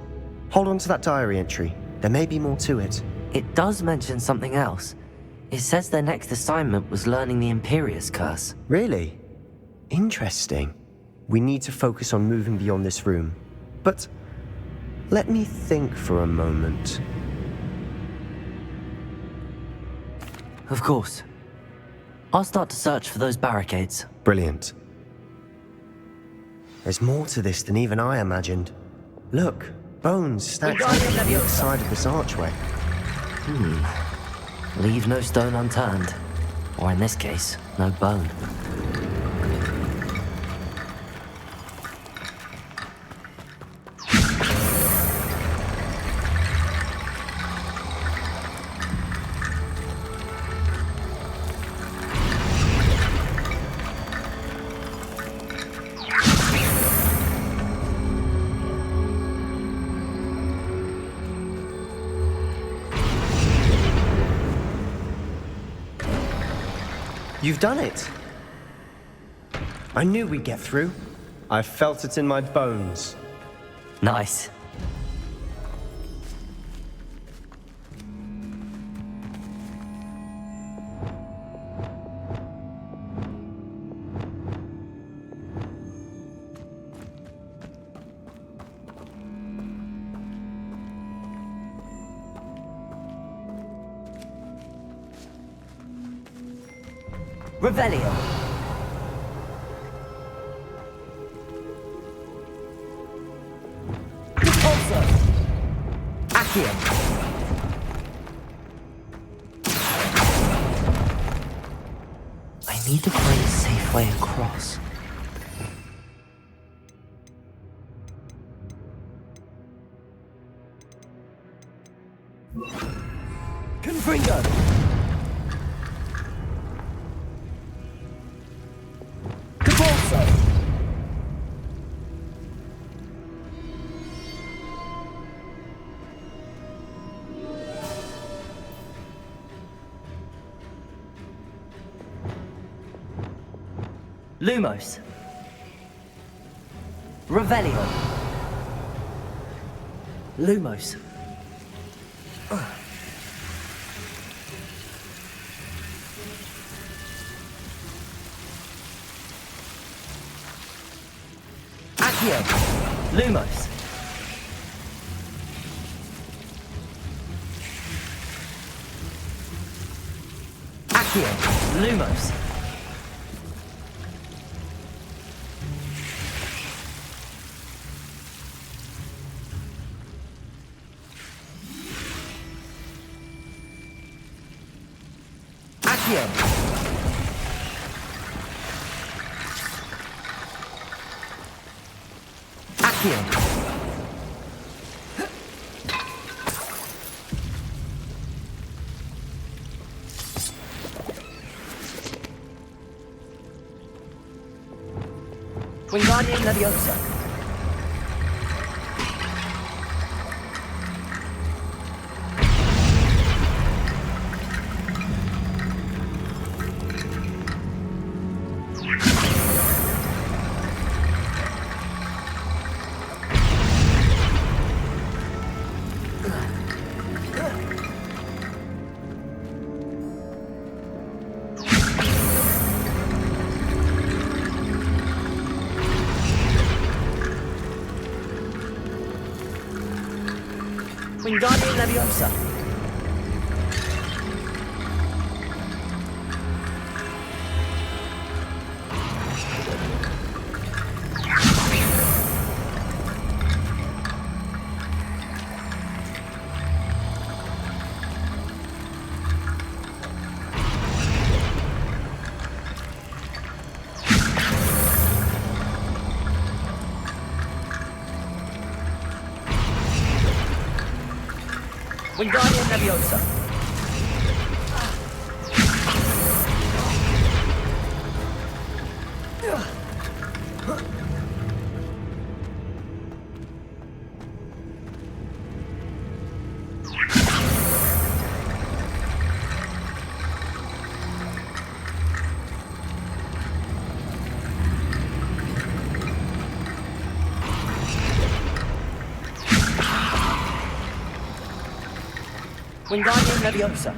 Hold on to that diary entry. There may be more to it. It does mention something else. It says their next assignment was learning the Imperius Curse. Really? Interesting. We need to focus on moving beyond this room. But let me think for a moment. Of course. I'll start to search for those barricades. Brilliant. There's more to this than even I imagined. Look, bones stacked on the side of this archway. Leave no stone unturned. Or in this case, no bone. You've done it! I knew we'd get through. I felt it in my bones. Nice. Revelio. Repulsor. Accio. I need to find a safe way across. Confringo. Lumos. Revelio. Lumos. Accio. Lumos. Accio. Lumos. Wingardium Leviosa. Wingardium Leviosa. Wingardium Leviosa. Wingardium Leviosa.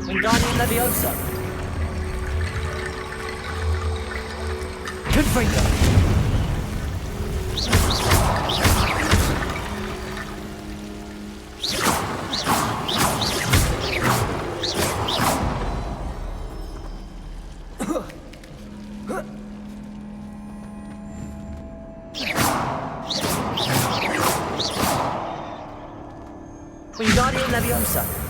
Wingardium Leviosa. Confringo. Wingardium Leviosa.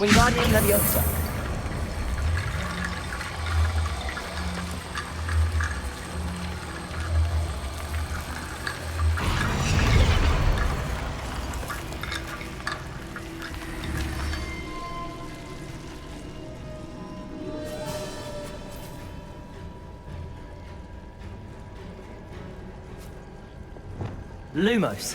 Wingardium Leviosa. Lumos.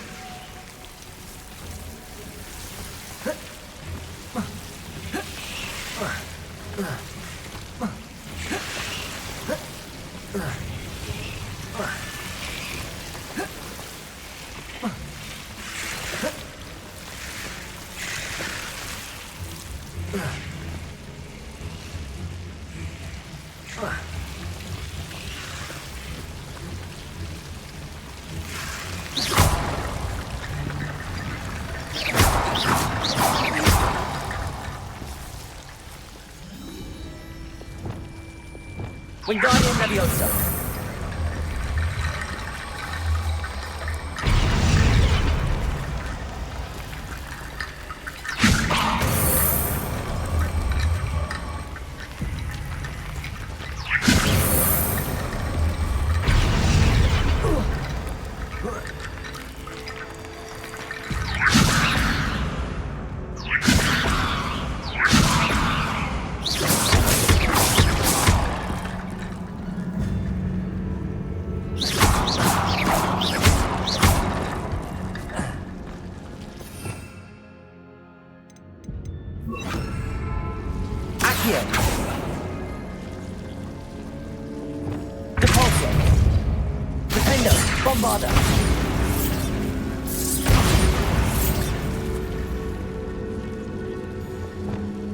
Wingardium Leviosa.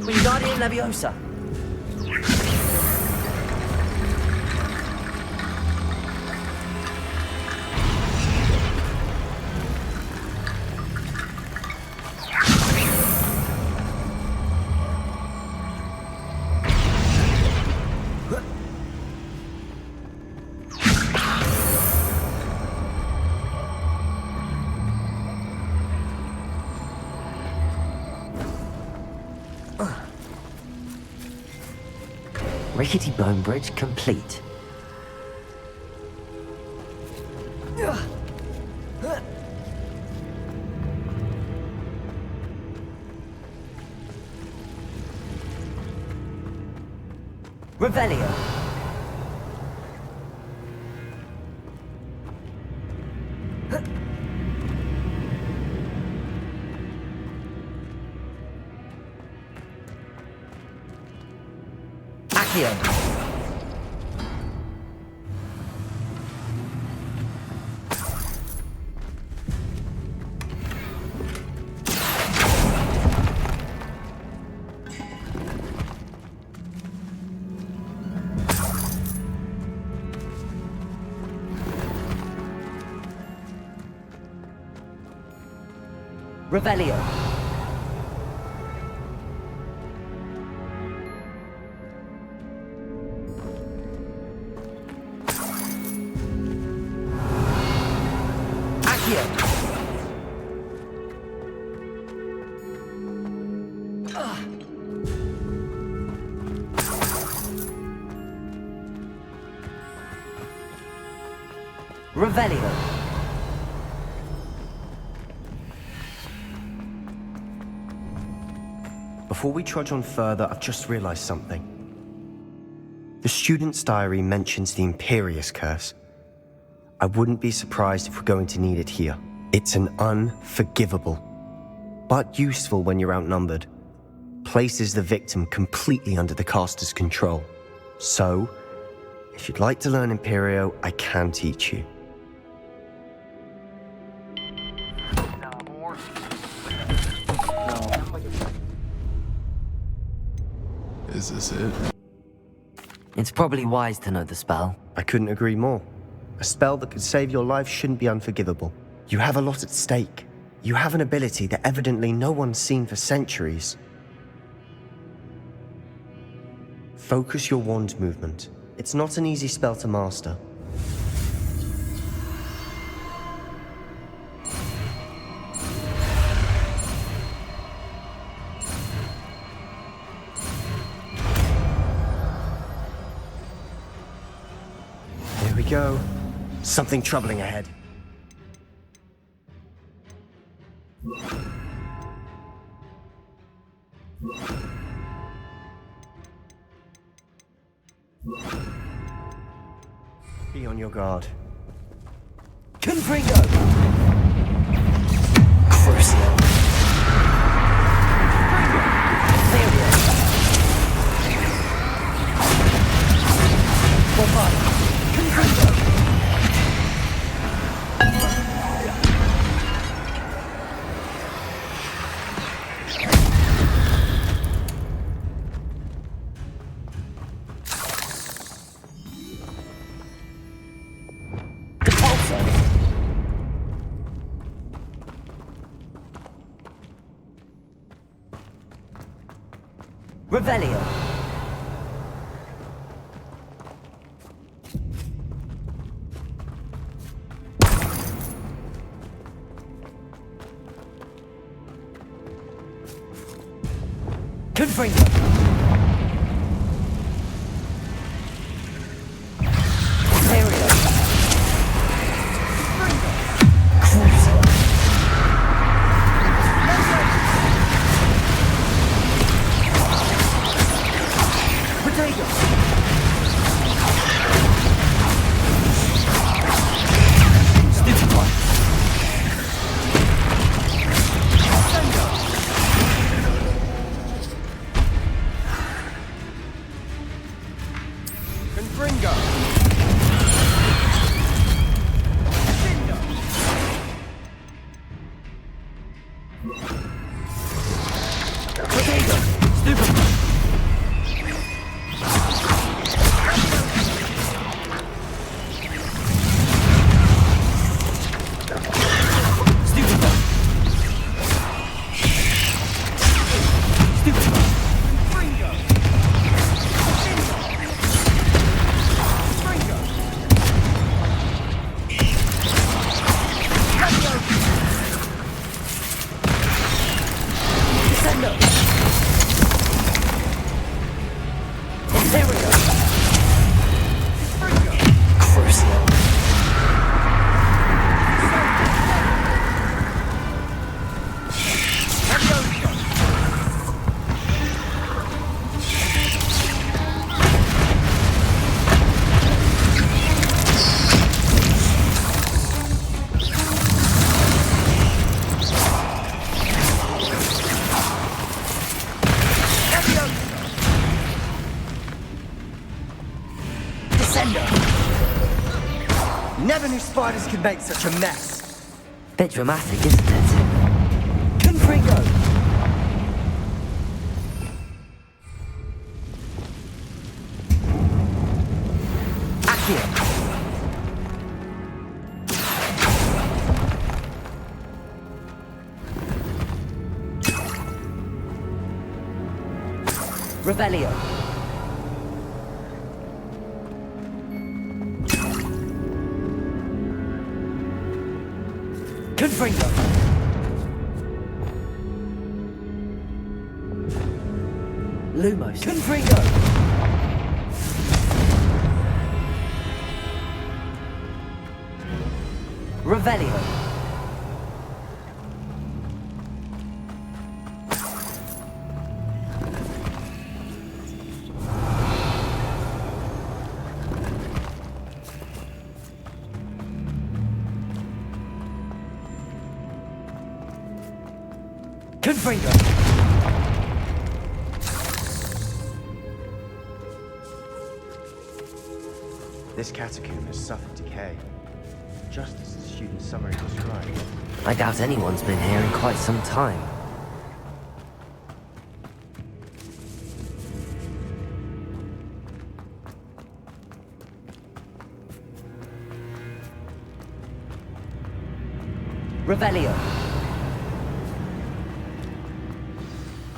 Wingardium Leviosa. Rickety bone bridge complete. Revelio. Accio. Revelio. Revelio. Before we trudge on further, I've just realized something. The student's diary mentions the Imperious Curse. I wouldn't be surprised if we're going to need it here. It's an unforgivable, but useful when you're outnumbered. Places the victim completely under the caster's control. So, if you'd like to learn Imperio, I can teach you. Is this it? It's probably wise to know the spell. I couldn't agree more. A spell that could save your life shouldn't be unforgivable. You have a lot at stake. You have an ability that evidently no one's seen for centuries. Focus your wand movement. It's not an easy spell to master. Here we go. Something troubling ahead. Be on your guard. Confringo! Crucial. Revelio. Confringo. Never knew spiders could make such a mess. Bit dramatic, isn't it? Confringo! Accio! Revelio. Confringo. Lumos. Confringo. Revelio. Confringo. This catacomb has suffered decay, just as the student summary described. I doubt anyone's been here in quite some time. Revelio.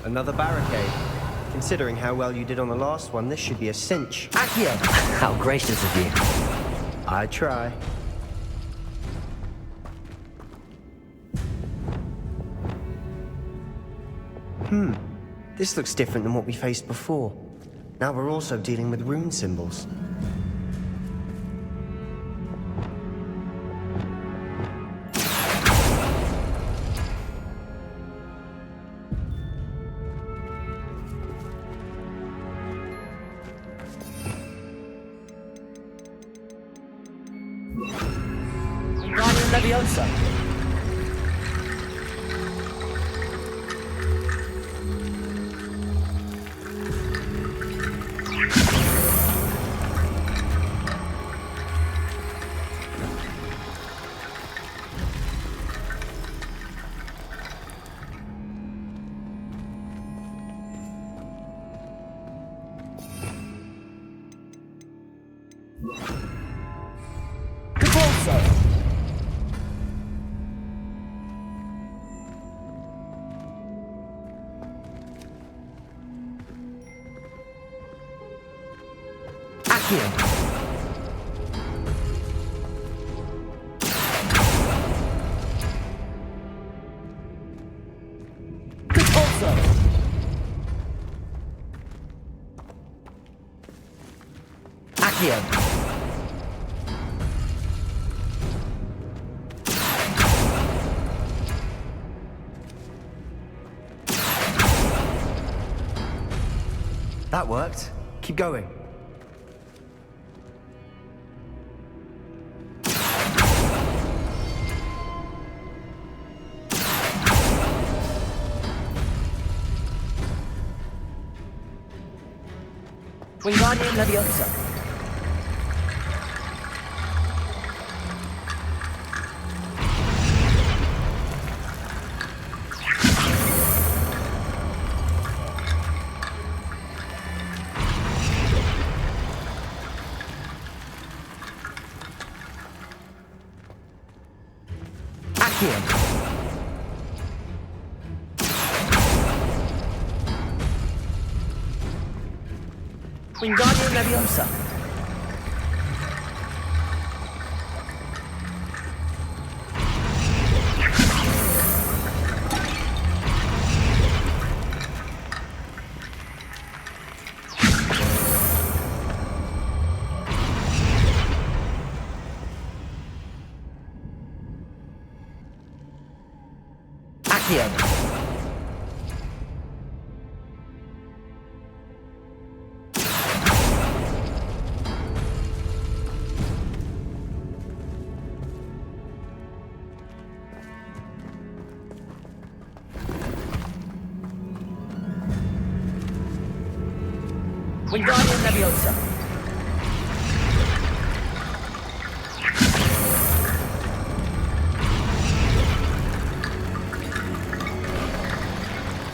Another barricade. Considering how well you did on the last one, this should be a cinch. Accio! How gracious of you. I try. This looks different than what we faced before. Now we're also dealing with rune symbols. Guardian Leviosa. That worked. Keep going. Wingardium Leviosa. Wingardium Leviosa. Accio. Wingardium Leviosa.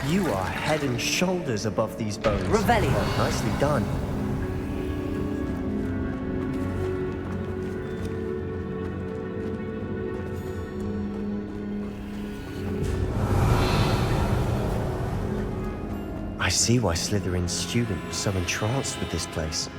You are head and shoulders above these bones. Revelio. Nicely done. I see why Slytherin's student was so entranced with this place.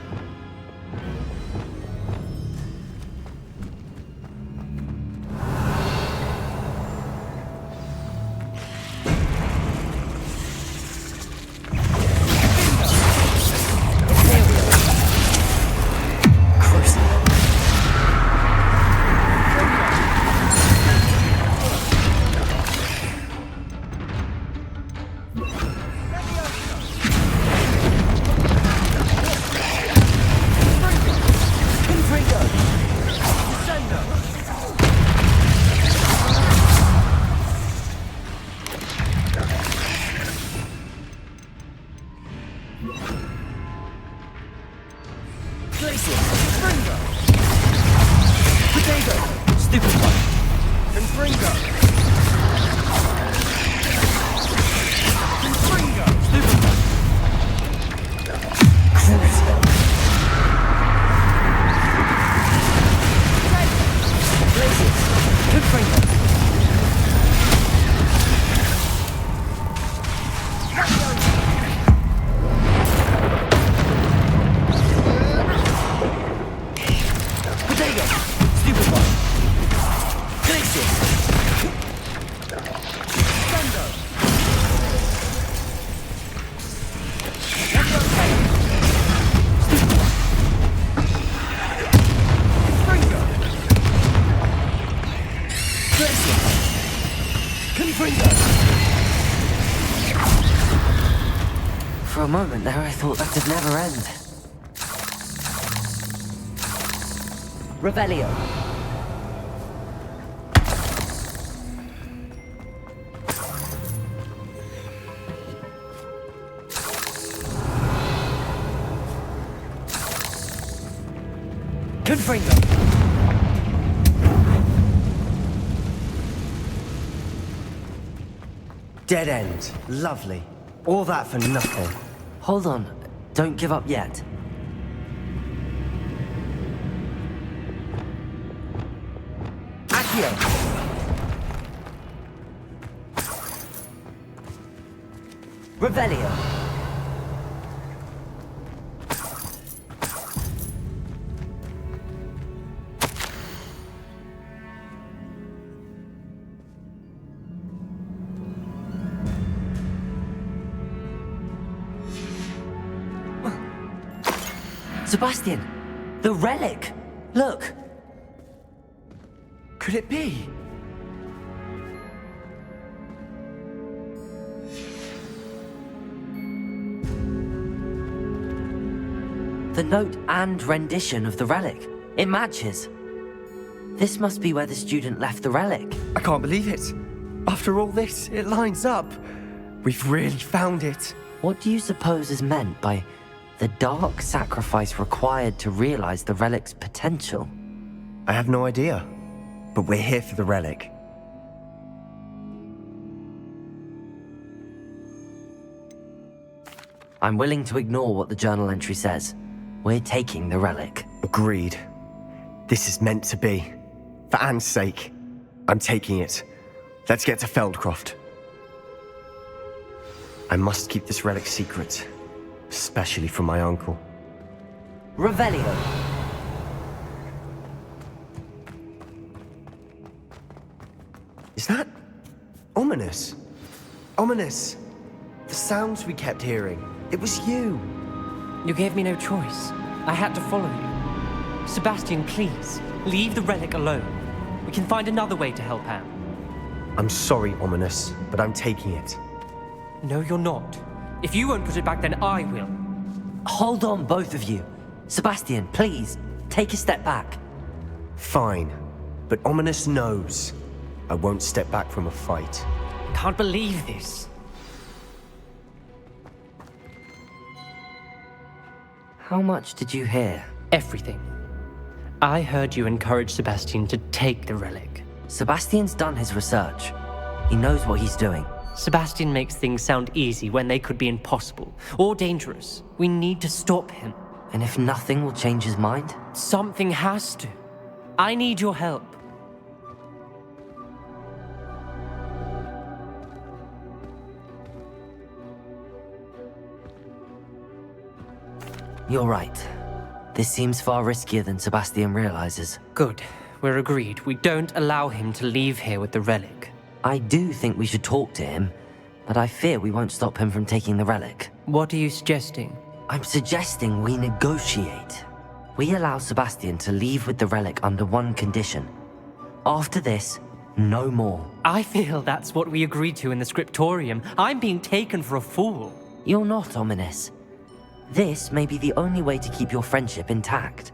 For a moment there, I thought that could never end. Revelio. Confringo. Dead end. Lovely. All that for nothing. Hold on. Don't give up yet. Accio. Revelio. Sebastian! The relic! Look! Could it be? The note and rendition of the relic. It matches. This must be where the student left the relic. I can't believe it. After all this, it lines up. We've really found it. What do you suppose is meant by the dark sacrifice required to realize the relic's potential? I have no idea, but we're here for the relic. I'm willing to ignore what the journal entry says. We're taking the relic. Agreed. This is meant to be. For Anne's sake, I'm taking it. Let's get to Feldcroft. I must keep this relic secret. Especially from my uncle. Revelio. Is that ominous? Ominous. The sounds we kept hearing. It was you. You gave me no choice. I had to follow you. Sebastian, please, leave the relic alone. We can find another way to help Anne. I'm sorry, Ominous, but I'm taking it. No, you're not. If you won't put it back, then I will. Hold on, both of you. Sebastian, please, take a step back. Fine, but Ominous knows. I won't step back from a fight. Can't believe this. How much did you hear? Everything. I heard you encourage Sebastian to take the relic. Sebastian's done his research. He knows what he's doing. Sebastian makes things sound easy when they could be impossible or dangerous. We need to stop him. And if nothing will change his mind? Something has to. I need your help. You're right. This seems far riskier than Sebastian realizes. Good. We're agreed. We don't allow him to leave here with the relic. I do think we should talk to him, but I fear we won't stop him from taking the relic. What are you suggesting? I'm suggesting we negotiate. We allow Sebastian to leave with the relic under one condition. After this, no more. I feel that's what we agreed to in the scriptorium. I'm being taken for a fool. You're not, Ominous. This may be the only way to keep your friendship intact.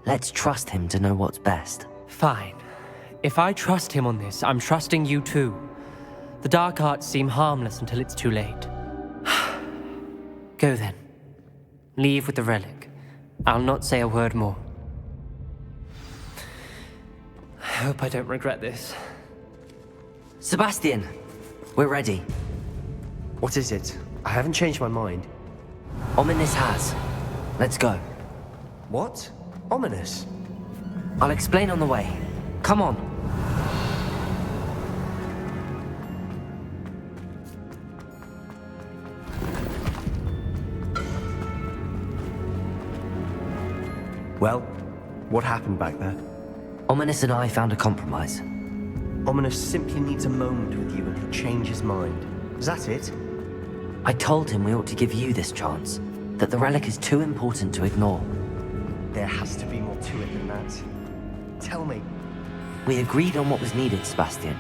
Let's trust him to know what's best. Fine. If I trust him on this, I'm trusting you too. The dark arts seem harmless until it's too late. Go then. Leave with the relic. I'll not say a word more. I hope I don't regret this. Sebastian, we're ready. What is it? I haven't changed my mind. Ominous has. Let's go. What? Ominous? I'll explain on the way. Come on. Well, what happened back there? Ominous and I found a compromise. Ominous simply needs a moment with you and he'll change his mind. Is that it? I told him we ought to give you this chance, that the relic is too important to ignore. There has to be more to it than that. Tell me. We agreed on what was needed, Sebastian.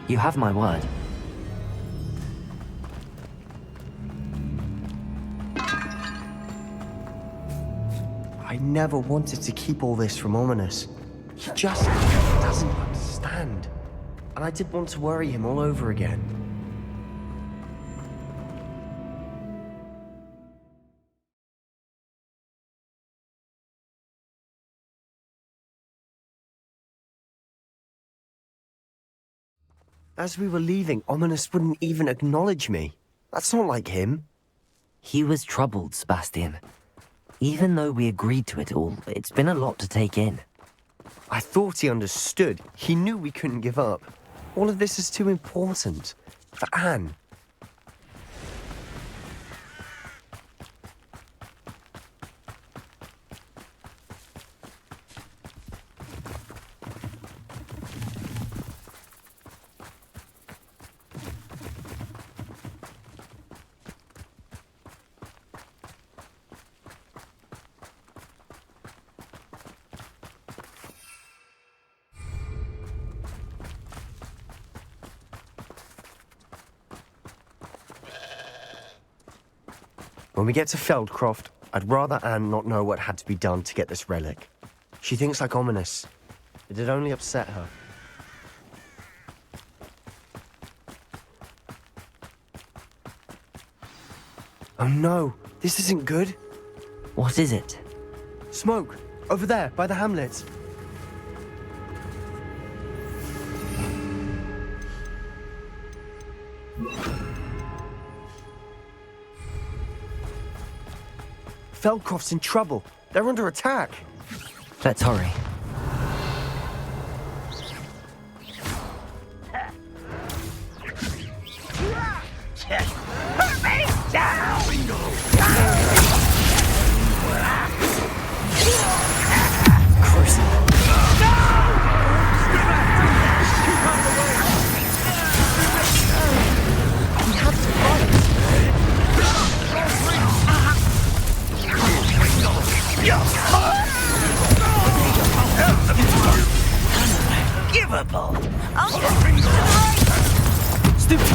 You have my word. I never wanted to keep all this from Ominous. He just doesn't understand. And I didn't want to worry him all over again. As we were leaving, Ominous wouldn't even acknowledge me. That's not like him. He was troubled, Sebastian. Even though we agreed to it all, it's been a lot to take in. I thought he understood. He knew we couldn't give up. All of this is too important. For Anne. When we get to Feldcroft, I'd rather Anne not know what had to be done to get this relic. She thinks like Ominous. It'd only upset her. Oh no, this isn't good. What is it? Smoke, over there, by the hamlet. Feldcroft's in trouble. They're under attack. Let's hurry. Put me down! Unforgivable! I'll just to the right! Stupid!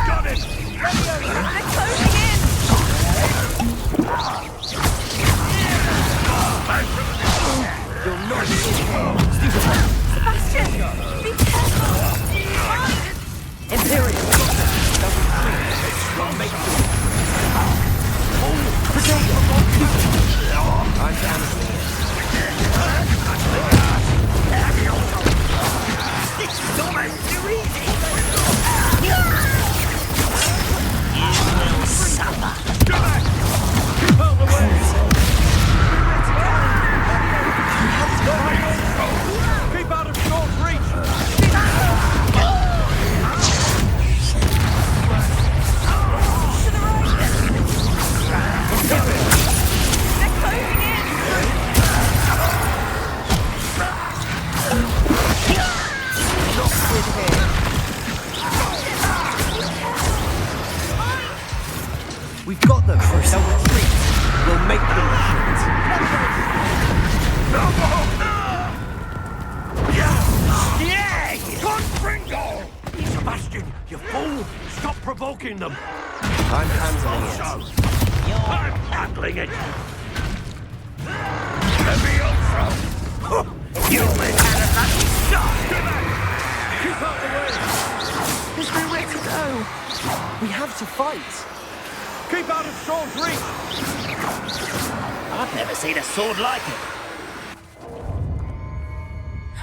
Got it! They're closing in! You're not Sebastian! Be careful! Imperial! I'm canceling it. This is almost too easy! You will suffer! Go back! Keep out the way! Keep out of short reach! To the right! You almost had a lucky shot! Keep out the way! There's nowhere to go. We have to fight. Keep out of sword's reach! I've never seen a sword like it.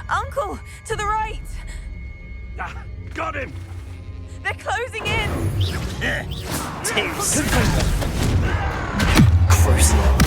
Uncle, to the right! Ah, got him! They're closing in! Too soon. Crucial.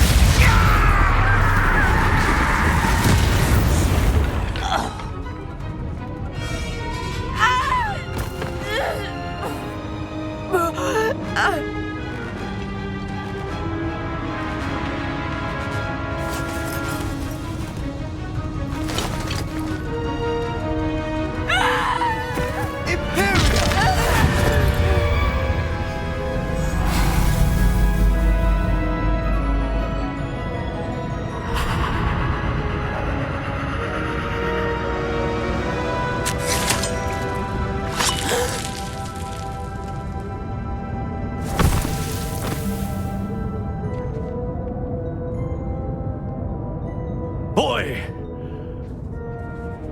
Boy!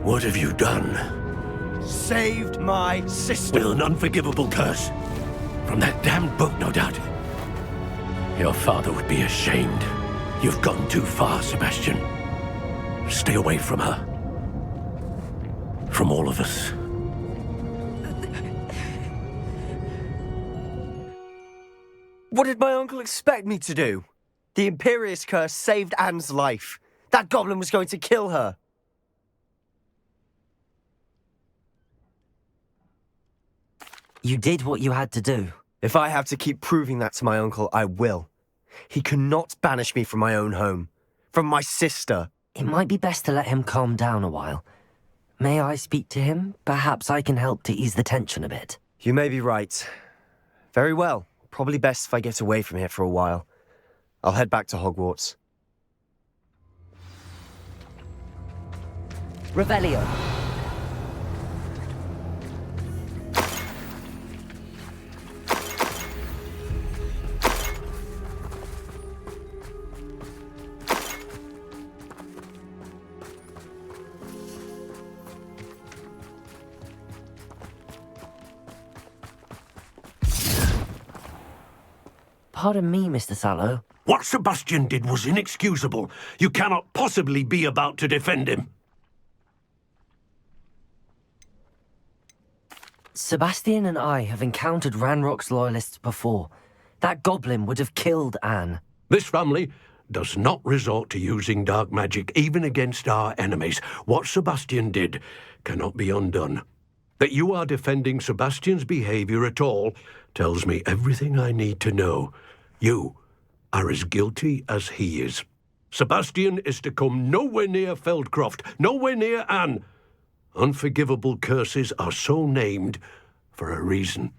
What have you done? Saved my sister. With an unforgivable curse. From that damned book, no doubt. Your father would be ashamed. You've gone too far, Sebastian. Stay away from her. From all of us. What did my uncle expect me to do? The Imperious curse saved Anne's life. That goblin was going to kill her. You did what you had to do. If I have to keep proving that to my uncle, I will. He cannot banish me from my own home. From my sister. It might be best to let him calm down a while. May I speak to him? Perhaps I can help to ease the tension a bit. You may be right. Very well. Probably best if I get away from here for a while. I'll head back to Hogwarts. Revelio. Pardon me, Mr. Sallow. What Sebastian did was inexcusable. You cannot possibly be about to defend him. Sebastian and I have encountered Ranrock's loyalists before. That goblin would have killed Anne. This family does not resort to using dark magic even against our enemies. What Sebastian did cannot be undone. That you are defending Sebastian's behavior at all tells me everything I need to know. You are as guilty as he is. Sebastian is to come nowhere near Feldcroft, nowhere near Anne. Unforgivable curses are so named for a reason.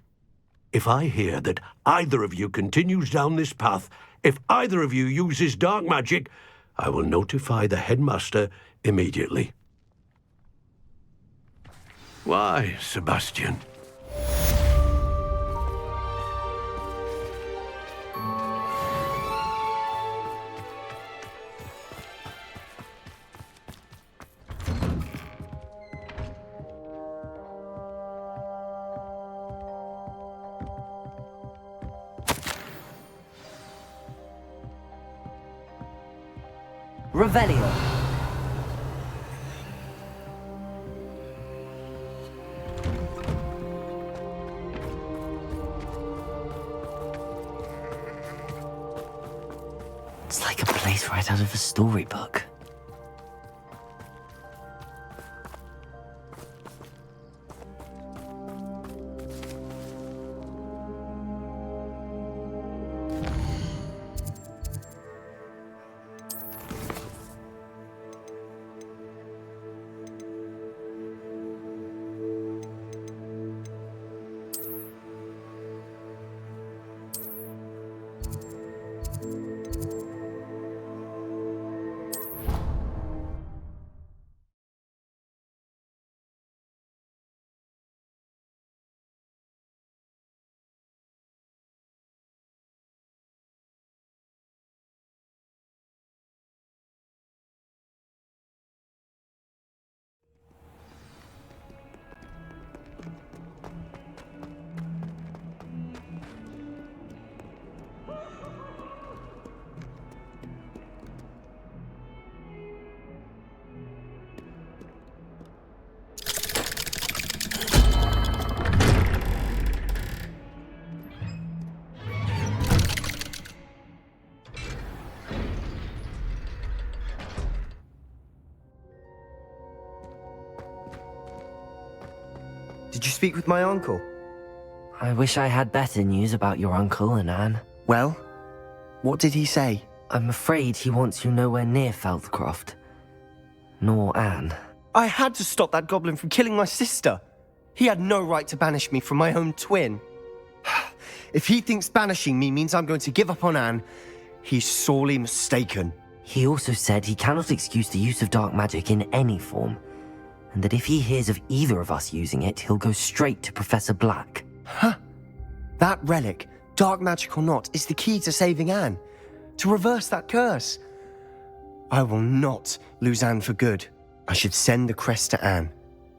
If I hear that either of you continues down this path, if either of you uses dark magic, I will notify the headmaster immediately. Why, Sebastian? Revelio. It's like a place right out of a storybook. Did you speak with my uncle? I wish I had better news about your uncle and Anne. Well, what did he say? I'm afraid he wants you nowhere near Feldcroft. Nor Anne. I had to stop that goblin from killing my sister. He had no right to banish me from my own twin. If he thinks banishing me means I'm going to give up on Anne, he's sorely mistaken. He also said he cannot excuse the use of dark magic in any form, and that if he hears of either of us using it, he'll go straight to Professor Black. Huh. That relic, dark magic or not, is the key to saving Anne. To reverse that curse. I will not lose Anne for good. I should send the crest to Anne.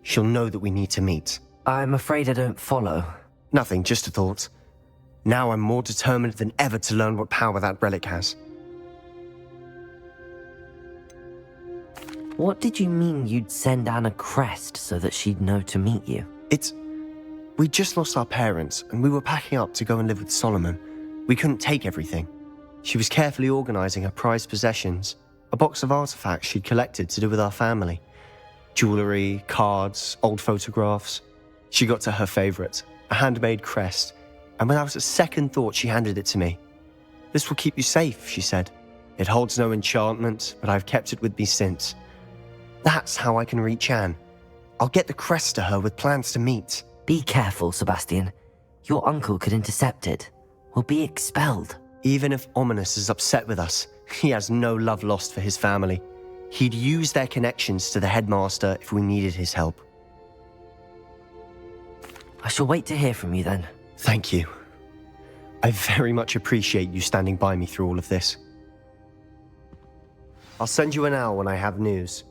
She'll know that we need to meet. I'm afraid I don't follow. Nothing, just a thought. Now I'm more determined than ever to learn what power that relic has. What did you mean you'd send Anne a crest so that she'd know to meet you? We just lost our parents, and we were packing up to go and live with Solomon. We couldn't take everything. She was carefully organizing her prized possessions, a box of artifacts she'd collected to do with our family. Jewelry, cards, old photographs. She got to her favorite, a handmade crest, and without a second thought she handed it to me. This will keep you safe, she said. It holds no enchantment, but I've kept it with me since. That's how I can reach Anne. I'll get the crest to her with plans to meet. Be careful, Sebastian. Your uncle could intercept it. We'll be expelled. Even if Ominous is upset with us, he has no love lost for his family. He'd use their connections to the headmaster if we needed his help. I shall wait to hear from you then. Thank you. I very much appreciate you standing by me through all of this. I'll send you an owl when I have news.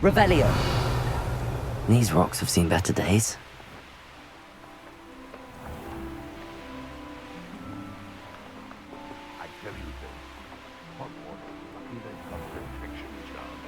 Revelio. These rocks have seen better days. I tell you this, Hogwarts is lucky they've got the infection charm.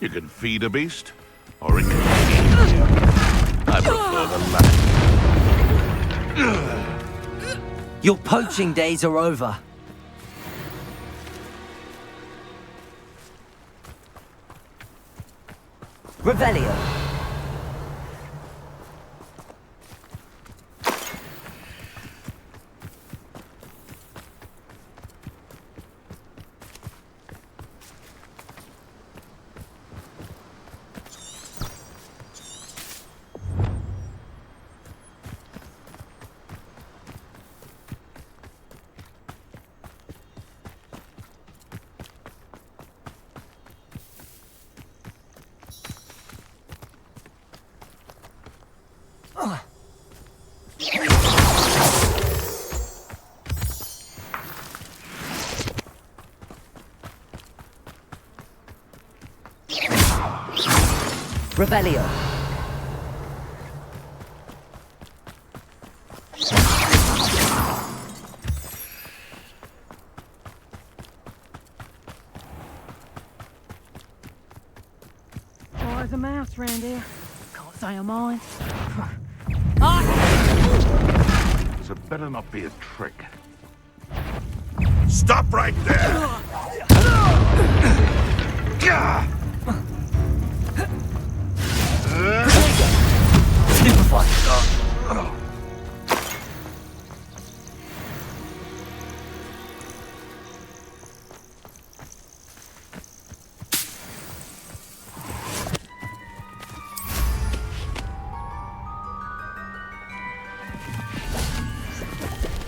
You can feed a beast, or it can eat you. I prefer the latter. Your poaching days are over. Revelio. Revelio. There's a mouse round here. Can't say I mind. So it better not be a trick. Stop right there!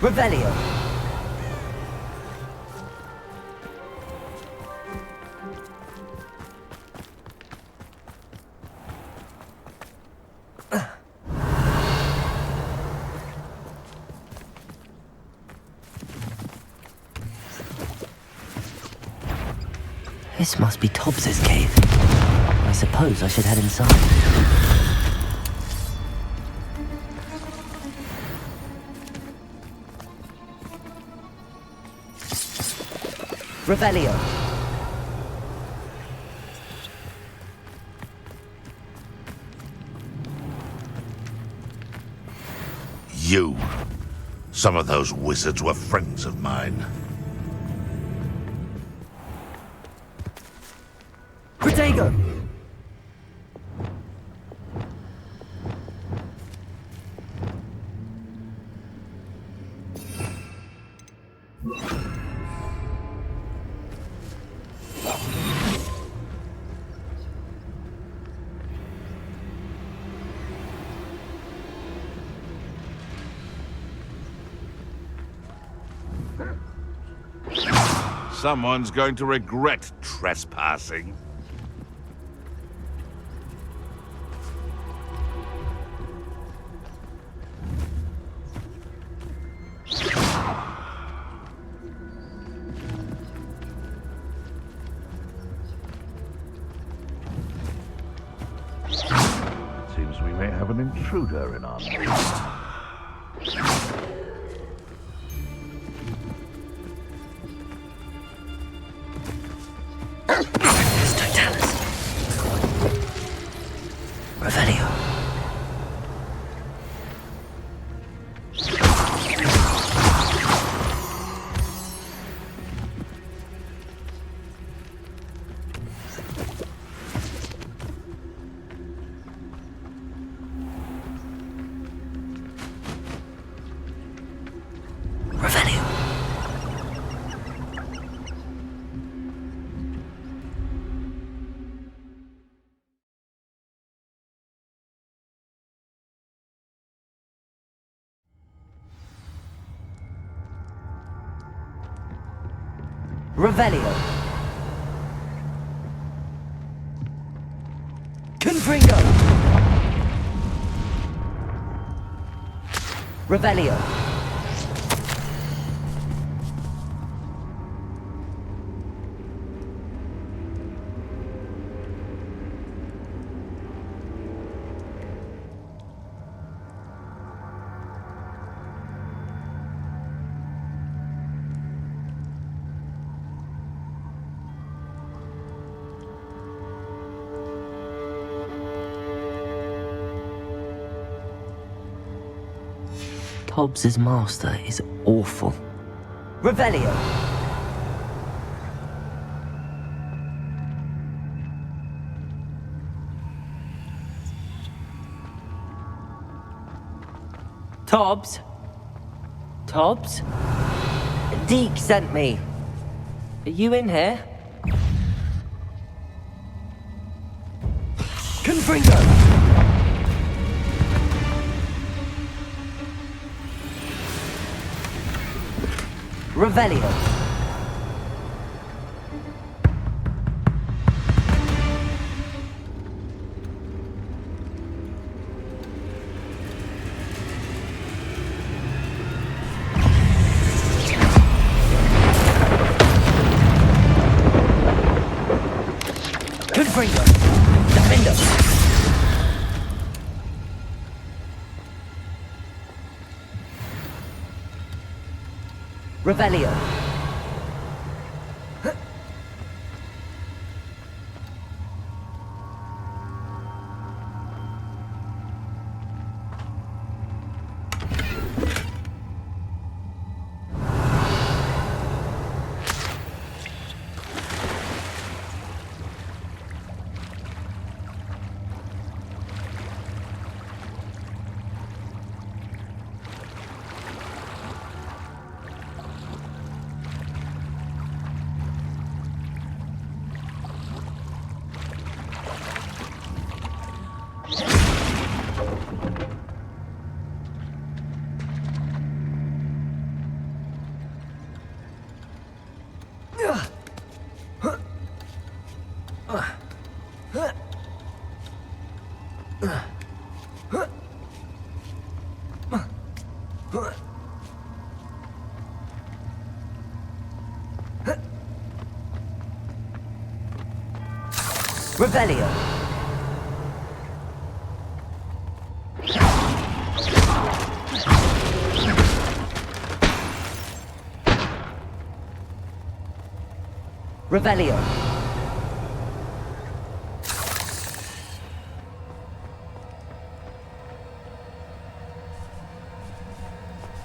Revelio. This must be Tobbs's cave. I suppose I should head inside. Revelio. You. Some of those wizards were friends of mine. Protego! Someone's going to regret trespassing. Seems we may have an intruder in our midst. Revelio. Revelio. Revelio. Confringo. Revelio. Hobbs's master is awful. Revelio! Tobbs? Tobbs? Deke sent me. Are you in here? Confringo! Revelio. Confringo. Defendo. Revelio. Revelio. Revelio.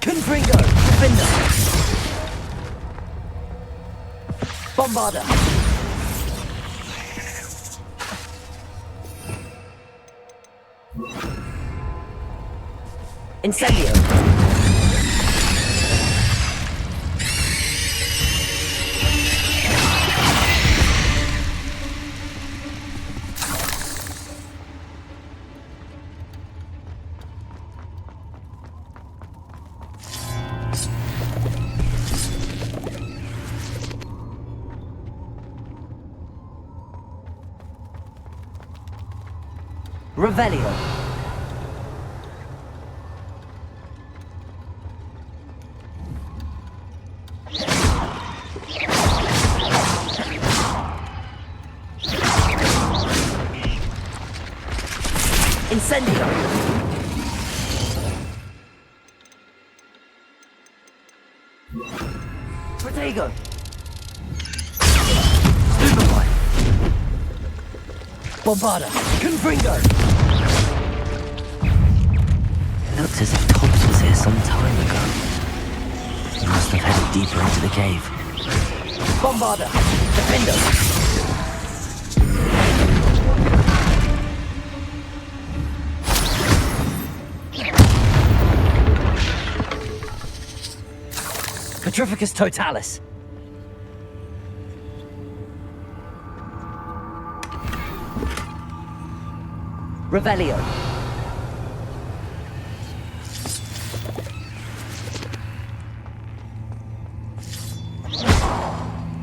Confringo. Defender. Bombarder. Incendio. Revelio. Incendio. Protego. Stupefy. Bombarda. Confringo. It looks as if Tobbs was here some time ago. He must have headed deeper into the cave. Bombarda. Defendo. Petrificus Totalis. Revelio.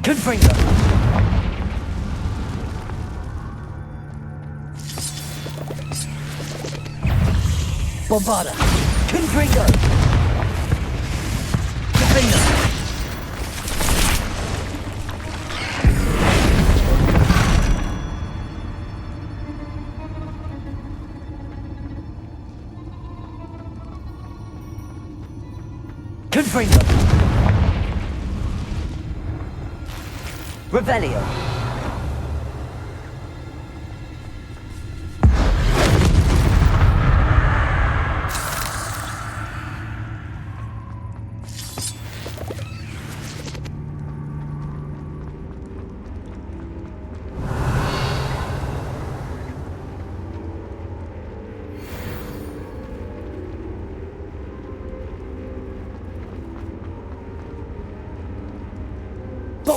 Confringo. Bombarda. Confringo. Defender. Confringo. Revelio.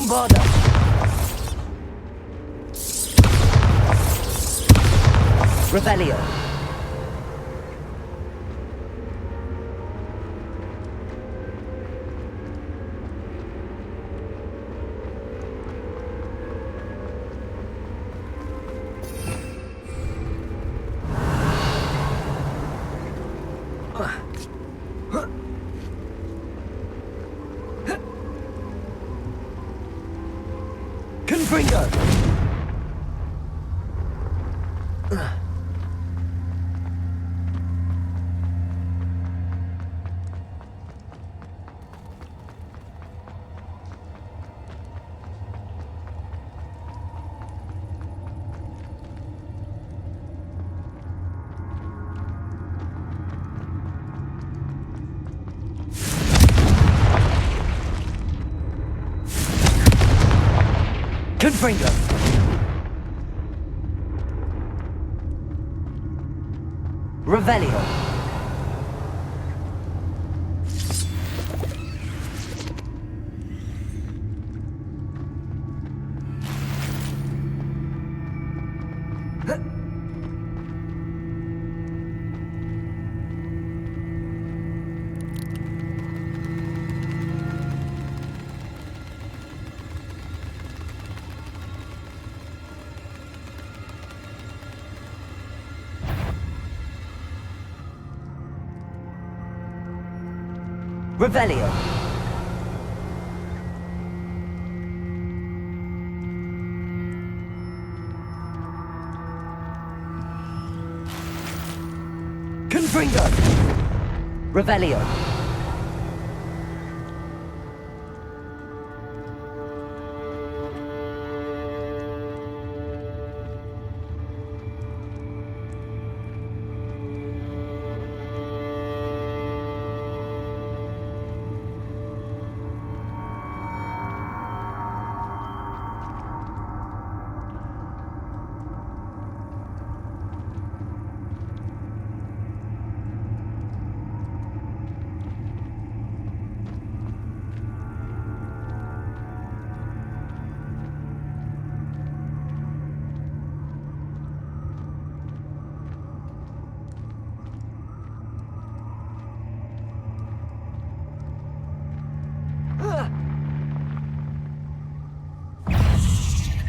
Bombarda! Revelio! Confringo! Confringo! Revelio! Revelio! Confringo! Revelio!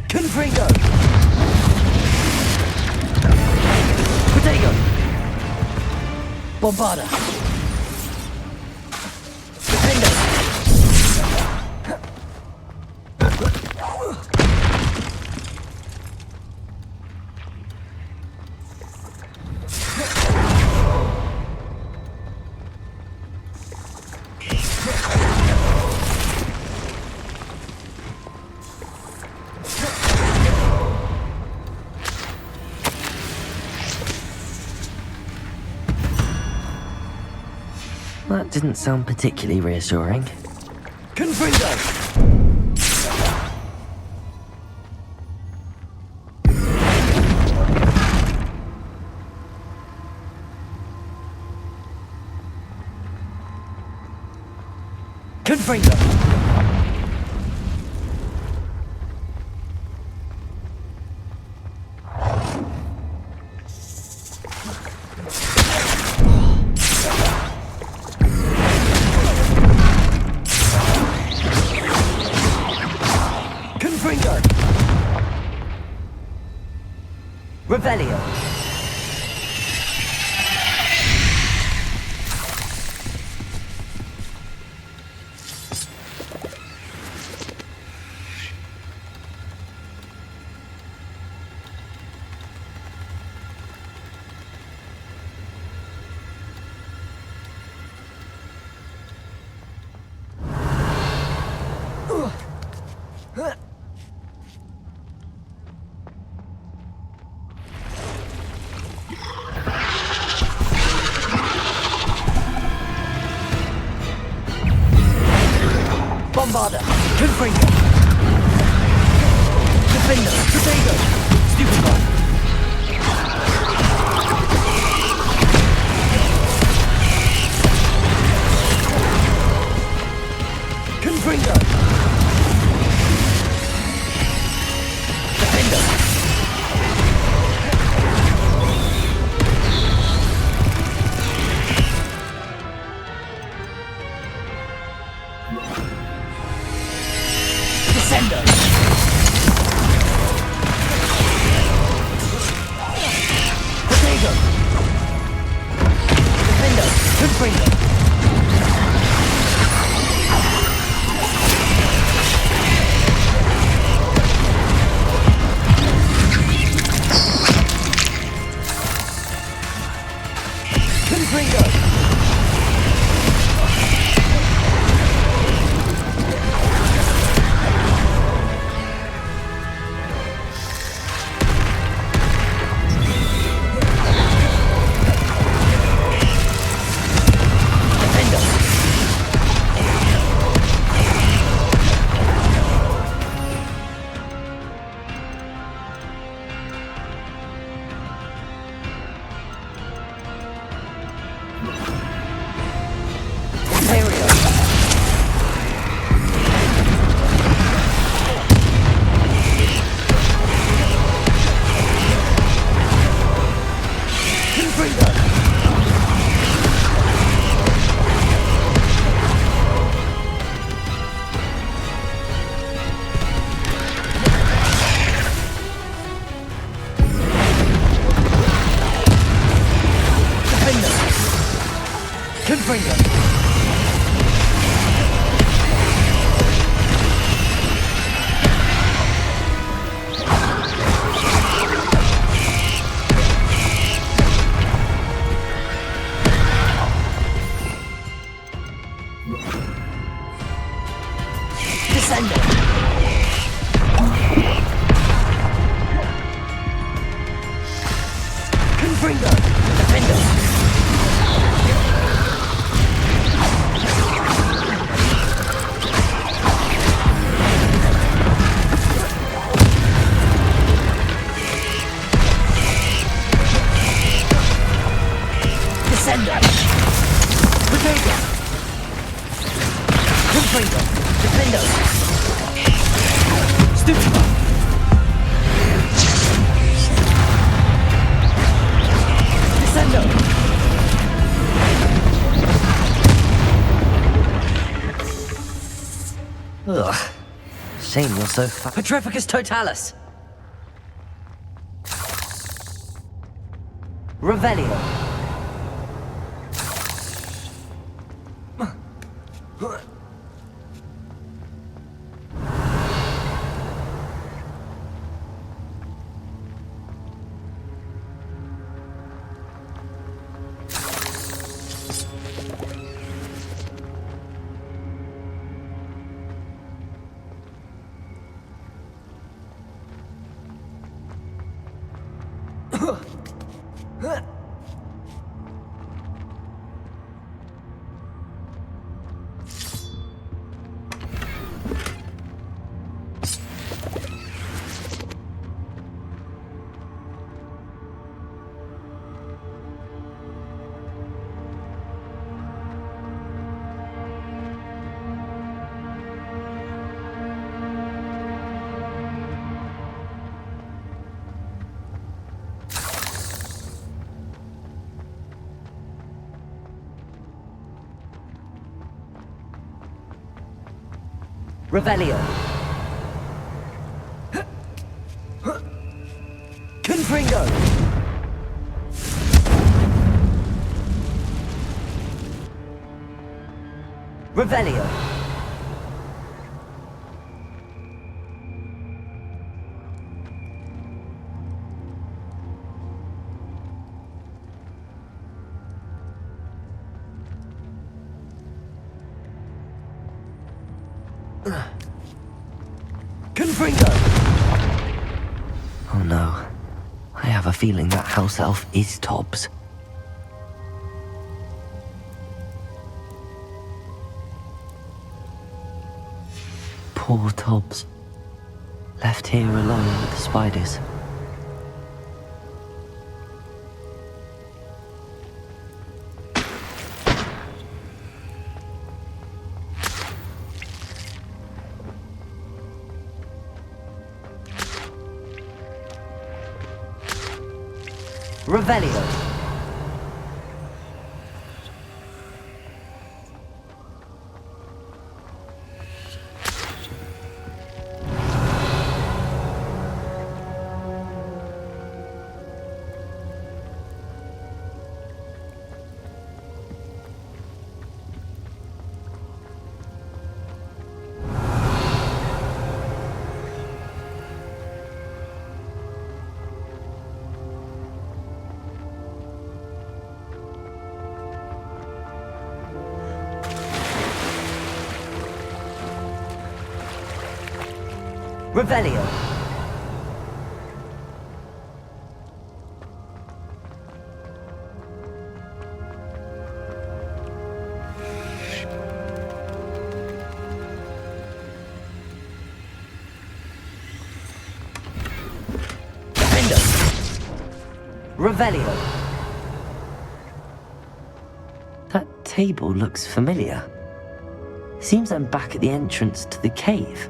Confringo! Protego! Bombarda! Defendo! That didn't sound particularly reassuring. Confringo! Confringo! Revelio! Bombarda! Confringo! Defender! Protego! Stupefy! Confringo! Ugh. Shame you're so Petrificus totalis! Revelio. Revelio. Confringo. Revelio. Confringo! Oh no. I have a feeling that house elf is Tobbs. Poor Tobbs. Left here alone with the spiders. Revelio. Revelio. Revelio. That table looks familiar. Seems I'm back at the entrance to the cave.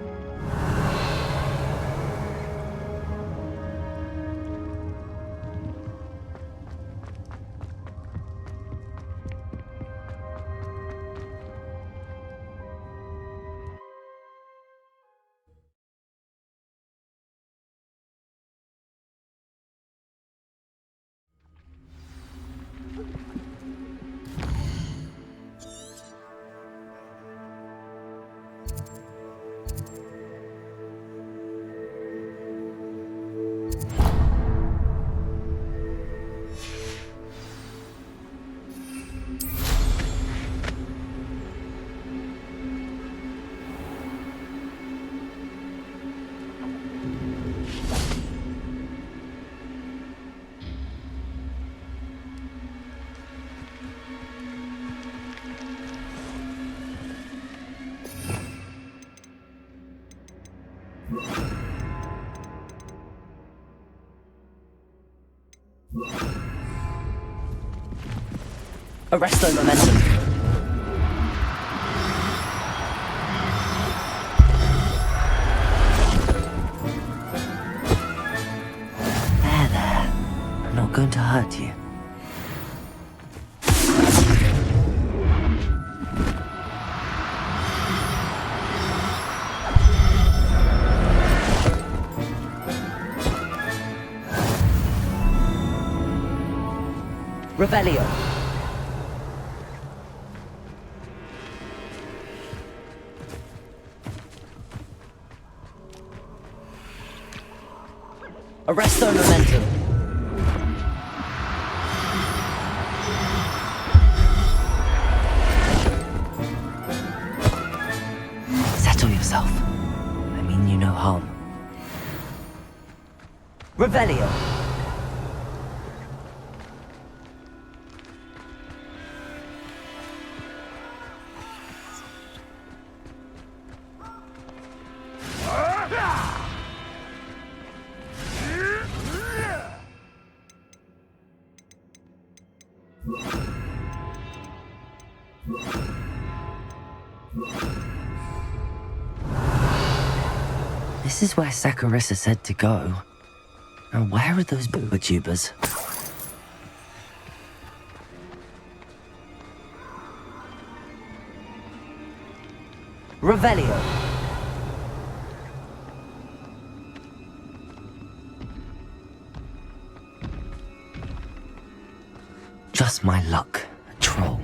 Arresto momentum. There. I'm not going to hurt you. Revelio. Arresto momentum. Settle yourself. I mean you no harm. Revelio. This is where Saccharissa said to go. Now where are those booba tubers? Revelio. Just my luck, a troll.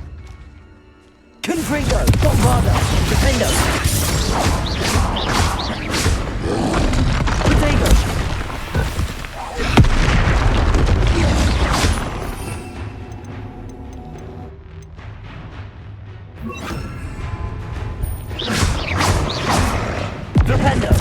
Confringo, Bombarda, Defendo. Potato. Defendo.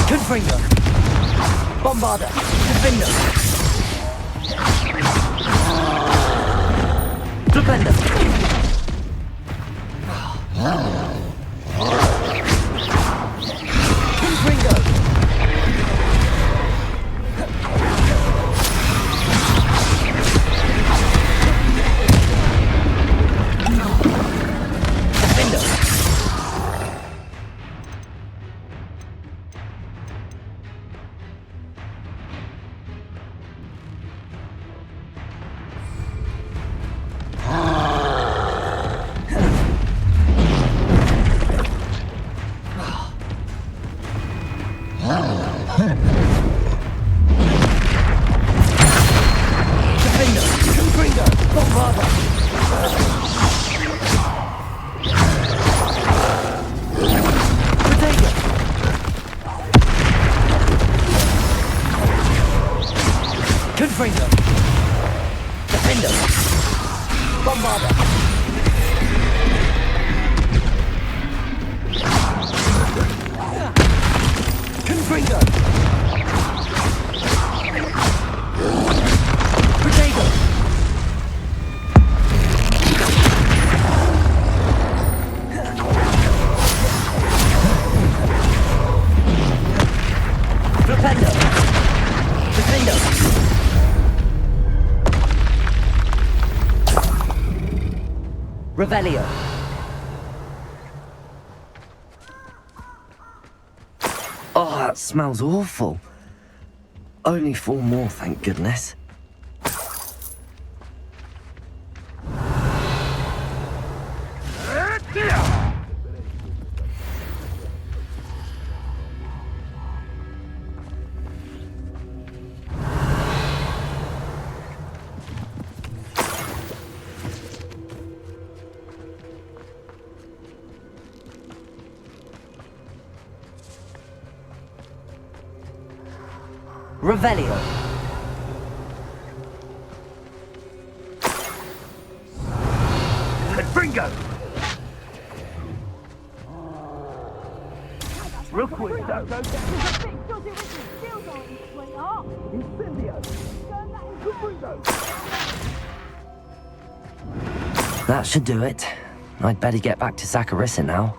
Confringo. Bombarda. Defender. Defender. Confringo. Defender. Confringo! Defender! Bombarder! Confringo! Potato! Flipendo! Defender! Revelio. Oh, that smells awful. Only 4 more, thank goodness. Revelio. Confringo! Real quick, though. There's a big dodgy wizard still going, sweetheart. Incendio! That should do it. I'd better get back to Saccharissa now.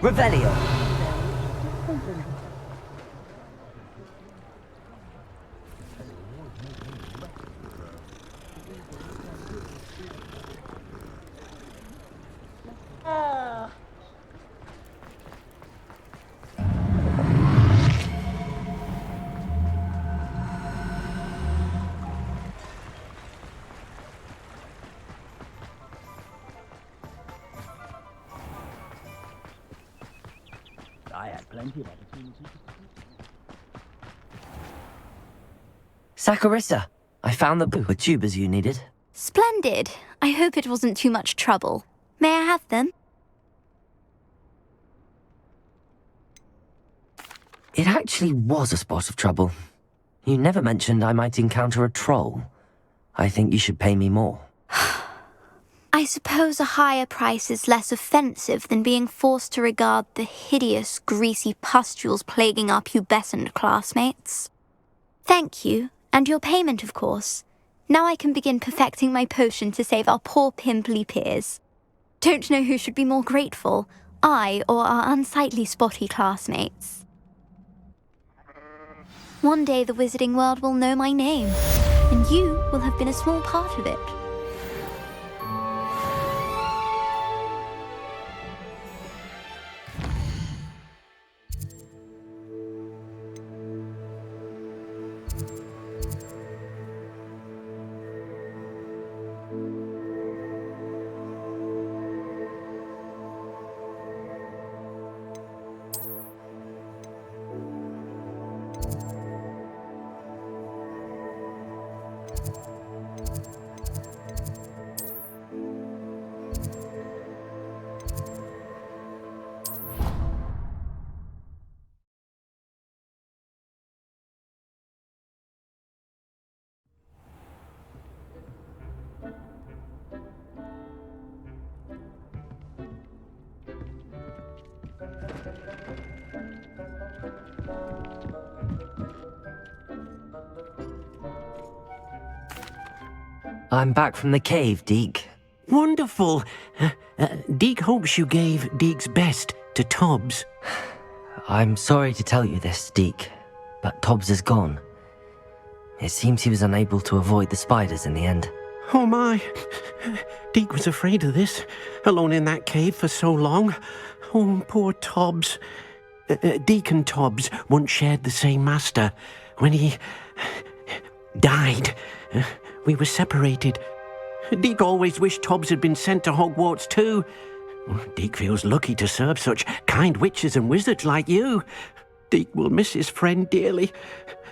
Revelio. I had plenty of opportunities. Saccharissa, I found the blue tubers you needed. Splendid. I hope it wasn't too much trouble. May I have them? It actually was a spot of trouble. You never mentioned I might encounter a troll. I think you should pay me more. I suppose a higher price is less offensive than being forced to regard the hideous, greasy pustules plaguing our pubescent classmates. Thank you, and your payment, of course. Now I can begin perfecting my potion to save our poor pimply peers. Don't know who should be more grateful, I or our unsightly spotty classmates. One day the wizarding world will know my name, and you will have been a small part of it. I'm back from the cave, Deke. Wonderful. Deke hopes you gave Deke's best to Tobbs. I'm sorry to tell you this, Deke, but Tobbs is gone. It seems he was unable to avoid the spiders in the end. Oh my. Deke was afraid of this, alone in that cave for so long. Oh, poor Tobbs. Deke and Tobbs once shared the same master. When he died, we were separated. Deke always wished Tobbs had been sent to Hogwarts too. Deke feels lucky to serve such kind witches and wizards like you. Deke will miss his friend dearly,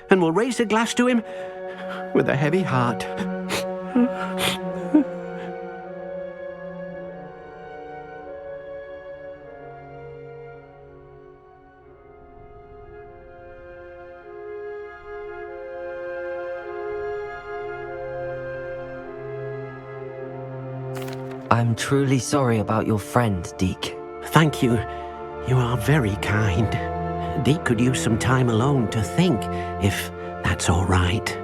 and will raise a glass to him with a heavy heart. I'm truly sorry about your friend, Deke. Thank you. You are very kind. Deke could use some time alone to think, if that's all right.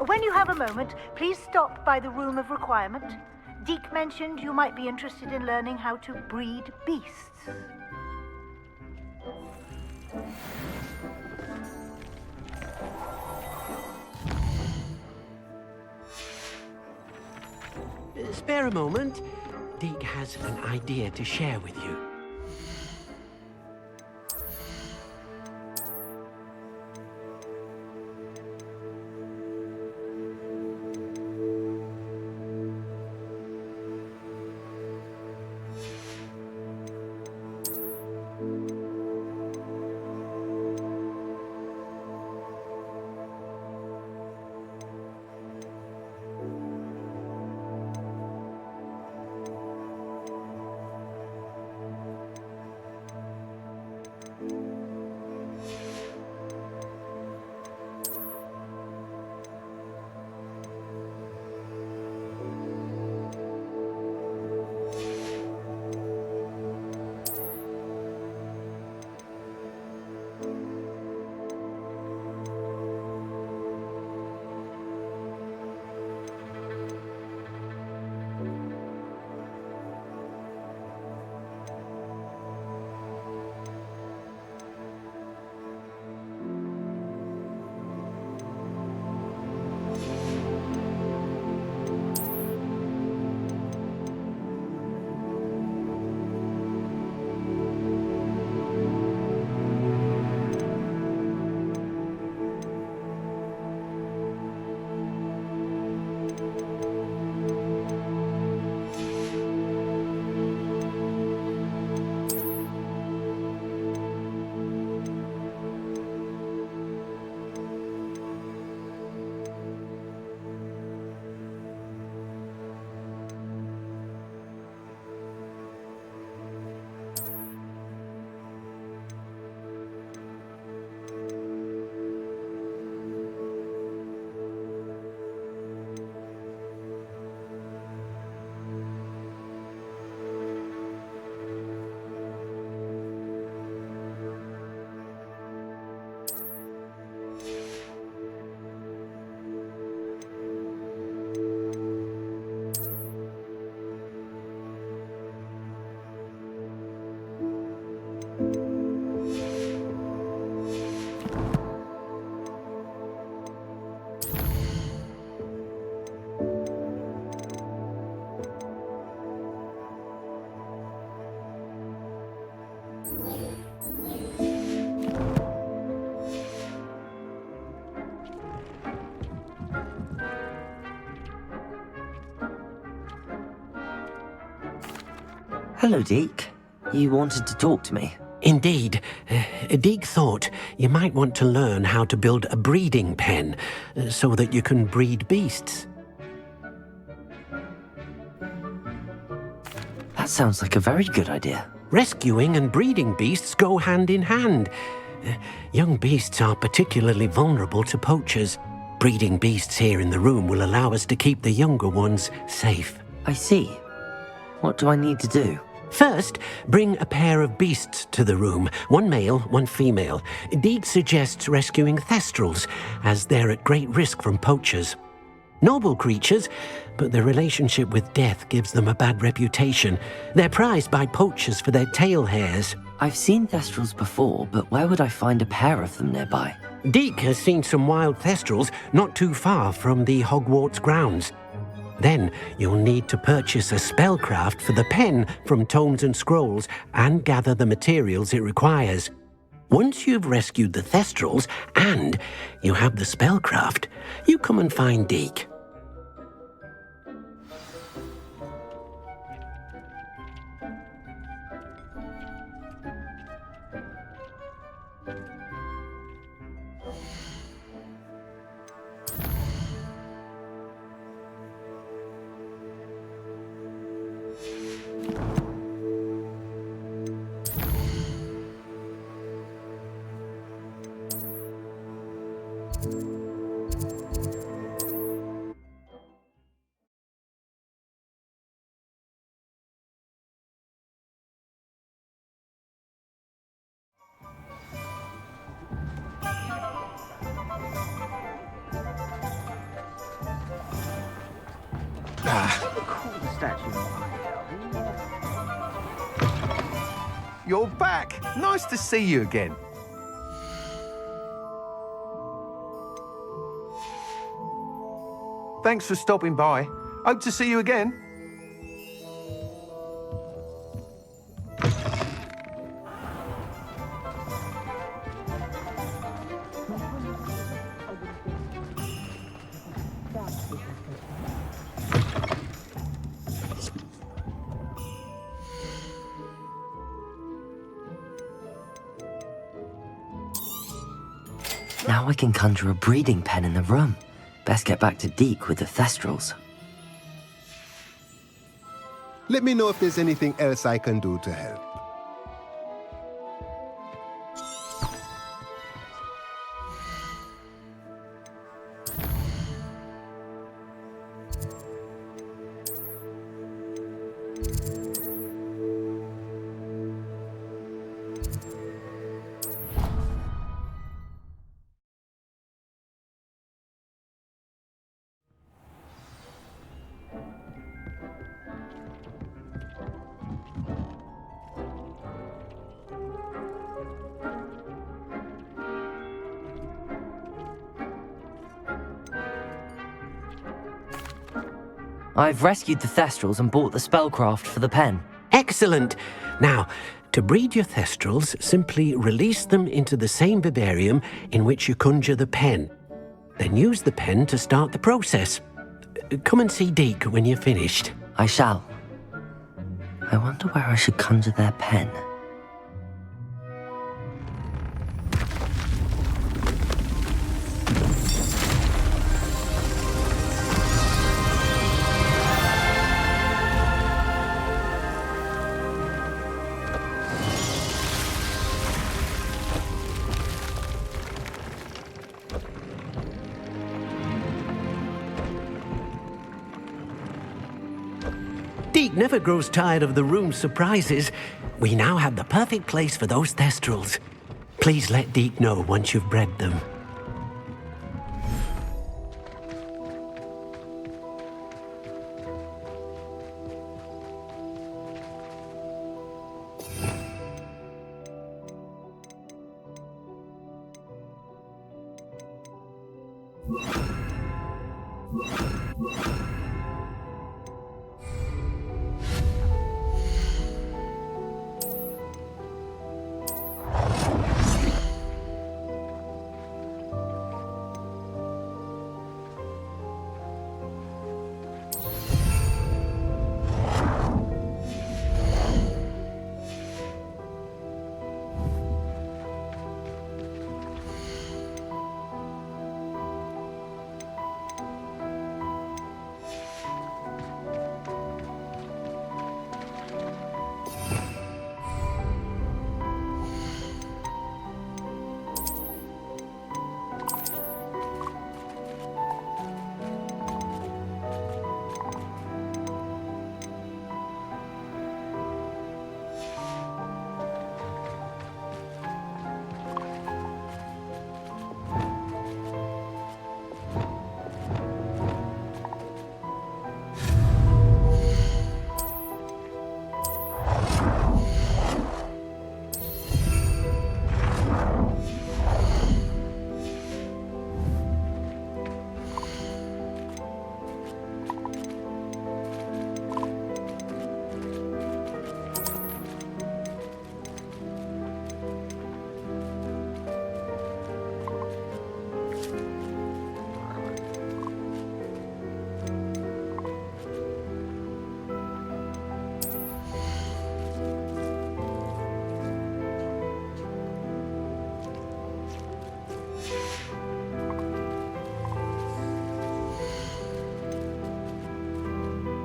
When you have a moment, please stop by the Room of Requirement. Deke mentioned you might be interested in learning how to breed beasts. Spare a moment. Deke has an idea to share with you. Hello, Deke. You wanted to talk to me? Indeed. Deke thought you might want to learn how to build a breeding pen so that you can breed beasts. That sounds like a very good idea. Rescuing and breeding beasts go hand in hand. Young beasts are particularly vulnerable to poachers. Breeding beasts here in the room will allow us to keep the younger ones safe. I see. What do I need to do? First, bring a pair of beasts to the room. One male, one female. Deke suggests rescuing thestrals, as they're at great risk from poachers. Noble creatures, but their relationship with death gives them a bad reputation. They're prized by poachers for their tail hairs. I've seen thestrals before, but where would I find a pair of them nearby? Deke has seen some wild thestrals not too far from the Hogwarts grounds. Then you'll need to purchase a spellcraft for the pen from Tomes and Scrolls and gather the materials it requires. Once you've rescued the thestrals and you have the spellcraft, you come and find Deke. You're back. Nice to see you again. Thanks for stopping by. Hope to see you again. Now I can conjure a breeding pen in the room. Best get back to Deke with the thestrals. Let me know if there's anything else I can do to help. I've rescued the thestrals and bought the spellcraft for the pen. Excellent! Now, to breed your thestrals, simply release them into the same vivarium in which you conjure the pen. Then use the pen to start the process. Come and see Deke when you're finished. I shall. I wonder where I should conjure their pen. Deke never grows tired of the room's surprises. We now have the perfect place for those thestrals. Please let Deke know once you've bred them.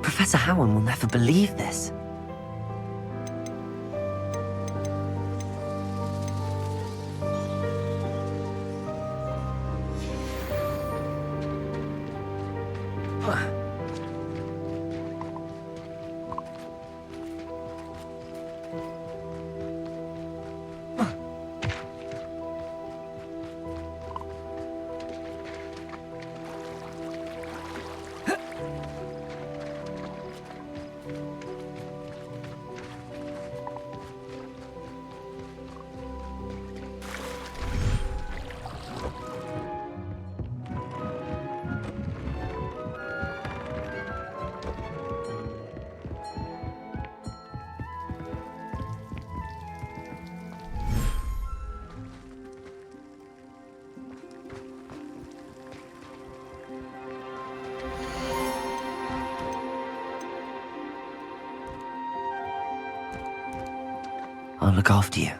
Professor Howard will never believe this. I'll look after you.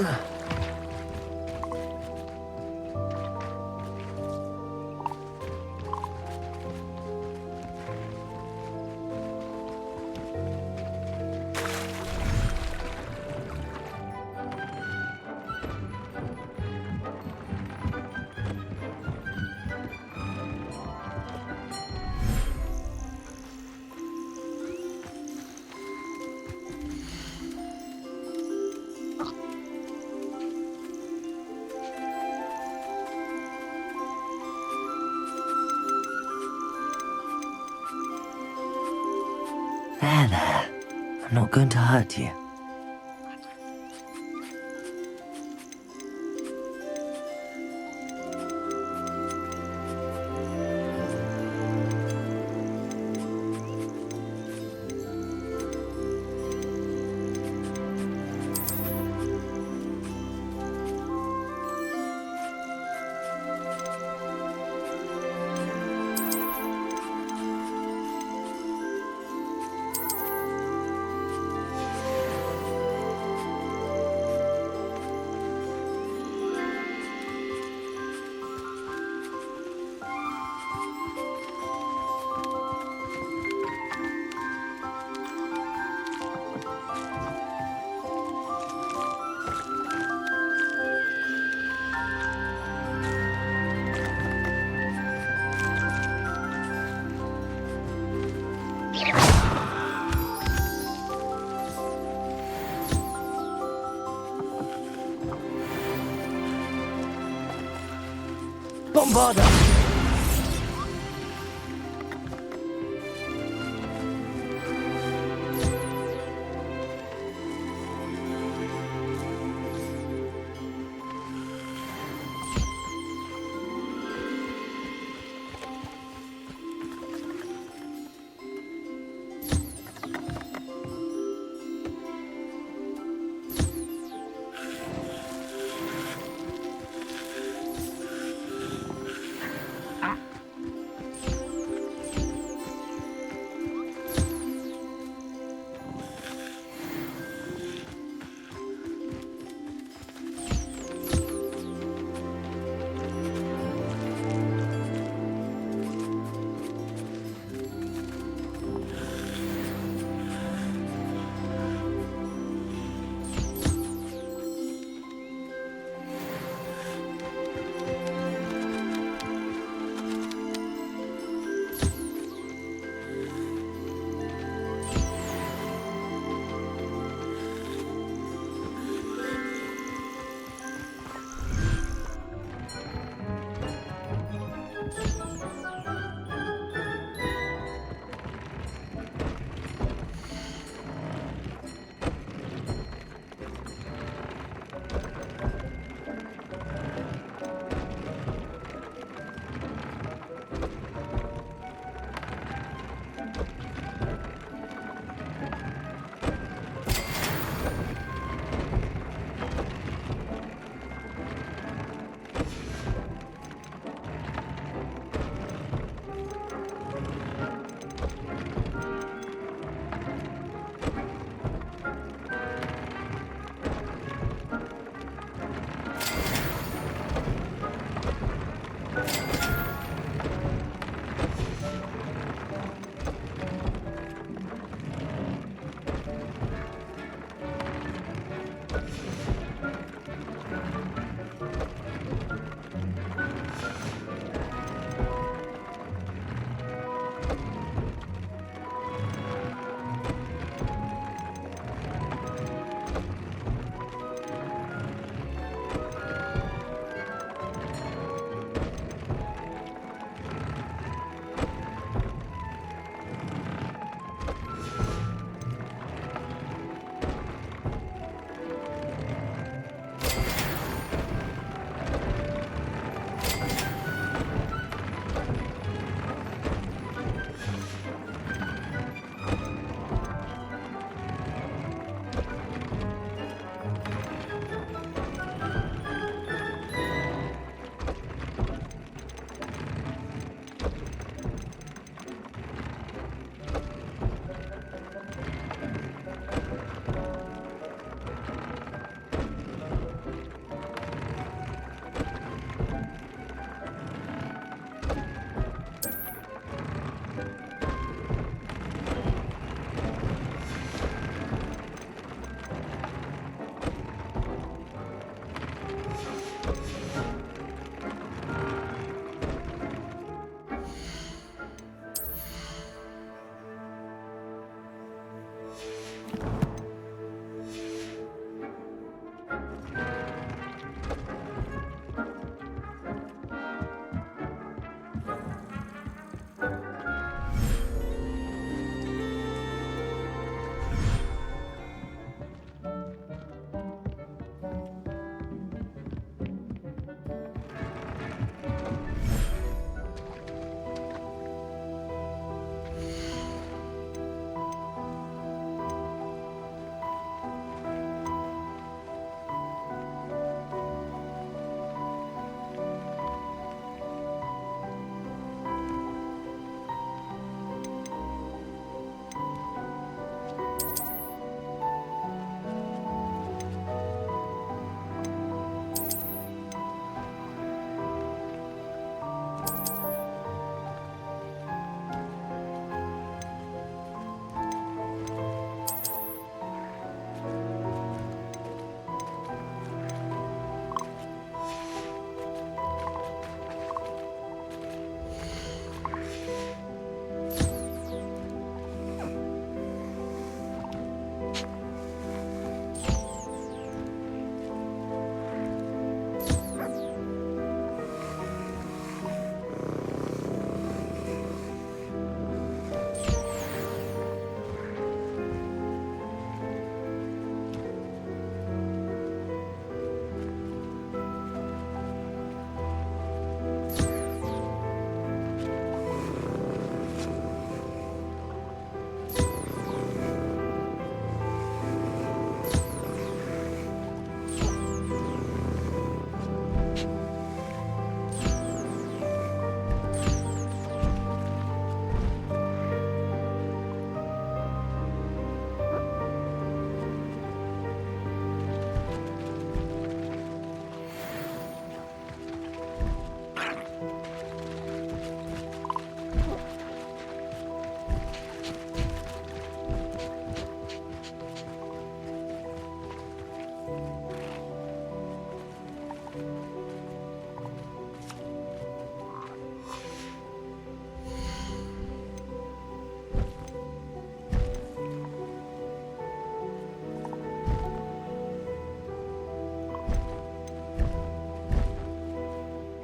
There. I'm not going to hurt you. Bombarda!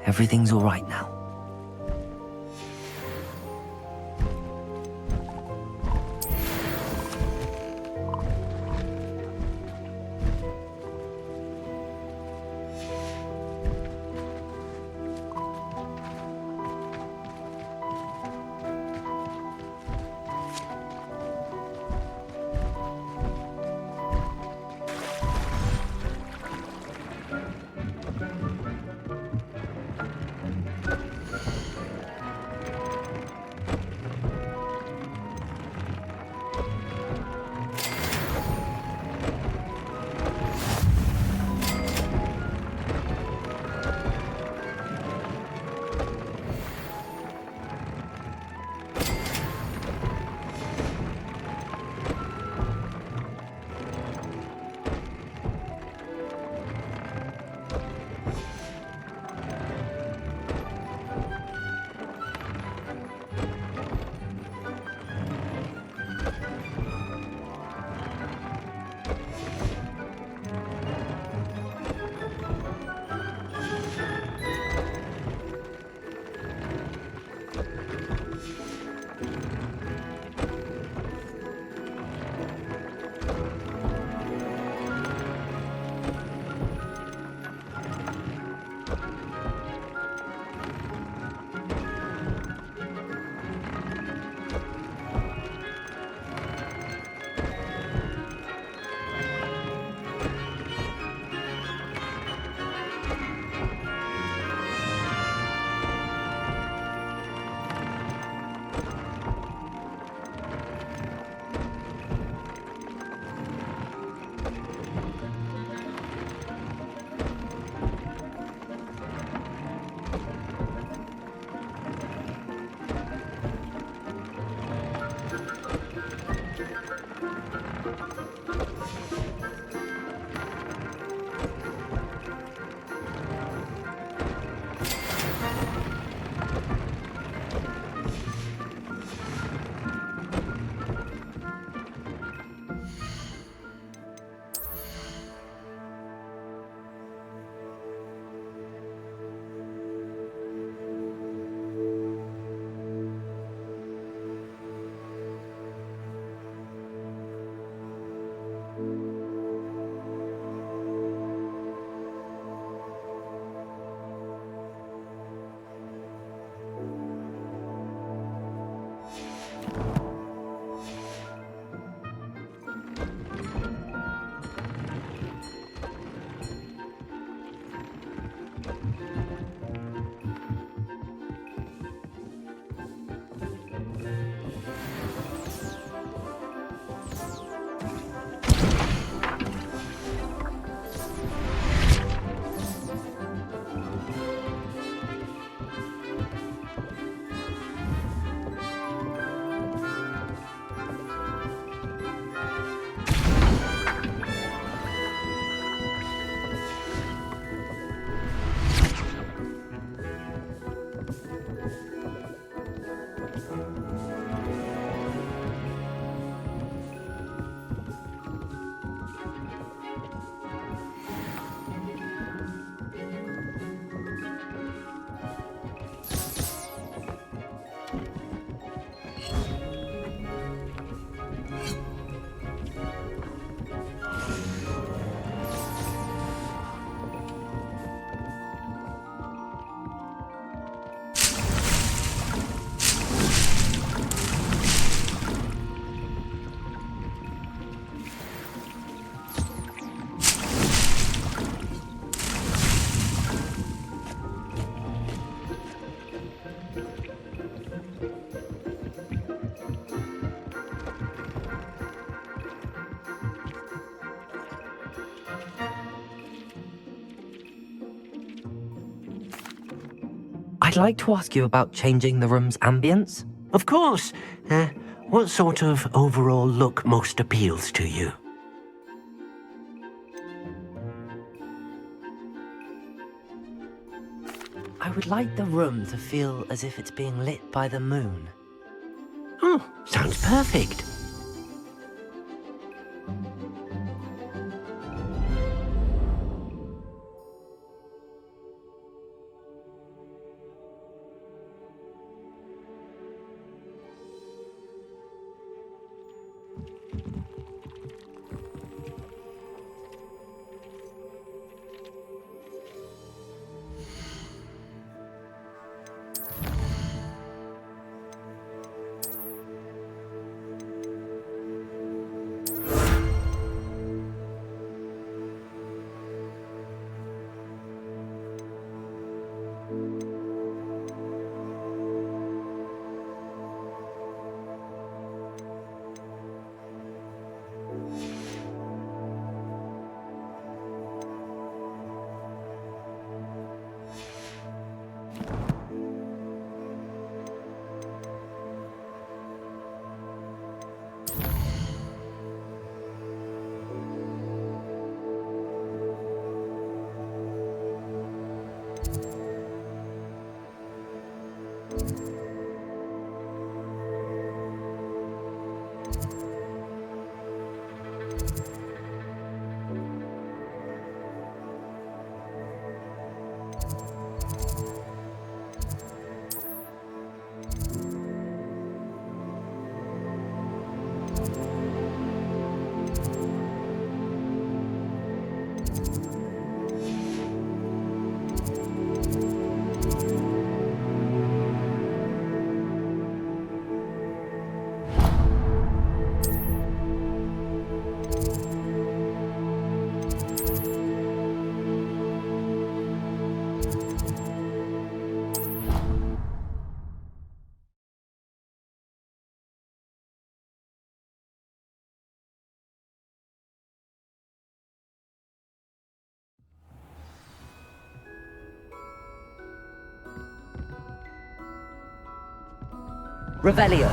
Everything's all right now. I'd like to ask you about changing the room's ambience. Of course. What sort of overall look most appeals to you? I would like the room to feel as if it's being lit by the moon. Oh, sounds perfect. Revelio.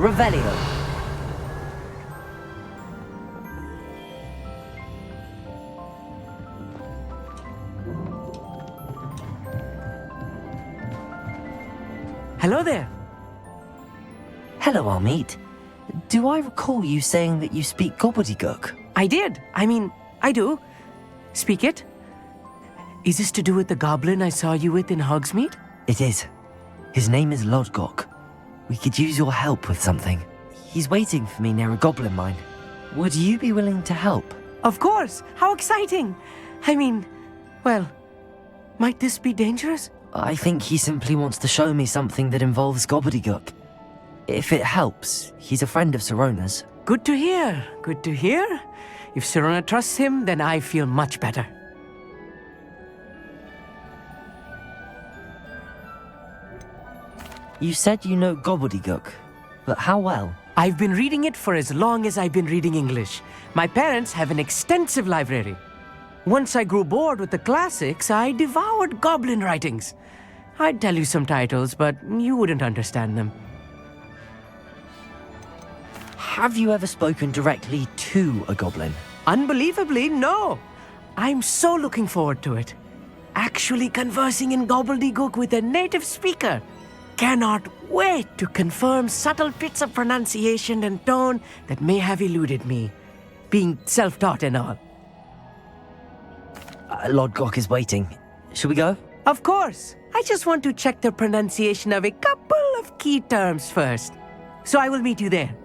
Revelio. Hello there. Hello, Hogsmeade. Do I recall you saying that you speak gobbledygook? I did. I do. Speak it. Is this to do with the goblin I saw you with in Hogsmeade? It is. His name is Lodgok. We could use your help with something. He's waiting for me near a goblin mine. Would you be willing to help? Of course! How exciting! Well, might this be dangerous? I think he simply wants to show me something that involves gobbledygook. If it helps, he's a friend of Sirona's. Good to hear. Good to hear. If Sirona trusts him, then I feel much better. You said you know gobbledygook, but how well? I've been reading it for as long as I've been reading English. My parents have an extensive library. Once I grew bored with the classics, I devoured goblin writings. I'd tell you some titles, but you wouldn't understand them. Have you ever spoken directly to a goblin? Unbelievably, no. I'm so looking forward to it. Actually conversing in gobbledygook with a native speaker. Cannot wait to confirm subtle bits of pronunciation and tone that may have eluded me, being self-taught and all. Lodgok is waiting. Shall we go? Of course. I just want to check the pronunciation of a couple of key terms first. So I will meet you there.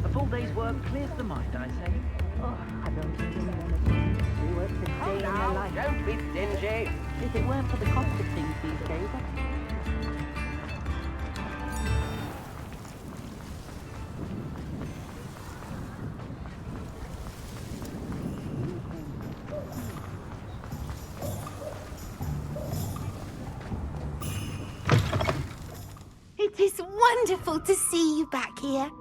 A full day's work clears the mind, I say. Oh, I don't think we work a day in their life. Don't be stingy. If it weren't for the cost of things these days, It is wonderful to see you back here.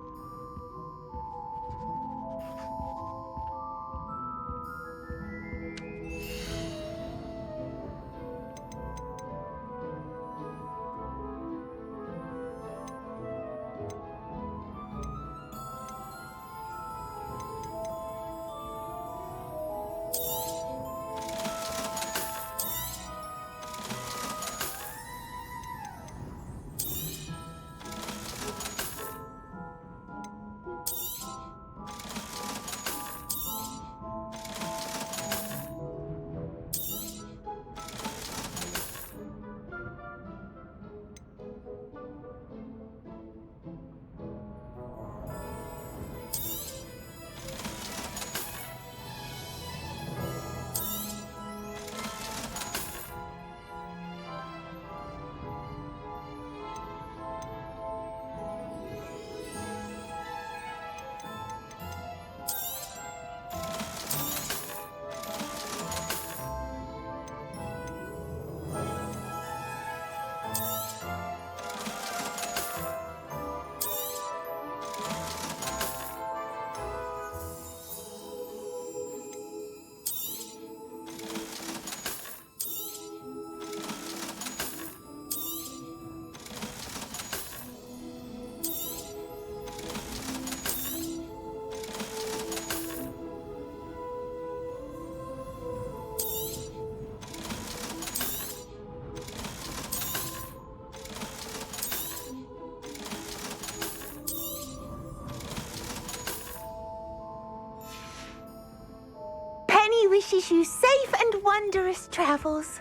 wishes you safe and wondrous travels.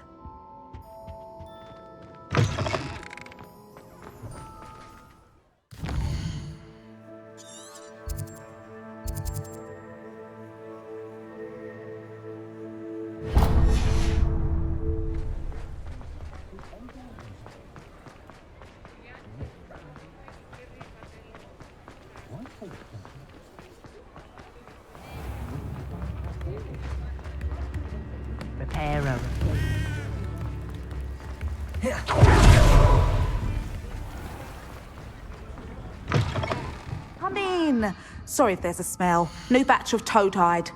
Prepare a Come in. Sorry if there's a smell. New batch of toad-hide.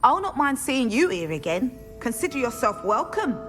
I'll not mind seeing you here again. Consider yourself welcome.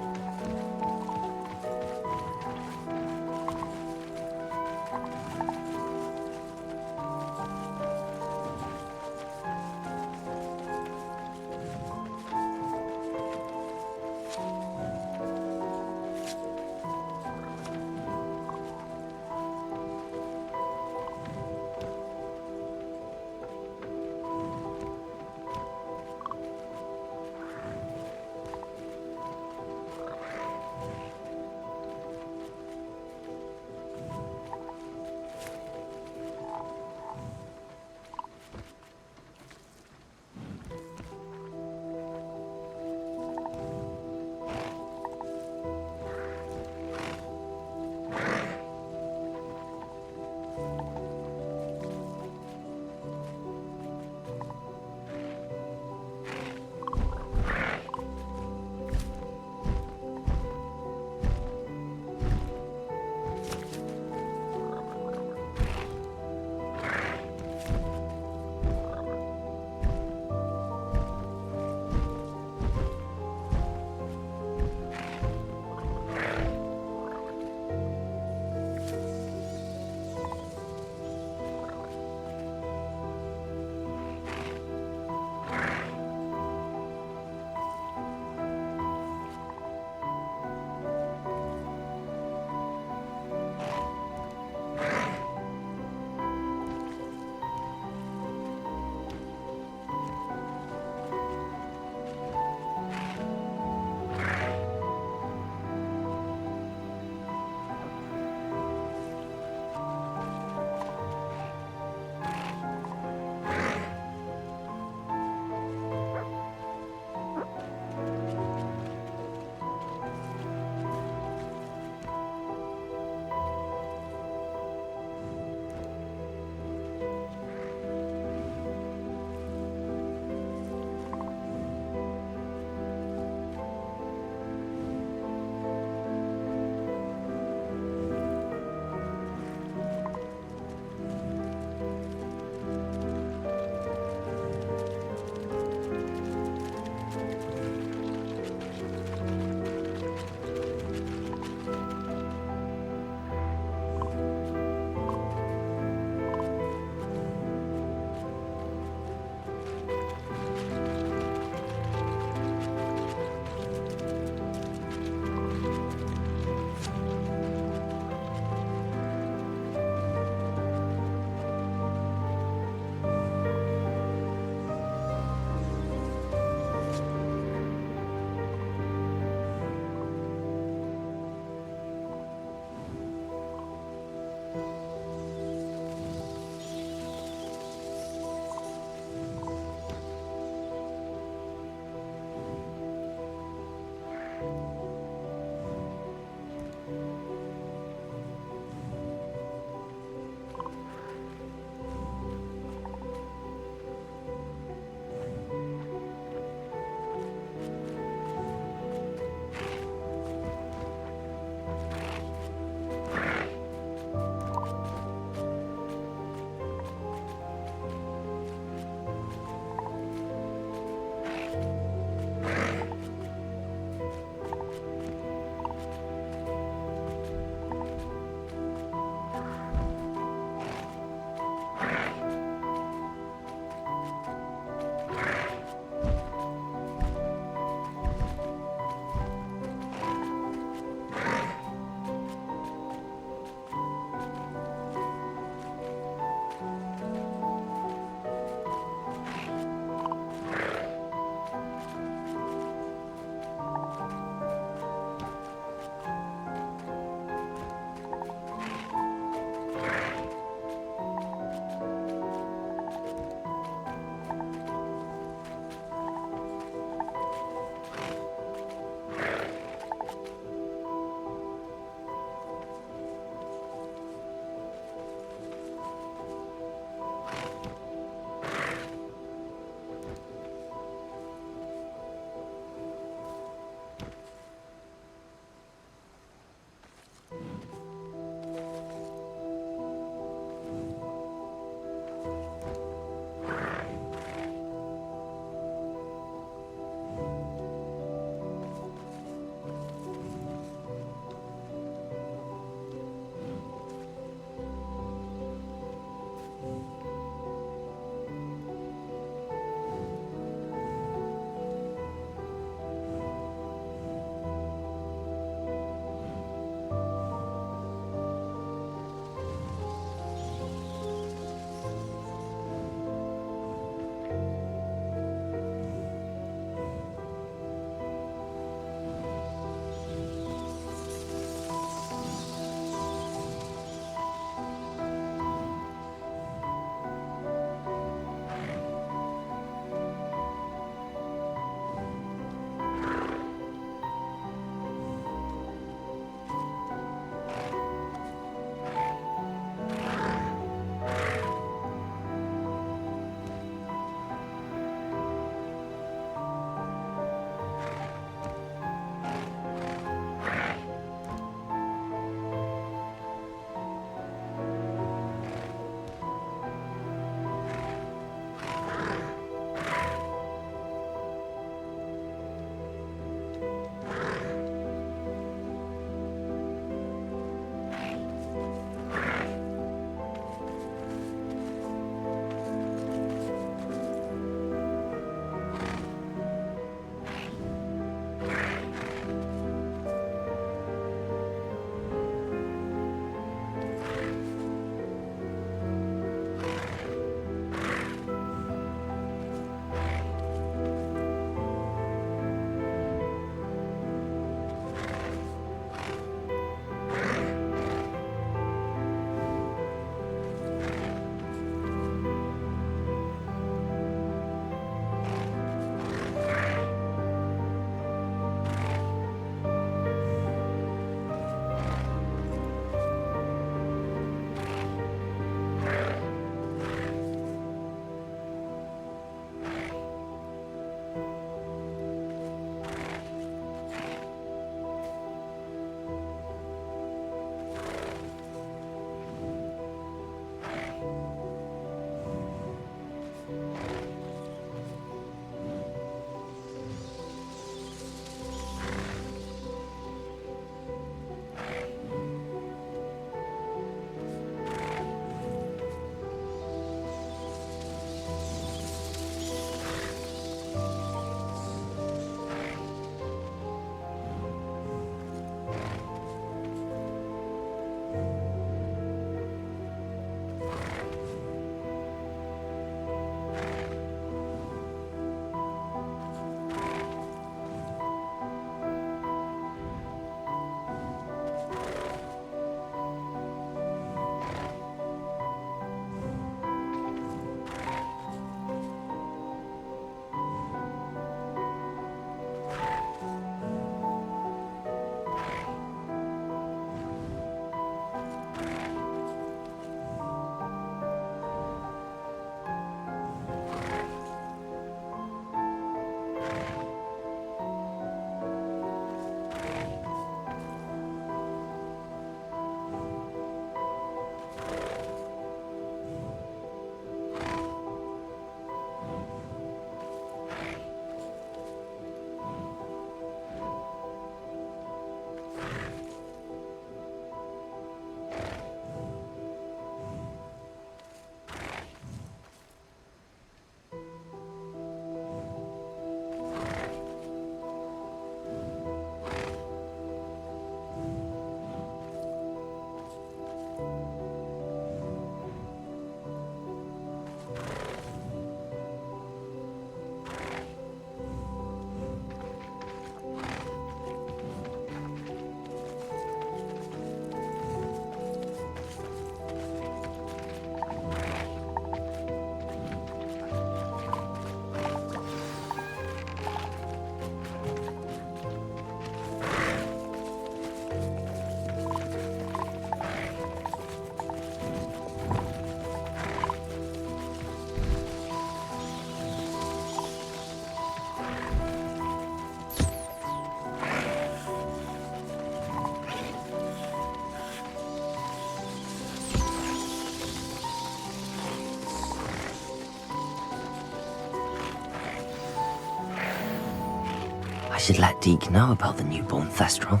should let Deke know about the newborn Thestral.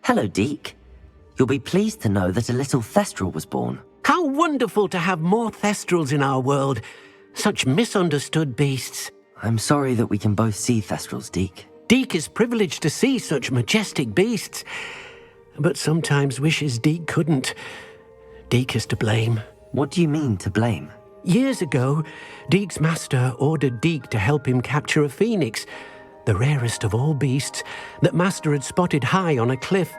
Hello, Deke. You'll be pleased to know that a little Thestral was born. How wonderful to have more Thestrals in our world. Such misunderstood beasts. I'm sorry that we can both see Thestrals, Deke. Deke is privileged to see such majestic beasts, but sometimes wishes Deke couldn't. Deke is to blame. What do you mean, to blame? Years ago, Deke's master ordered Deke to help him capture a phoenix, the rarest of all beasts, that master had spotted high on a cliff.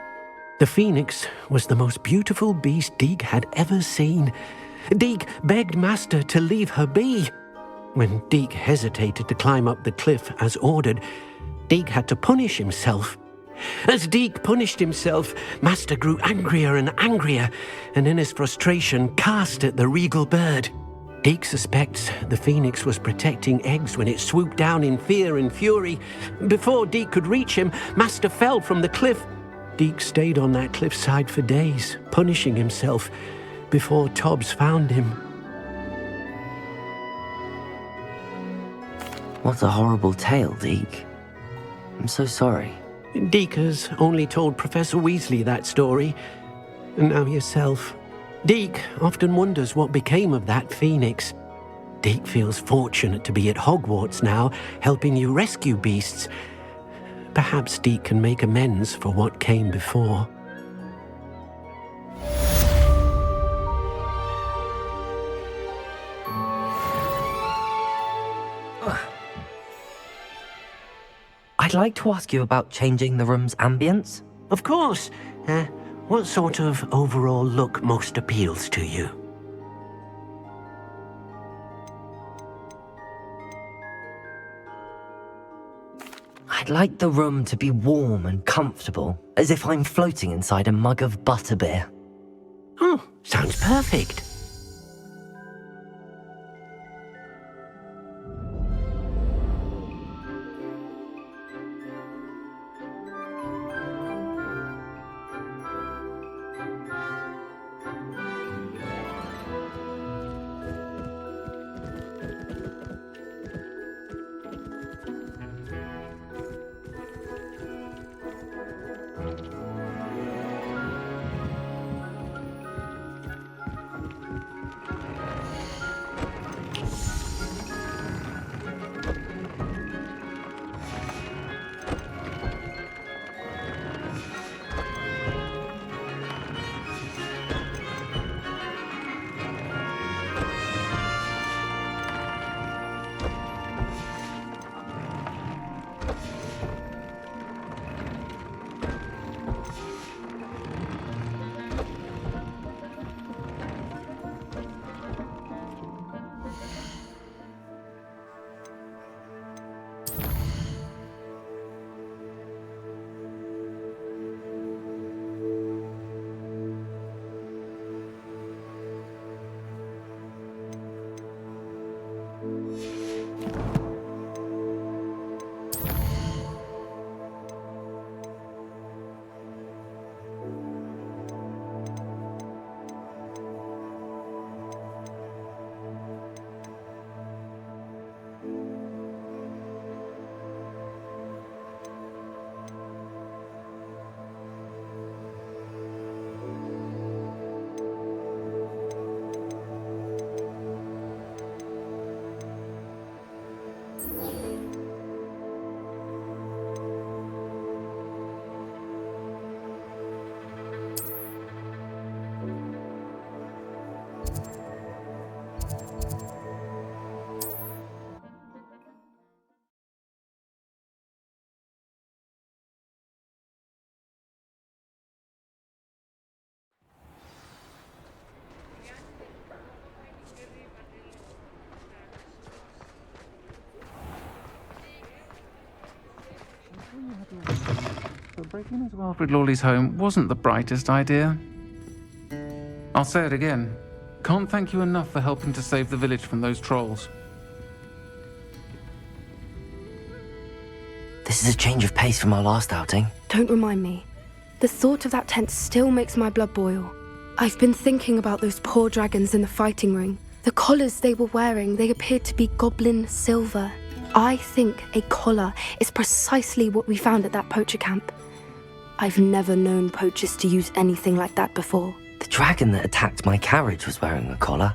The phoenix was the most beautiful beast Deke had ever seen. Deke begged master to leave her be. When Deke hesitated to climb up the cliff as ordered, Deke had to punish himself. As Deke punished himself, master grew angrier and angrier, and in his frustration cast at the regal bird. Deke suspects the phoenix was protecting eggs when it swooped down in fear and fury. Before Deke could reach him, master fell from the cliff. Deke stayed on that cliffside for days, punishing himself, before Tobbs found him. What a horrible tale, Deke. I'm so sorry. Deke has only told Professor Weasley that story, and now yourself. Deke often wonders what became of that phoenix. Deke feels fortunate to be at Hogwarts now, helping you rescue beasts. Perhaps Deke can make amends for what came before. I'd like to ask you about changing the room's ambience. Of course. What sort of overall look most appeals to you? I'd like the room to be warm and comfortable, as if I'm floating inside a mug of butterbeer. Oh, sounds perfect. But breaking into Alfred Lawley's home wasn't the brightest idea. I'll say it again. Can't thank you enough for helping to save the village from those trolls. This is a change of pace from our last outing. Don't remind me. The thought of that tent still makes my blood boil. I've been thinking about those poor dragons in the fighting ring. The collars they were wearing, they appeared to be goblin silver. I think a collar is precisely what we found at that poacher camp. I've never known poachers to use anything like that before. The dragon that attacked my carriage was wearing a collar,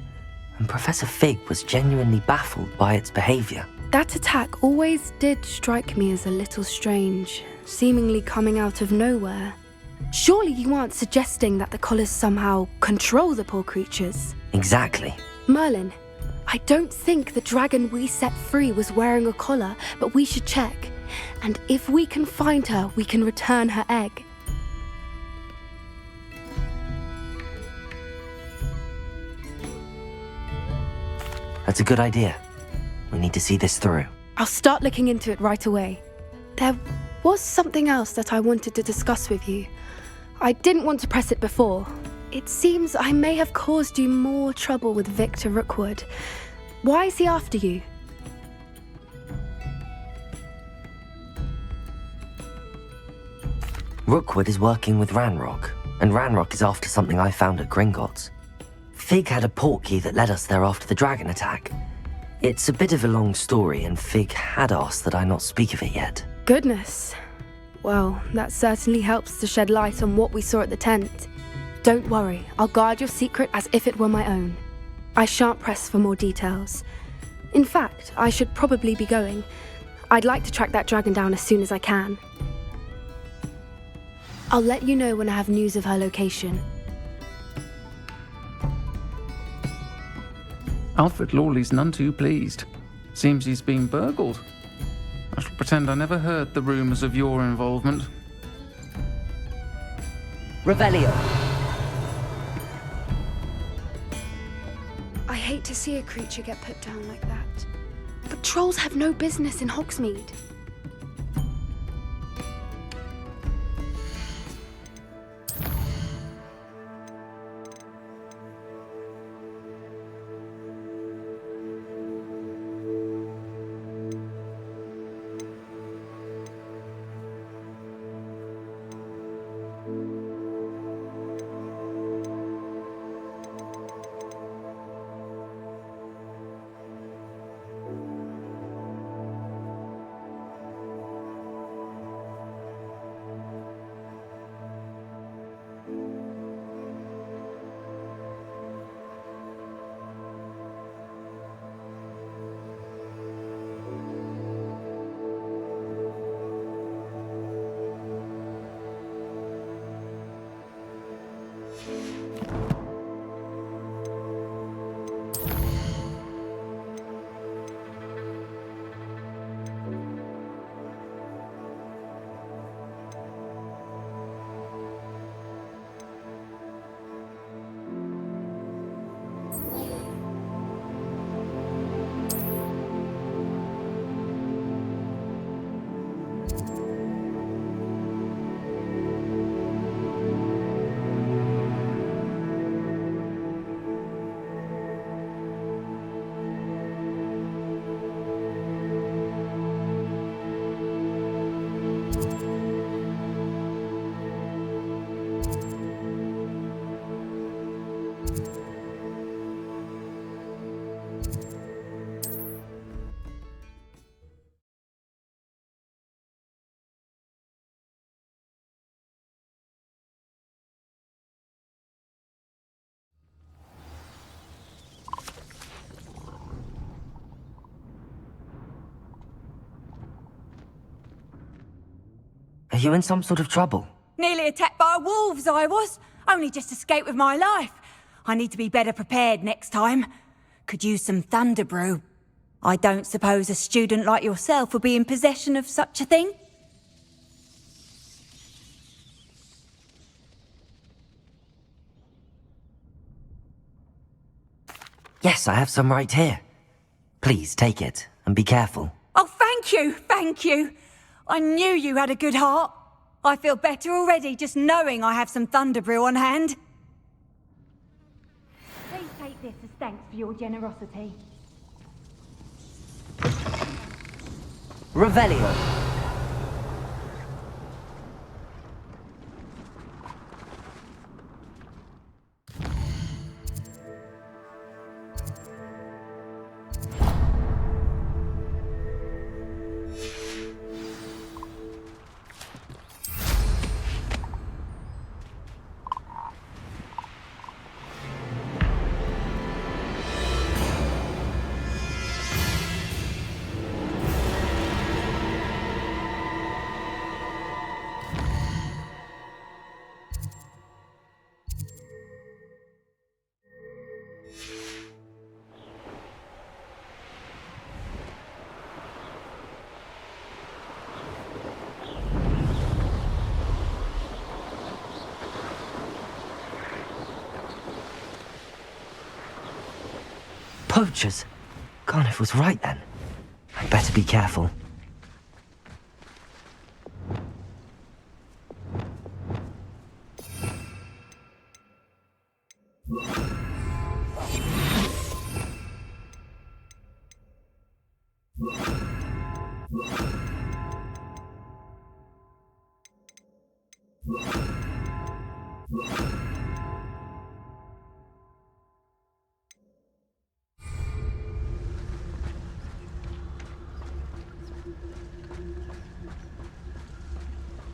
and Professor Fig was genuinely baffled by its behavior. That attack always did strike me as a little strange, seemingly coming out of nowhere. Surely you aren't suggesting that the collars somehow control the poor creatures? Exactly. Merlin, I don't think the dragon we set free was wearing a collar, but we should check. And if we can find her, we can return her egg. That's a good idea. We need to see this through. I'll start looking into it right away. There was something else that I wanted to discuss with you. I didn't want to press it before. It seems I may have caused you more trouble with Victor Rookwood. Why is he after you? Rookwood is working with Ranrock, and Ranrock is after something I found at Gringotts. Fig had a portkey that led us there after the dragon attack. It's a bit of a long story, and Fig had asked that I not speak of it yet. Goodness. Well, that certainly helps to shed light on what we saw at the tent. Don't worry, I'll guard your secret as if it were my own. I shan't press for more details. In fact, I should probably be going. I'd like to track that dragon down as soon as I can. I'll let you know when I have news of her location. Alfred Lawley's none too pleased. Seems he's been burgled. I shall pretend I never heard the rumours of your involvement. Revelio. I hate to see a creature get put down like that. But trolls have no business in Hogsmeade. Are you in some sort of trouble? Nearly attacked by wolves, I was. Only just escaped with my life. I need to be better prepared next time. Could use some thunder brew. I don't suppose a student like yourself would be in possession of such a thing? Yes, I have some right here. Please take it, and be careful. Oh, thank you, thank you. I knew you had a good heart. I feel better already just knowing I have some thunder brew on hand. Please take this as thanks for your generosity. Revelio. Poachers? Garniff was right then. I'd better be careful.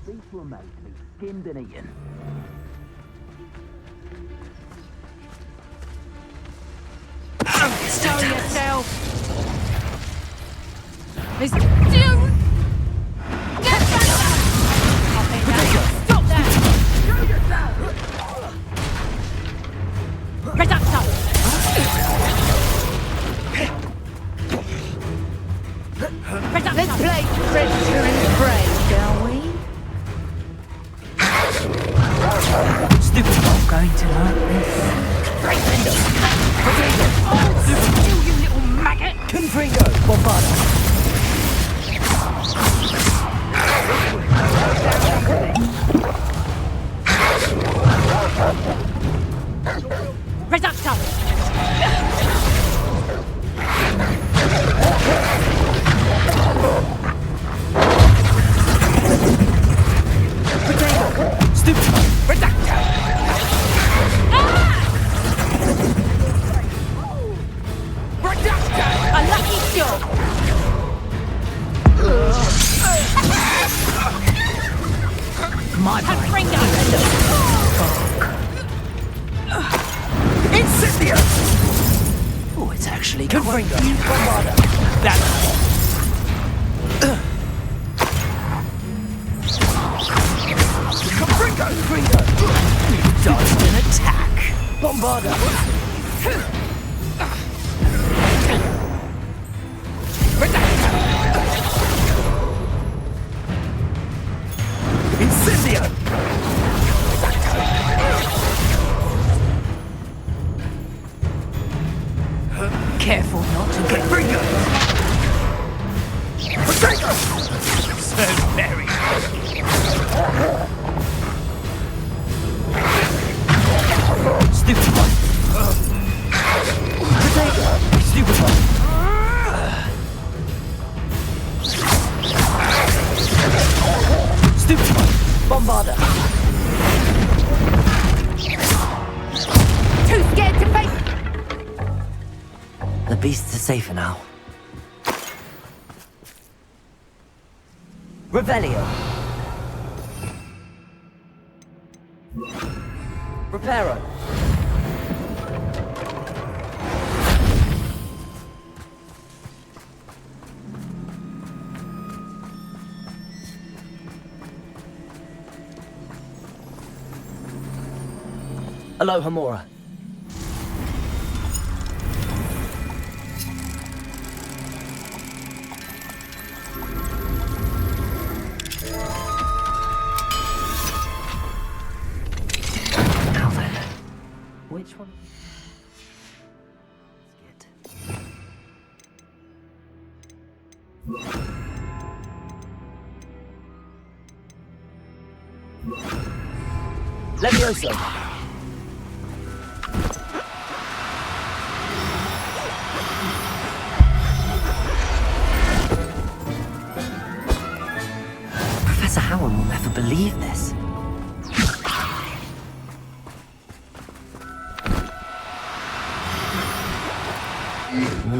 These were made to be skinned and eaten. Show yourself! Miss... Dude! Get back! Stop that! Show yourself! Reducto! Let's play predator and prey, shall we? Stupid not going to like this. Oh, still, you little maggot! Confringo, Bombarda. Reducto! Stupid. Reducto. Reducto. A lucky shot! My Confringo! Incendio! Oh, it's actually Confringo. Bombarda. That's... Confringo! You dodged an attack. Bombarda. Incendio! Careful not to get... Confringo! So very... Stupid one. Stupid one. Stupid one. Bombarda. Too scared to face... The beasts are safer now. Revelio. Reparo. Aloha Mora. Now then, which one? Levioso. Professor Howard will never believe this.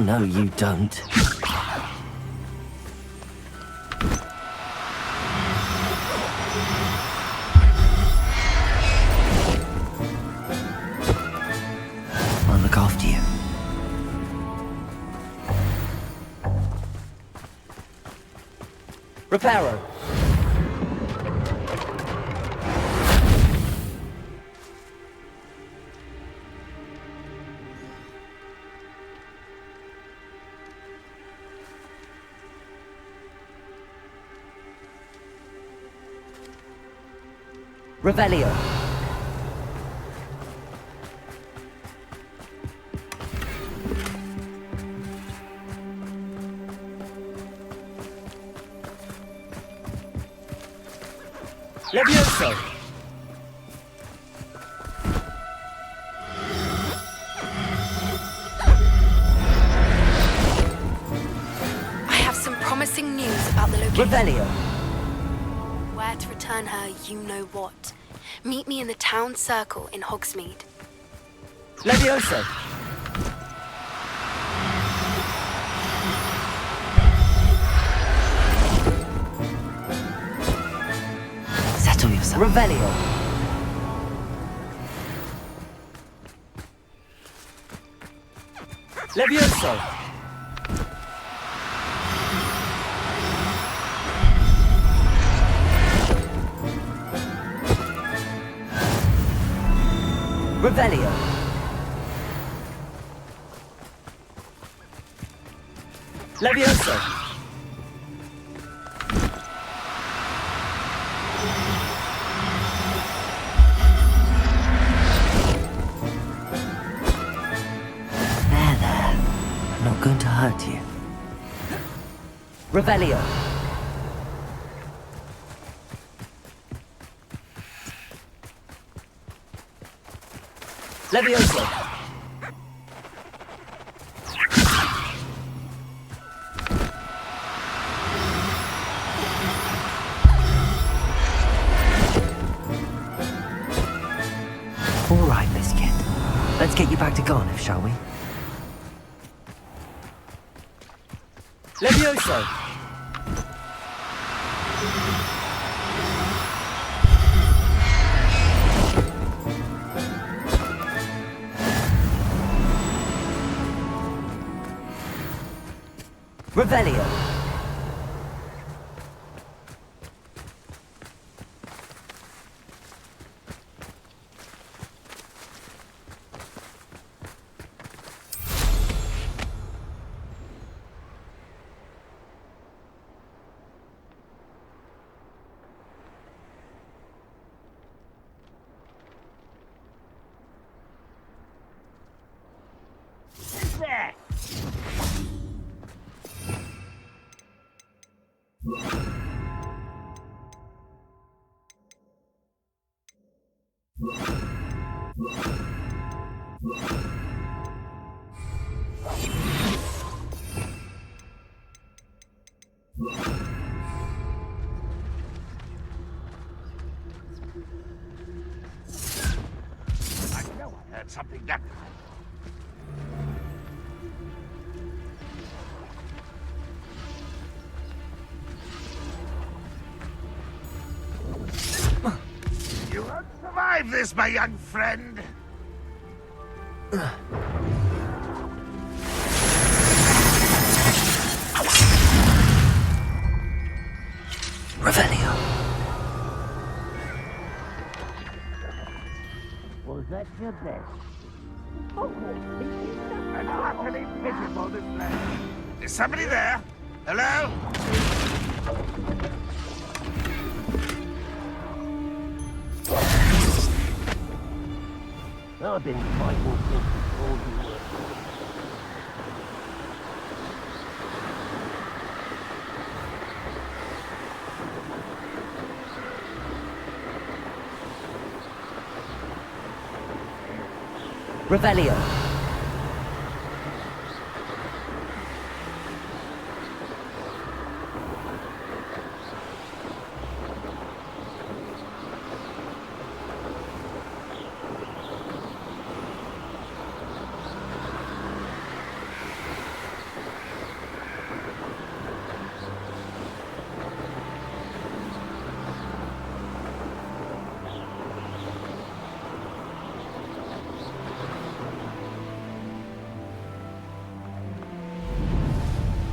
No, you don't. I'll look after you. Reparo. Revelio. Levioso! I have some promising news about the location. Revelio! Where to return her, you know what. Meet me in the town circle in Hogsmeade. Levioso! Settle yourself. Revelio! Levioso! Revelio! Levioso! There. I'm not going to hurt you. Revelio! Levioso! All right, Biscuit. Let's get you back to Garniff, shall we? Levioso! Revelio! There! I know I heard something that time. You won't survive this, my young friend. Revelio. Was that your best? An utterly pitiful display. Is somebody there? Hello? I've been fighting since before you were. Revelio!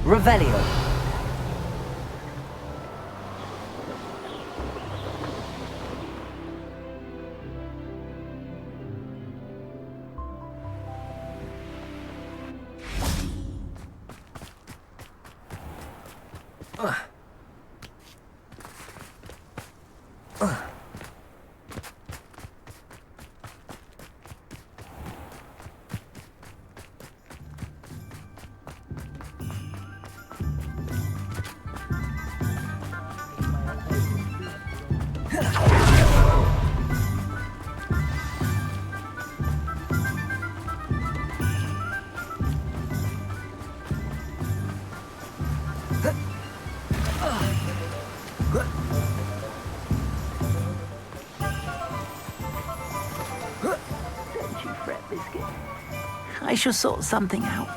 Revelio! I shall sort something out.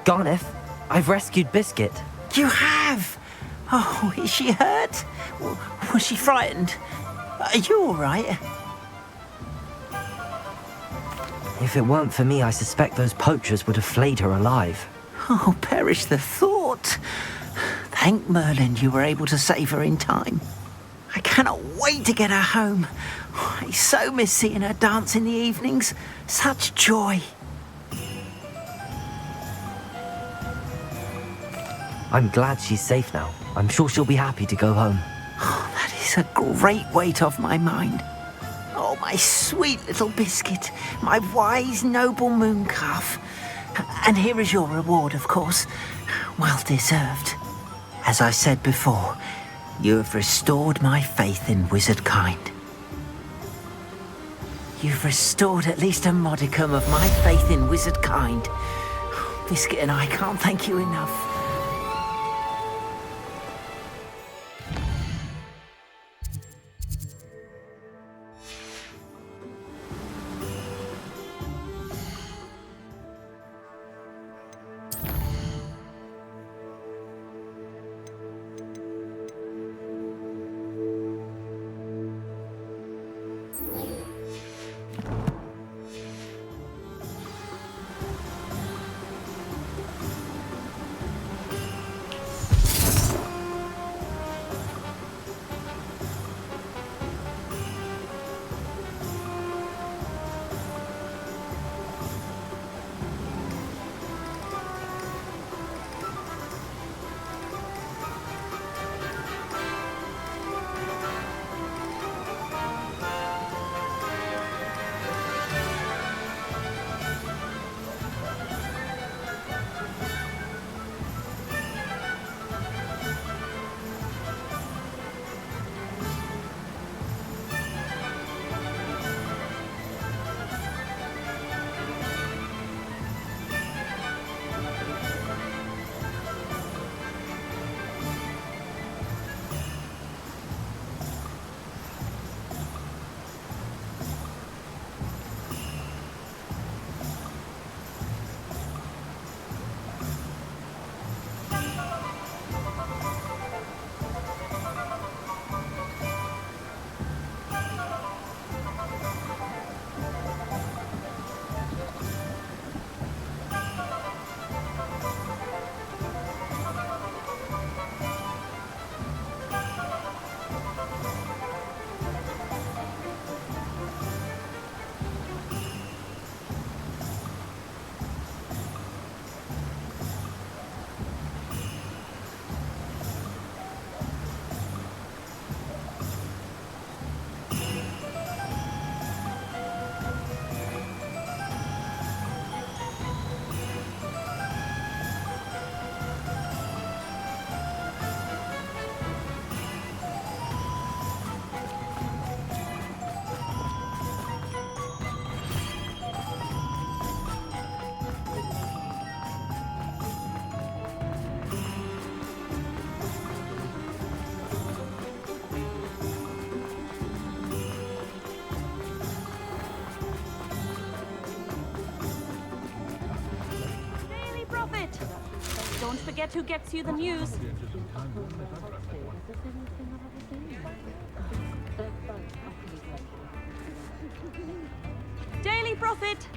Garneth, I've rescued Biscuit. You have? Oh, is she hurt? Was she frightened? Are you all right? If it weren't for me, I suspect those poachers would have flayed her alive. Oh, perish the thought. Thank Merlin you were able to save her in time. I cannot wait to get her home. I so miss seeing her dance in the evenings. Such joy. I'm glad she's safe now. I'm sure she'll be happy to go home. Oh, that is a great weight off my mind. Oh, my sweet little Biscuit, my wise, noble moon calf. And here is your reward, of course. Well deserved. As I said before, you have restored my faith in wizard kind. You've restored at least a modicum of my faith in wizard kind. Biscuit and I can't thank you enough. Don't forget who gets you the news. Daily Prophet.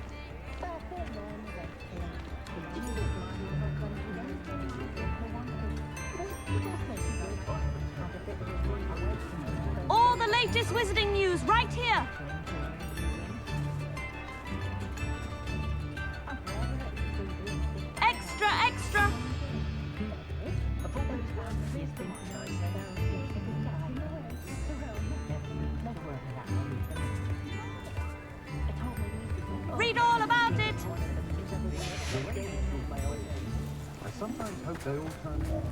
All the latest wizarding news right here. Extra, extra. Read all about it. I sometimes hope they all turn.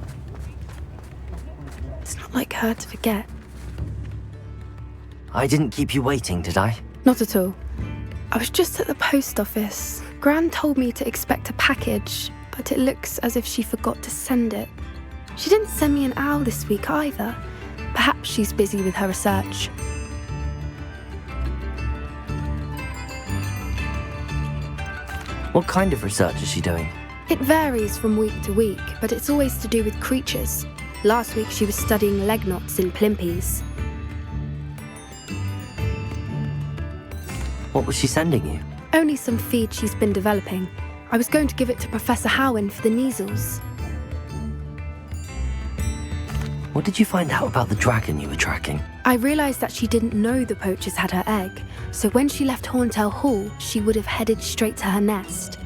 It's not like her to forget. I didn't keep you waiting, did I? Not at all. I was just at the post office. Gran told me to expect a package, but it looks as if she forgot to send it. She didn't send me an owl this week either. Perhaps she's busy with her research. What kind of research is she doing? It varies from week to week, but it's always to do with creatures. Last week she was studying leg knots in plimpies. What was she sending you? Only some feed she's been developing. I was going to give it to Professor Howen for the measles. What did you find out about the dragon you were tracking? I realised that she didn't know the poachers had her egg, so when she left Horntail Hall, she would have headed straight to her nest.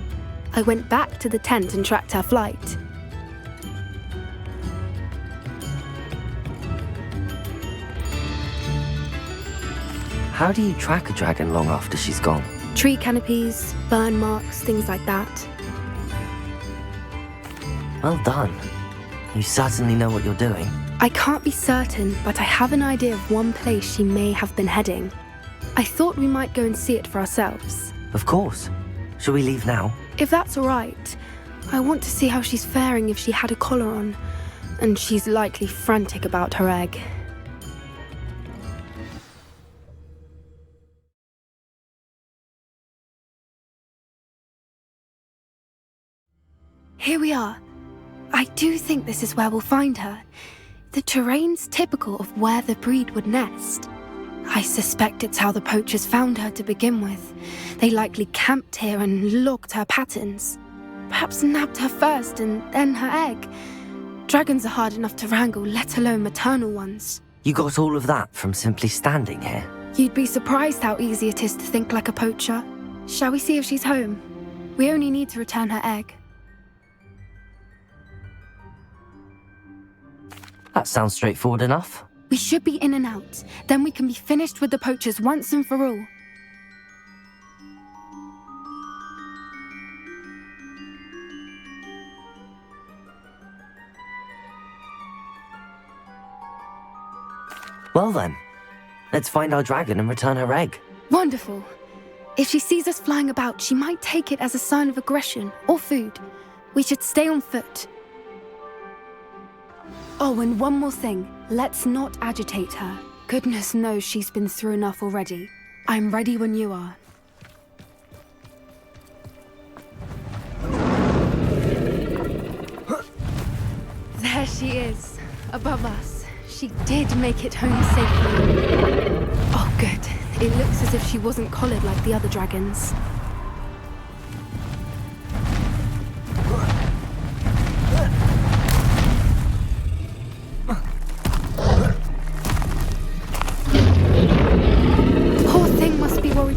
I went back to the tent and tracked her flight. How do you track a dragon long after she's gone? Tree canopies, burn marks, things like that. Well done. You certainly know what you're doing. I can't be certain, but I have an idea of one place she may have been heading. I thought we might go and see it for ourselves. Of course. Shall we leave now? If that's all right. I want to see how she's faring if she had a collar on. And she's likely frantic about her egg. Here we are. I do think this is where we'll find her. The terrain's typical of where the breed would nest. I suspect it's how the poachers found her to begin with. They likely camped here and logged her patterns. Perhaps nabbed her first and then her egg. Dragons are hard enough to wrangle, let alone maternal ones. You got all of that from simply standing here? You'd be surprised how easy it is to think like a poacher. Shall we see if she's home? We only need to return her egg. That sounds straightforward enough. We should be in and out. Then we can be finished with the poachers once and for all. Well then, let's find our dragon and return her egg. Wonderful. If she sees us flying about, she might take it as a sign of aggression or food. We should stay on foot. Oh, and one more thing. Let's not agitate her. Goodness knows she's been through enough already. I'm ready when you are. There she is, above us. She did make it home safely. Oh, good. It looks as if she wasn't collared like the other dragons.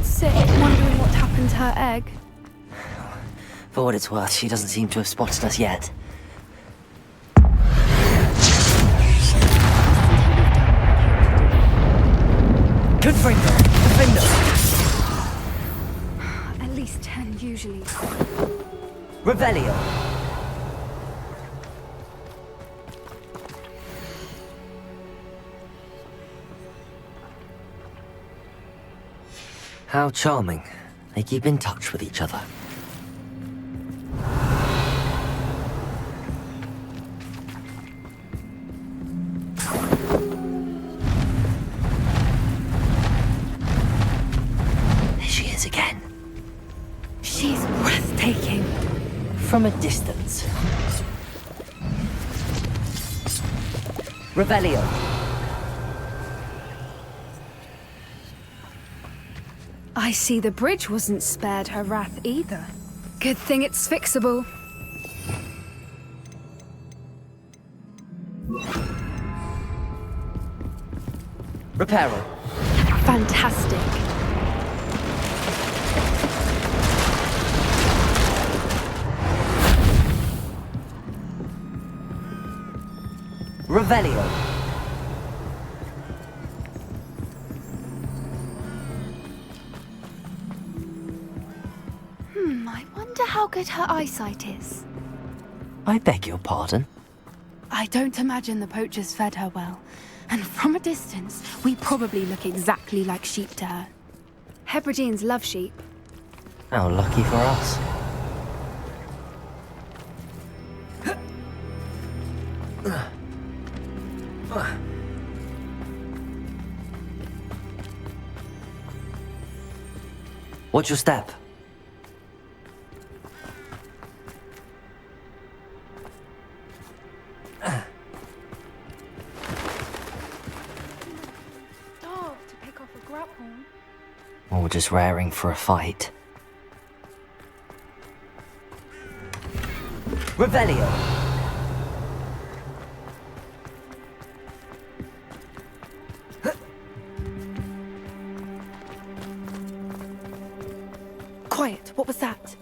Sick, wondering what happened to her egg. For what it's worth, she doesn't seem to have spotted us yet. Good friend, defender. At least 10 usually. Revelio. How charming. They keep in touch with each other. There she is again. She's breathtaking. From a distance. Revelio. I see the bridge wasn't spared her wrath either. Good thing it's fixable. Reparo. Fantastic. Revelio. How good her eyesight is. I beg your pardon? I don't imagine the poachers fed her well. And from a distance, we probably look exactly like sheep to her. Hebrideans love sheep. How lucky for us. Watch your step. or just raring for a fight. Revelio! Quiet, what was that?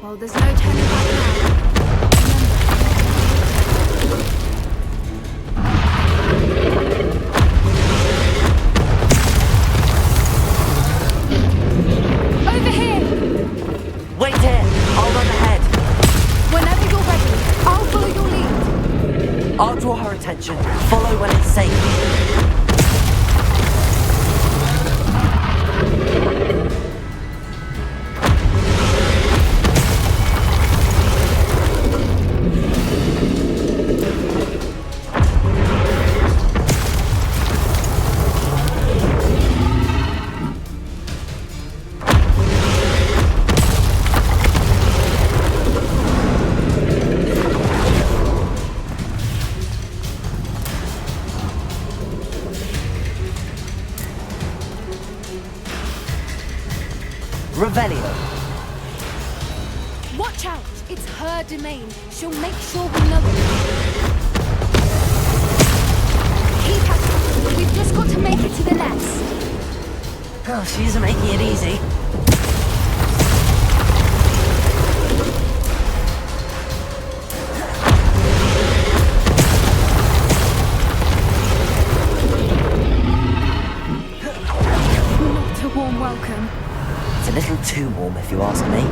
Well, there's no turning back now. Over here! Wait here! I'll run ahead! Whenever you're ready, I'll follow your lead. I'll draw her attention. Follow when it's safe. Revelio. Watch out! It's her domain. She'll make sure we know it. Keep at it. We've just got to make it to the nest. Oh, she isn't making it easy. Not a warm welcome. It's a little too warm, if you ask me.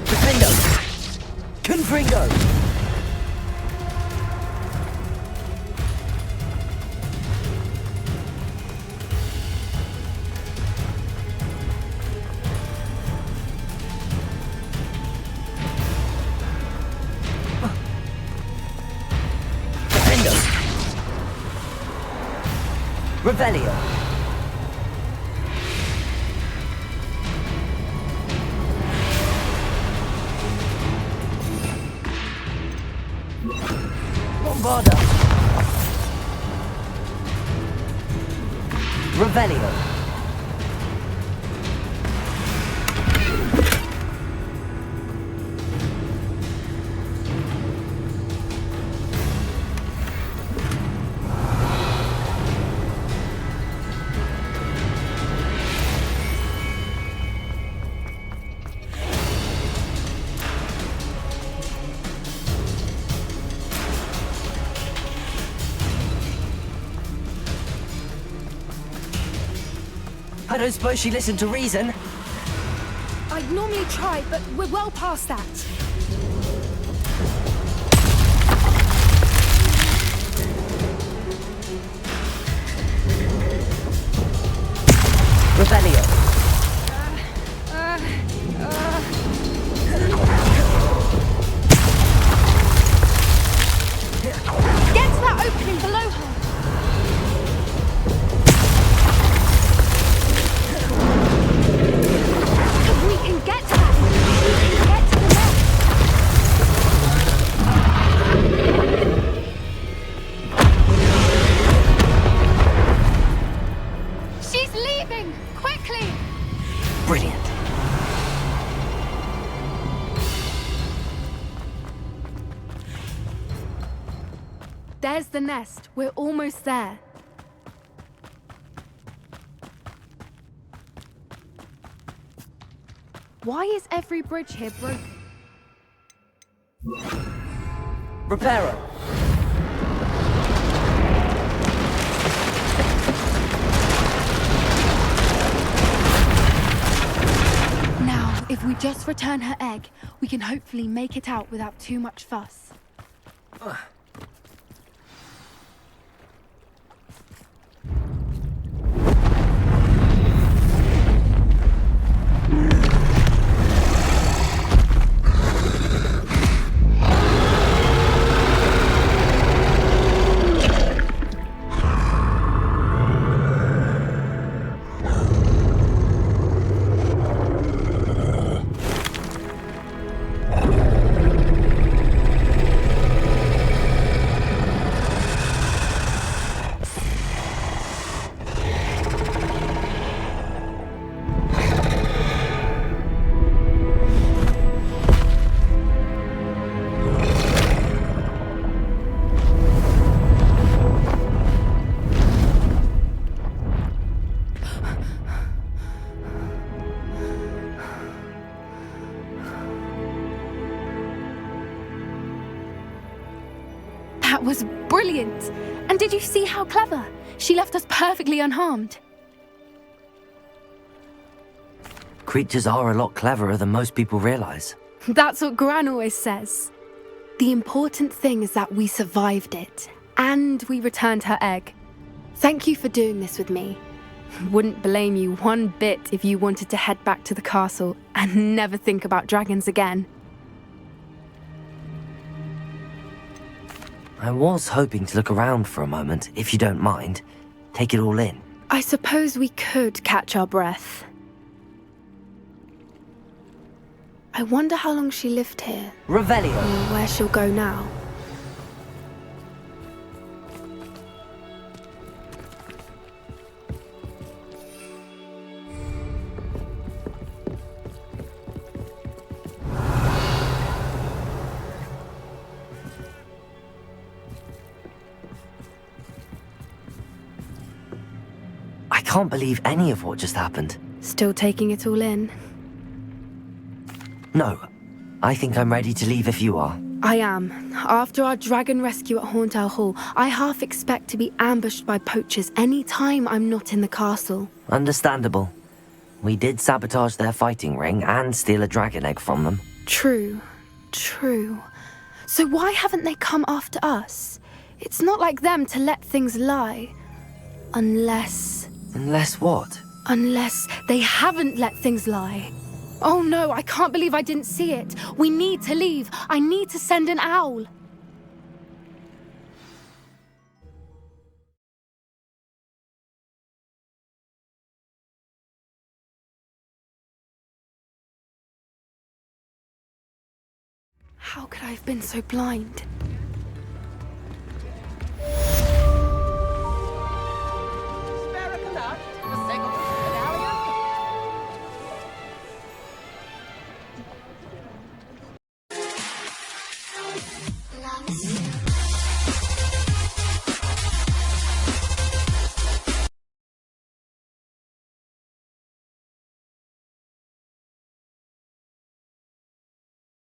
Defendo! Confringo! Defendo! Revelio! Bombarda! Revelio! I don't suppose she listened to reason. I'd normally try, but we're well past that. Revelio. Get to that opening below her. If we can get to that, we can get to the nest. She's leaving! Quickly! Brilliant. There's the nest. We're almost there. Why is every bridge here broken? Reparo. Now, if we just return her egg, we can hopefully make it out without too much fuss. That was brilliant! And did you see how clever? She left us perfectly unharmed. Creatures are a lot cleverer than most people realize. That's what Gran always says. The important thing is that we survived it, and we returned her egg. Thank you for doing this with me. Wouldn't blame you one bit if you wanted to head back to the castle and never think about dragons again. I was hoping to look around for a moment, if you don't mind. Take it all in. I suppose we could catch our breath. I wonder how long she lived here. Revelio. Or where she'll go now. I can't believe any of what just happened. Still taking it all in? No. I think I'm ready to leave if you are. I am. After our dragon rescue at Hauntowl Hall, I half expect to be ambushed by poachers any time I'm not in the castle. Understandable. We did sabotage their fighting ring and steal a dragon egg from them. True. True. So why haven't they come after us? It's not like them to let things lie. Unless... Unless what? Unless they haven't let things lie. Oh no, I can't believe I didn't see it. We need to leave. I need to send an owl. How could I have been so blind?